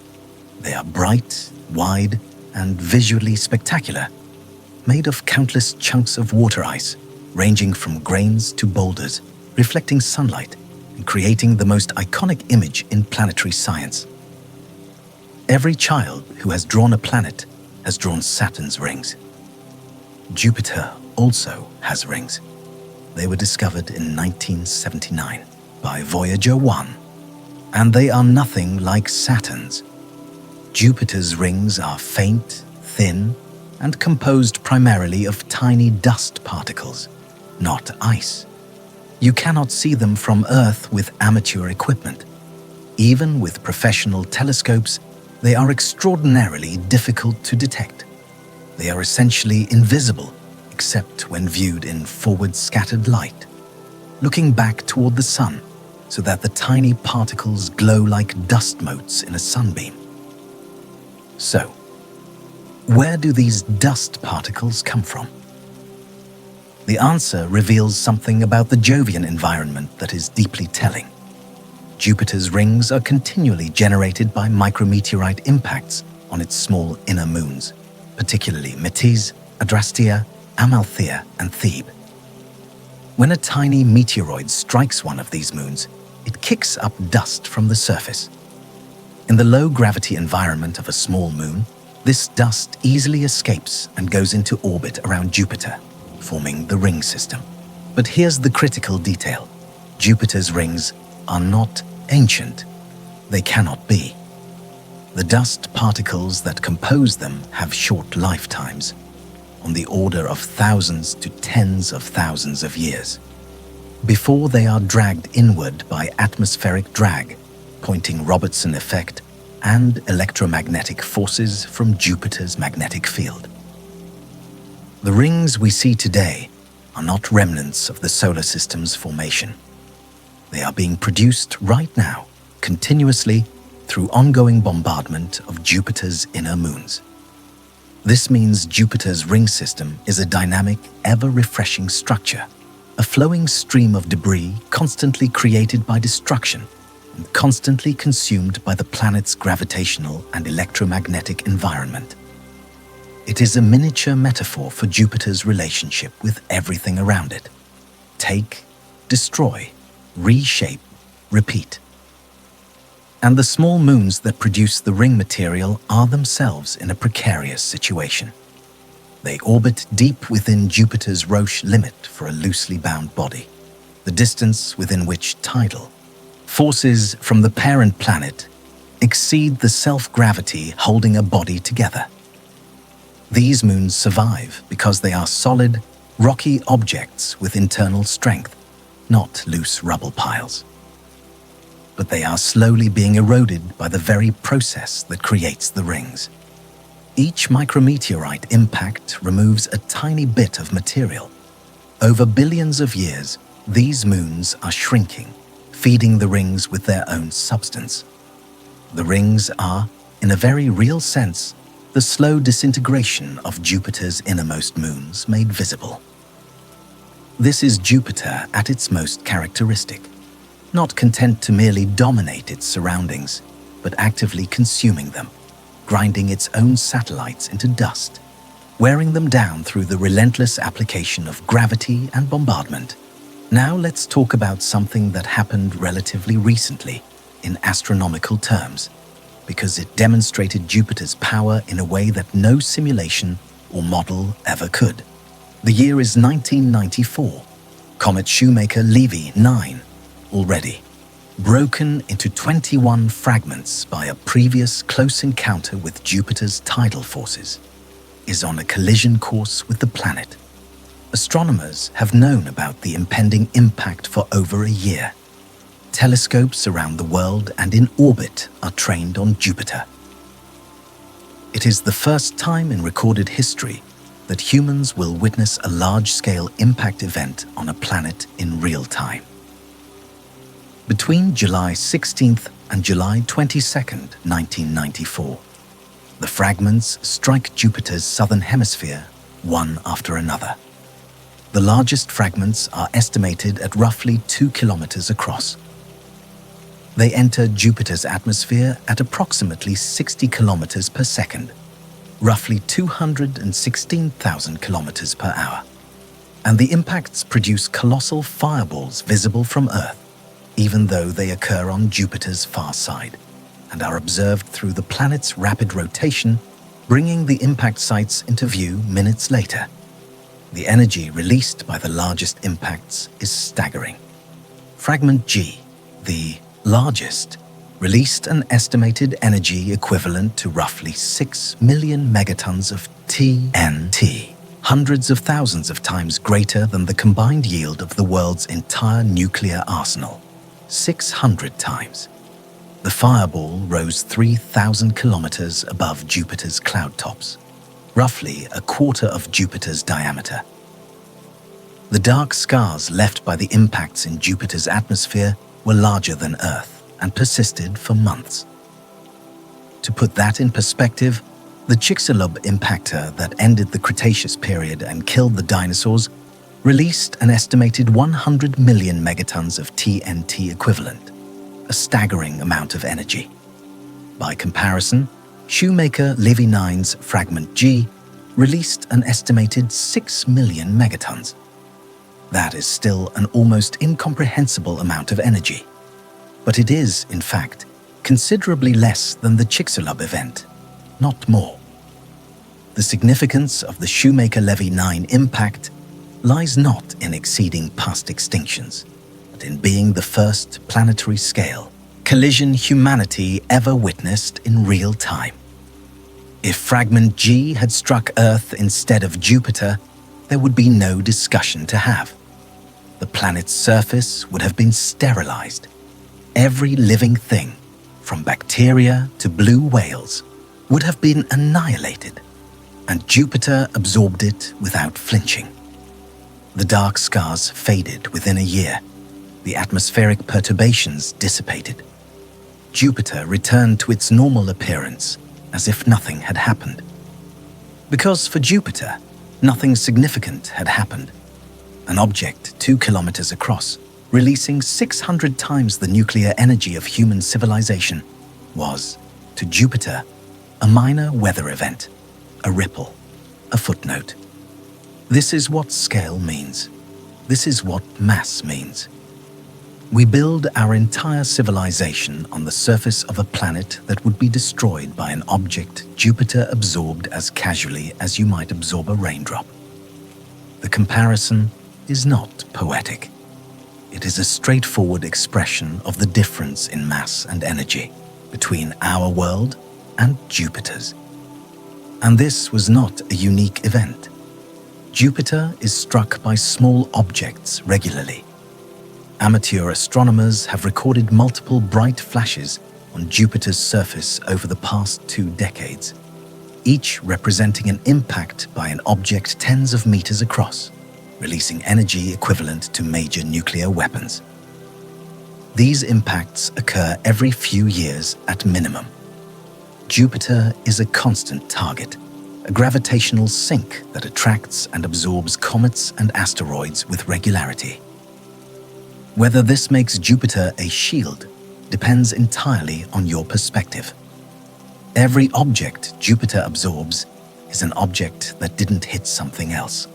They are bright, wide, and visually spectacular, made of countless chunks of water ice, ranging from grains to boulders, reflecting sunlight and creating the most iconic image in planetary science. Every child who has drawn a planet has drawn Saturn's rings. Jupiter also has rings. They were discovered in 1979 by Voyager 1, and they are nothing like Saturn's. Jupiter's rings are faint, thin, and composed primarily of tiny dust particles, not ice. You cannot see them from Earth with amateur equipment. Even with professional telescopes, they are extraordinarily difficult to detect. They are essentially invisible, except when viewed in forward scattered light, looking back toward the sun so that the tiny particles glow like dust motes in a sunbeam. So, where do these dust particles come from? The answer reveals something about the Jovian environment that is deeply telling. Jupiter's rings are continually generated by micrometeorite impacts on its small inner moons, particularly Metis, Adrastea, Amalthea, and Thebe. When a tiny meteoroid strikes one of these moons, it kicks up dust from the surface. In the low-gravity environment of a small moon, this dust easily escapes and goes into orbit around Jupiter, forming the ring system. But here's the critical detail. Jupiter's rings are not ancient. They cannot be. The dust particles that compose them have short lifetimes, on the order of thousands to tens of thousands of years, before they are dragged inward by atmospheric drag, Poynting Robertson effect, and electromagnetic forces from Jupiter's magnetic field. The rings we see today are not remnants of the solar system's formation. They are being produced right now, continuously, through ongoing bombardment of Jupiter's inner moons. This means Jupiter's ring system is a dynamic, ever-refreshing structure, a flowing stream of debris constantly created by destruction and constantly consumed by the planet's gravitational and electromagnetic environment. It is a miniature metaphor for Jupiter's relationship with everything around it. Take, destroy, reshape, repeat. And the small moons that produce the ring material are themselves in a precarious situation. They orbit deep within Jupiter's Roche limit for a loosely bound body, the distance within which tidal forces from the parent planet exceed the self-gravity holding a body together. These moons survive because they are solid, rocky objects with internal strength, not loose rubble piles. But they are slowly being eroded by the very process that creates the rings. Each micrometeorite impact removes a tiny bit of material. Over billions of years, these moons are shrinking, feeding the rings with their own substance. The rings are, in a very real sense, the slow disintegration of Jupiter's innermost moons made visible. This is Jupiter at its most characteristic, not content to merely dominate its surroundings, but actively consuming them, grinding its own satellites into dust, wearing them down through the relentless application of gravity and bombardment. Now let's talk about something that happened relatively recently in astronomical terms, because it demonstrated Jupiter's power in a way that no simulation or model ever could. The year is 1994. Comet Shoemaker-Levy 9, already broken into 21 fragments by a previous close encounter with Jupiter's tidal forces, is on a collision course with the planet. Astronomers have known about the impending impact for over a year. Telescopes around the world and in orbit are trained on Jupiter. It is the first time in recorded history that humans will witness a large-scale impact event on a planet in real time. Between July 16th and July 22nd, 1994, The fragments strike Jupiter's southern hemisphere, one after another. The largest fragments are estimated at roughly 2 kilometers across. They enter Jupiter's atmosphere at approximately 60 kilometers per second, roughly 216,000 kilometers per hour. And the impacts produce colossal fireballs visible from Earth, even though they occur on Jupiter's far side, and are observed through the planet's rapid rotation, bringing the impact sites into view minutes later. The energy released by the largest impacts is staggering. Fragment G, the largest, released an estimated energy equivalent to roughly 6 million megatons of TNT, hundreds of thousands of times greater than the combined yield of the world's entire nuclear arsenal, 600 times. The fireball rose 3,000 kilometers above Jupiter's cloud tops, roughly a quarter of Jupiter's diameter. The dark scars left by the impacts in Jupiter's atmosphere were larger than Earth and persisted for months. To put that in perspective, the Chicxulub impactor that ended the Cretaceous period and killed the dinosaurs released an estimated 100 million megatons of TNT equivalent, a staggering amount of energy. By comparison, Shoemaker-Levy 9's Fragment G released an estimated 6 million megatons. That is still an almost incomprehensible amount of energy, but it is, in fact, considerably less than the Chicxulub event, not more. The significance of the Shoemaker-Levy 9 impact lies not in exceeding past extinctions, but in being the first planetary-scale collision humanity ever witnessed in real time. If Fragment G had struck Earth instead of Jupiter, there would be no discussion to have. The planet's surface would have been sterilized. Every living thing, from bacteria to blue whales, would have been annihilated, and Jupiter absorbed it without flinching. The dark scars faded within a year. The atmospheric perturbations dissipated. Jupiter returned to its normal appearance as if nothing had happened. Because for Jupiter, nothing significant had happened. An object 2 kilometers across, releasing 600 times the nuclear energy of human civilization, was, to Jupiter, a minor weather event, a ripple, a footnote. This is what scale means. This is what mass means. We build our entire civilization on the surface of a planet that would be destroyed by an object Jupiter absorbed as casually as you might absorb a raindrop. The comparison is not poetic. It is a straightforward expression of the difference in mass and energy between our world and Jupiter's. And this was not a unique event. Jupiter is struck by small objects regularly. Amateur astronomers have recorded multiple bright flashes on Jupiter's surface over the past 2 decades, each representing an impact by an object tens of meters across, releasing energy equivalent to major nuclear weapons. These impacts occur every few years at minimum. Jupiter is a constant target, a gravitational sink that attracts and absorbs comets and asteroids with regularity. Whether this makes Jupiter a shield depends entirely on your perspective. Every object Jupiter absorbs is an object that didn't hit something else.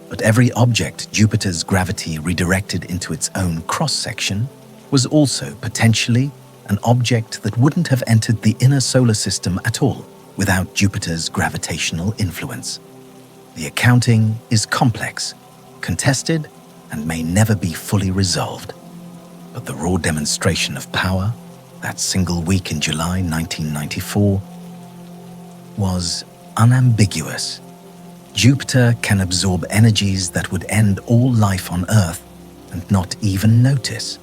But every object Jupiter's gravity redirected into its own cross-section was also potentially an object that wouldn't have entered the inner solar system at all without Jupiter's gravitational influence. The accounting is complex, contested, and may never be fully resolved. But the raw demonstration of power, that single week in July 1994, was unambiguous. Jupiter can absorb energies that would end all life on Earth and not even notice.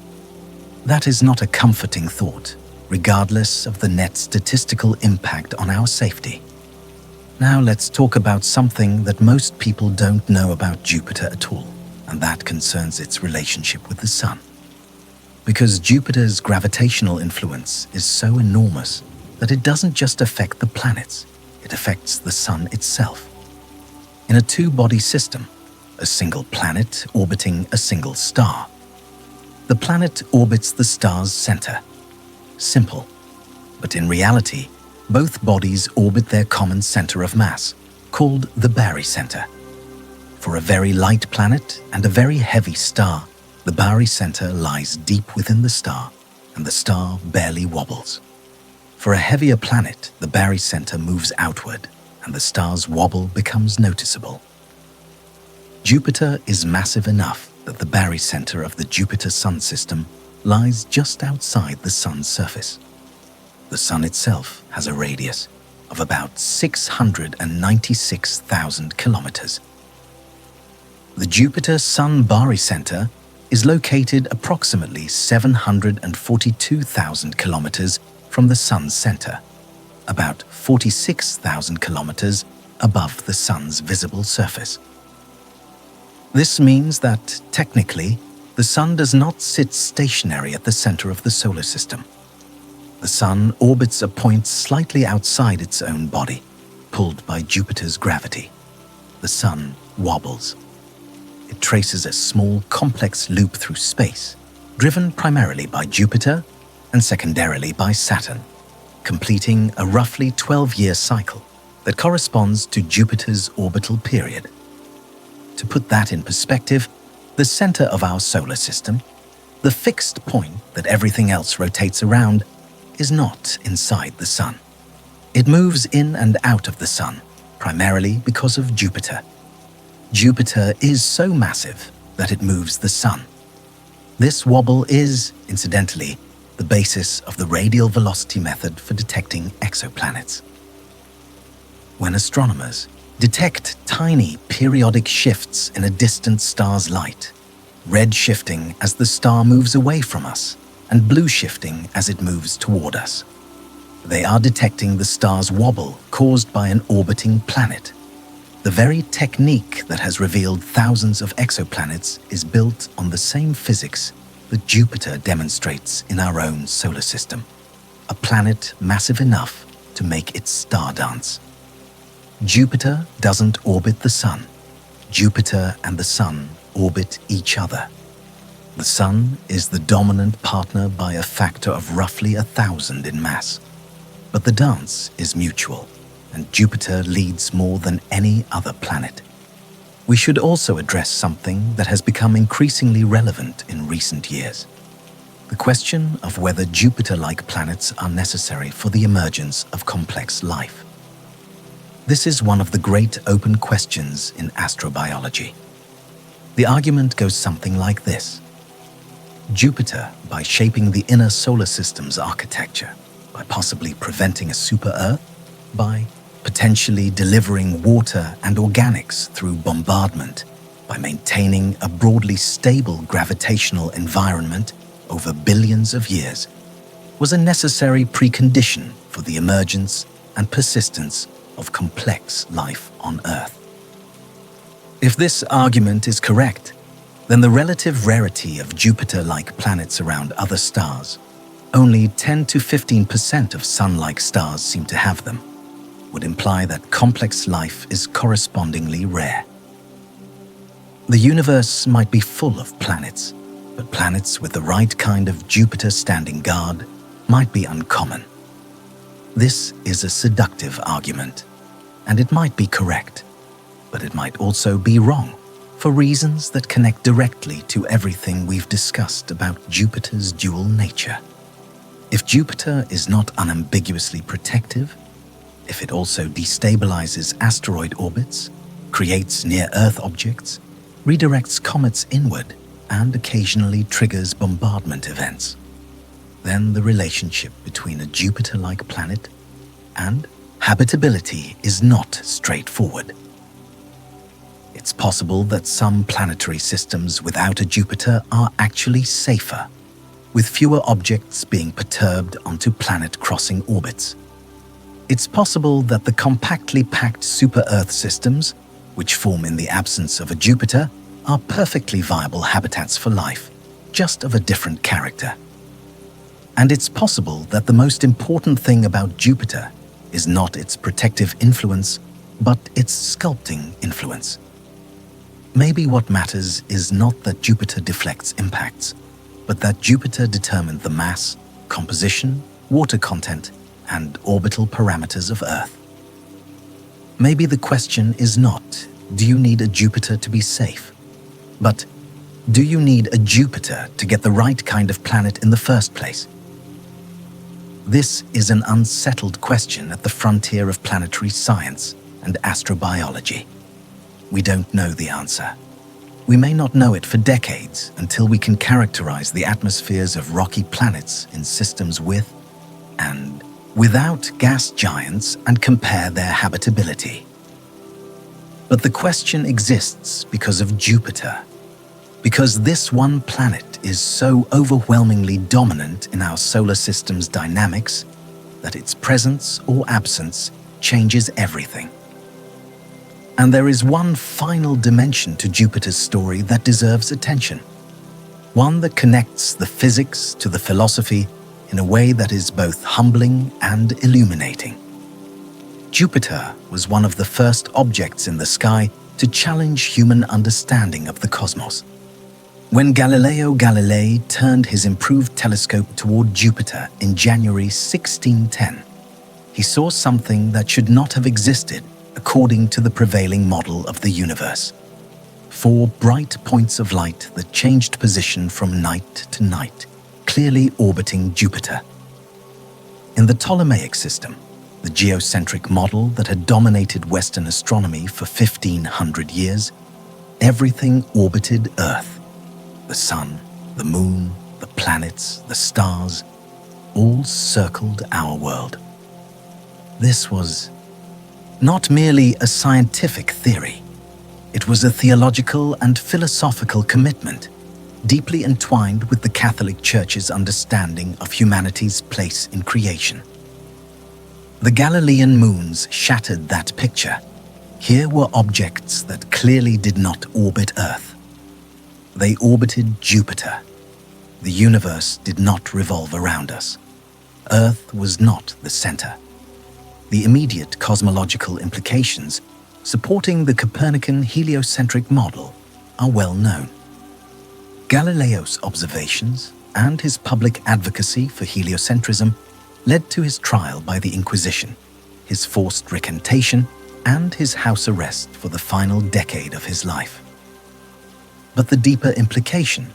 That is not a comforting thought, regardless of the net statistical impact on our safety. Now let's talk about something that most people don't know about Jupiter at all, and that concerns its relationship with the Sun. Because Jupiter's gravitational influence is so enormous, that it doesn't just affect the planets, it affects the Sun itself. In a two-body system, a single planet orbiting a single star, the planet orbits the star's center. Simple. But in reality, both bodies orbit their common center of mass, called the barycenter. For a very light planet and a very heavy star, the barycenter lies deep within the star, and the star barely wobbles. For a heavier planet, the barycenter moves outward, and the star's wobble becomes noticeable. Jupiter is massive enough that the barycenter of the Jupiter-Sun system lies just outside the Sun's surface. The Sun itself has a radius of about 696,000 kilometers. The Jupiter-Sun barycenter is located approximately 742,000 kilometers from the Sun's center, about 46,000 kilometers above the Sun's visible surface. This means that, technically, the Sun does not sit stationary at the center of the solar system. The Sun orbits a point slightly outside its own body, pulled by Jupiter's gravity. The Sun wobbles. It traces a small, complex loop through space, driven primarily by Jupiter and secondarily by Saturn, completing a roughly 12-year cycle that corresponds to Jupiter's orbital period. To put that in perspective, the center of our solar system, the fixed point that everything else rotates around, is not inside the Sun. It moves in and out of the Sun, primarily because of Jupiter. Jupiter is so massive that it moves the Sun. This wobble is, incidentally, the basis of the radial velocity method for detecting exoplanets. When astronomers detect tiny periodic shifts in a distant star's light, red shifting as the star moves away from us, and blue shifting as it moves toward us, they are detecting the star's wobble caused by an orbiting planet. The very technique that has revealed thousands of exoplanets is built on the same physics that Jupiter demonstrates in our own solar system, a planet massive enough to make its star dance. Jupiter doesn't orbit the Sun. Jupiter and the Sun orbit each other. The Sun is the dominant partner by a factor of roughly 1,000 in mass. But the dance is mutual, and Jupiter leads more than any other planet. We should also address something that has become increasingly relevant in recent years: the question of whether Jupiter-like planets are necessary for the emergence of complex life. This is one of the great open questions in astrobiology. The argument goes something like this: Jupiter, by shaping the inner solar system's architecture, by possibly preventing a super-Earth, by potentially delivering water and organics through bombardment, by maintaining a broadly stable gravitational environment over billions of years, was a necessary precondition for the emergence and persistence of complex life on Earth. If this argument is correct, then the relative rarity of Jupiter-like planets around other stars, only 10 to 15% of Sun-like stars seem to have them, would imply that complex life is correspondingly rare. The universe might be full of planets, but planets with the right kind of Jupiter standing guard might be uncommon. This is a seductive argument, and it might be correct, but it might also be wrong, for reasons that connect directly to everything we've discussed about Jupiter's dual nature. If Jupiter is not unambiguously protective, if it also destabilizes asteroid orbits, creates near-Earth objects, redirects comets inward, and occasionally triggers bombardment events, then the relationship between a Jupiter-like planet and habitability is not straightforward. It's possible that some planetary systems without a Jupiter are actually safer, with fewer objects being perturbed onto planet-crossing orbits. It's possible that the compactly packed super-Earth systems, which form in the absence of a Jupiter, are perfectly viable habitats for life, just of a different character. And it's possible that the most important thing about Jupiter is not its protective influence, but its sculpting influence. Maybe what matters is not that Jupiter deflects impacts, but that Jupiter determined the mass, composition, water content, and orbital parameters of Earth. Maybe the question is not, do you need a Jupiter to be safe? But, do you need a Jupiter to get the right kind of planet in the first place? This is an unsettled question at the frontier of planetary science and astrobiology. We don't know the answer. We may not know it for decades until we can characterize the atmospheres of rocky planets in systems with and without gas giants and compare their habitability. But the question exists because of Jupiter, because this one planet is so overwhelmingly dominant in our solar system's dynamics that its presence or absence changes everything. And there is one final dimension to Jupiter's story that deserves attention, one that connects the physics to the philosophy in a way that is both humbling and illuminating. Jupiter was one of the first objects in the sky to challenge human understanding of the cosmos. When Galileo Galilei turned his improved telescope toward Jupiter in January 1610, he saw something that should not have existed according to the prevailing model of the universe. 4 bright points of light that changed position from night to night, clearly orbiting Jupiter. In the Ptolemaic system, the geocentric model that had dominated Western astronomy for 1500 years, everything orbited Earth. The sun, the moon, the planets, the stars, all circled our world. This was not merely a scientific theory. It was a theological and philosophical commitment, deeply entwined with the Catholic Church's understanding of humanity's place in creation. The Galilean moons shattered that picture. Here were objects that clearly did not orbit Earth. They orbited Jupiter. The universe did not revolve around us. Earth was not the center. The immediate cosmological implications supporting the Copernican heliocentric model are well known. Galileo's observations and his public advocacy for heliocentrism led to his trial by the Inquisition, his forced recantation, and his house arrest for the final decade of his life. But the deeper implication,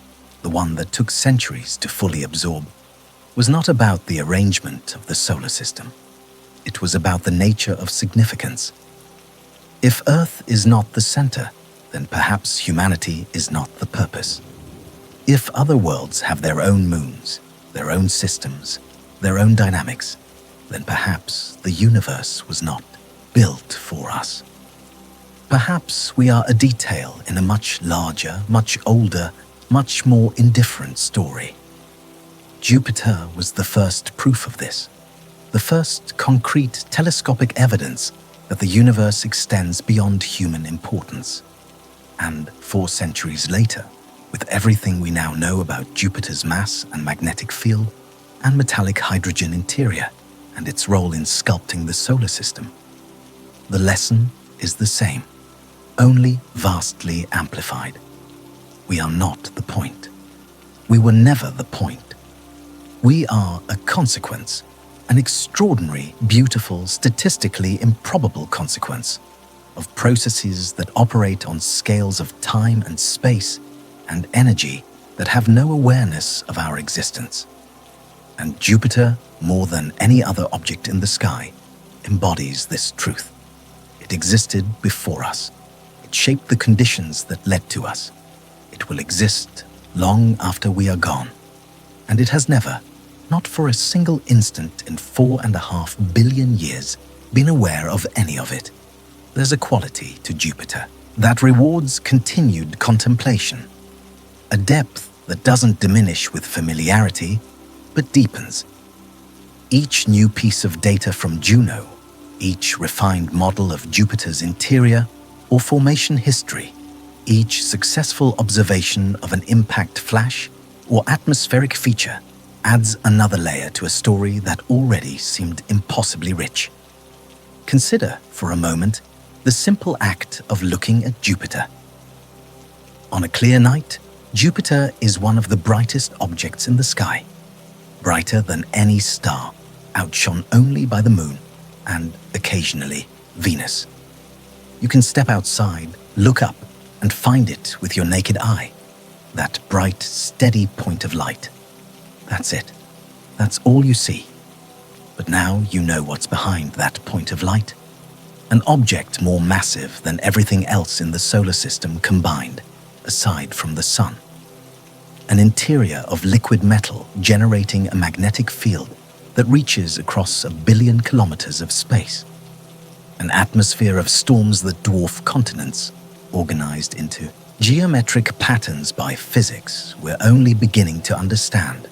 the one that took centuries to fully absorb, was not about the arrangement of the solar system. It was about the nature of significance. If Earth is not the center, then perhaps humanity is not the purpose. If other worlds have their own moons, their own systems, their own dynamics, then perhaps the universe was not built for us. Perhaps we are a detail in a much larger, much older, much more indifferent story. Jupiter was the first proof of this, the first concrete telescopic evidence that the universe extends beyond human importance. And 4 centuries later, with everything we now know about Jupiter's mass and magnetic field and metallic hydrogen interior and its role in sculpting the solar system, the lesson is the same, only vastly amplified. We are not the point. We were never the point. We are a consequence, an extraordinary, beautiful, statistically improbable consequence of processes that operate on scales of time and space and energy that have no awareness of our existence. And Jupiter, more than any other object in the sky, embodies this truth. It existed before us. It shaped the conditions that led to us. It will exist long after we are gone. And it has never, not for a single instant in 4.5 billion years, been aware of any of it. There's a quality to Jupiter that rewards continued contemplation, a depth that doesn't diminish with familiarity, but deepens. Each new piece of data from Juno, each refined model of Jupiter's interior or formation history, each successful observation of an impact flash or atmospheric feature adds another layer to a story that already seemed impossibly rich. Consider, for a moment, the simple act of looking at Jupiter. On a clear night, Jupiter is one of the brightest objects in the sky, brighter than any star, outshone only by the Moon and, occasionally, Venus. You can step outside, look up, and find it with your naked eye, that bright, steady point of light. That's it. That's all you see. But now you know what's behind that point of light. An object more massive than everything else in the solar system combined, aside from the Sun. An interior of liquid metal generating a magnetic field that reaches across 1 billion kilometers of space. An atmosphere of storms that dwarf continents, organized into geometric patterns by physics we're only beginning to understand.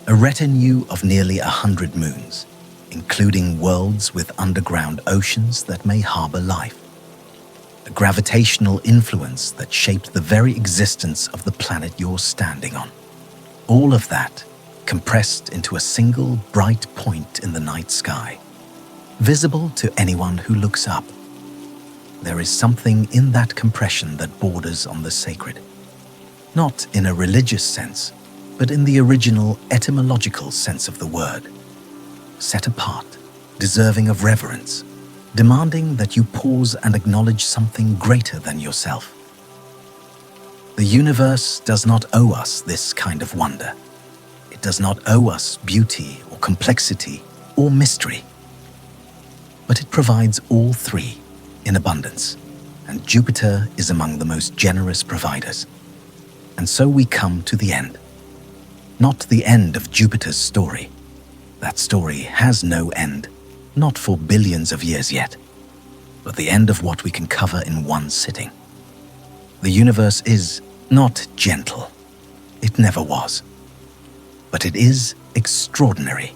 A retinue of nearly 100 moons, including worlds with underground oceans that may harbor life. A gravitational influence that shaped the very existence of the planet you're standing on. All of that compressed into a single bright point in the night sky, visible to anyone who looks up. There is something in that compression that borders on the sacred. Not in a religious sense, but in the original etymological sense of the word. Set apart, deserving of reverence, demanding that you pause and acknowledge something greater than yourself. The universe does not owe us this kind of wonder. It does not owe us beauty or complexity or mystery. But it provides all three in abundance, and Jupiter is among the most generous providers. And so we come to the end. Not the end of Jupiter's story. That story has no end, not for billions of years yet, but the end of what we can cover in one sitting. The universe is not gentle. It never was. But it is extraordinary,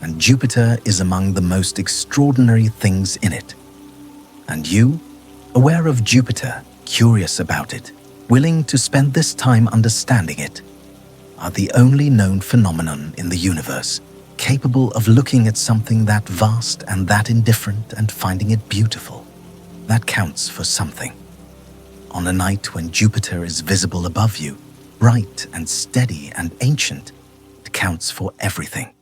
and Jupiter is among the most extraordinary things in it. And you, aware of Jupiter, curious about it, willing to spend this time understanding it, are the only known phenomenon in the universe capable of looking at something that vast and that indifferent and finding it beautiful. That counts for something. On a night when Jupiter is visible above you, bright and steady and ancient, it counts for everything.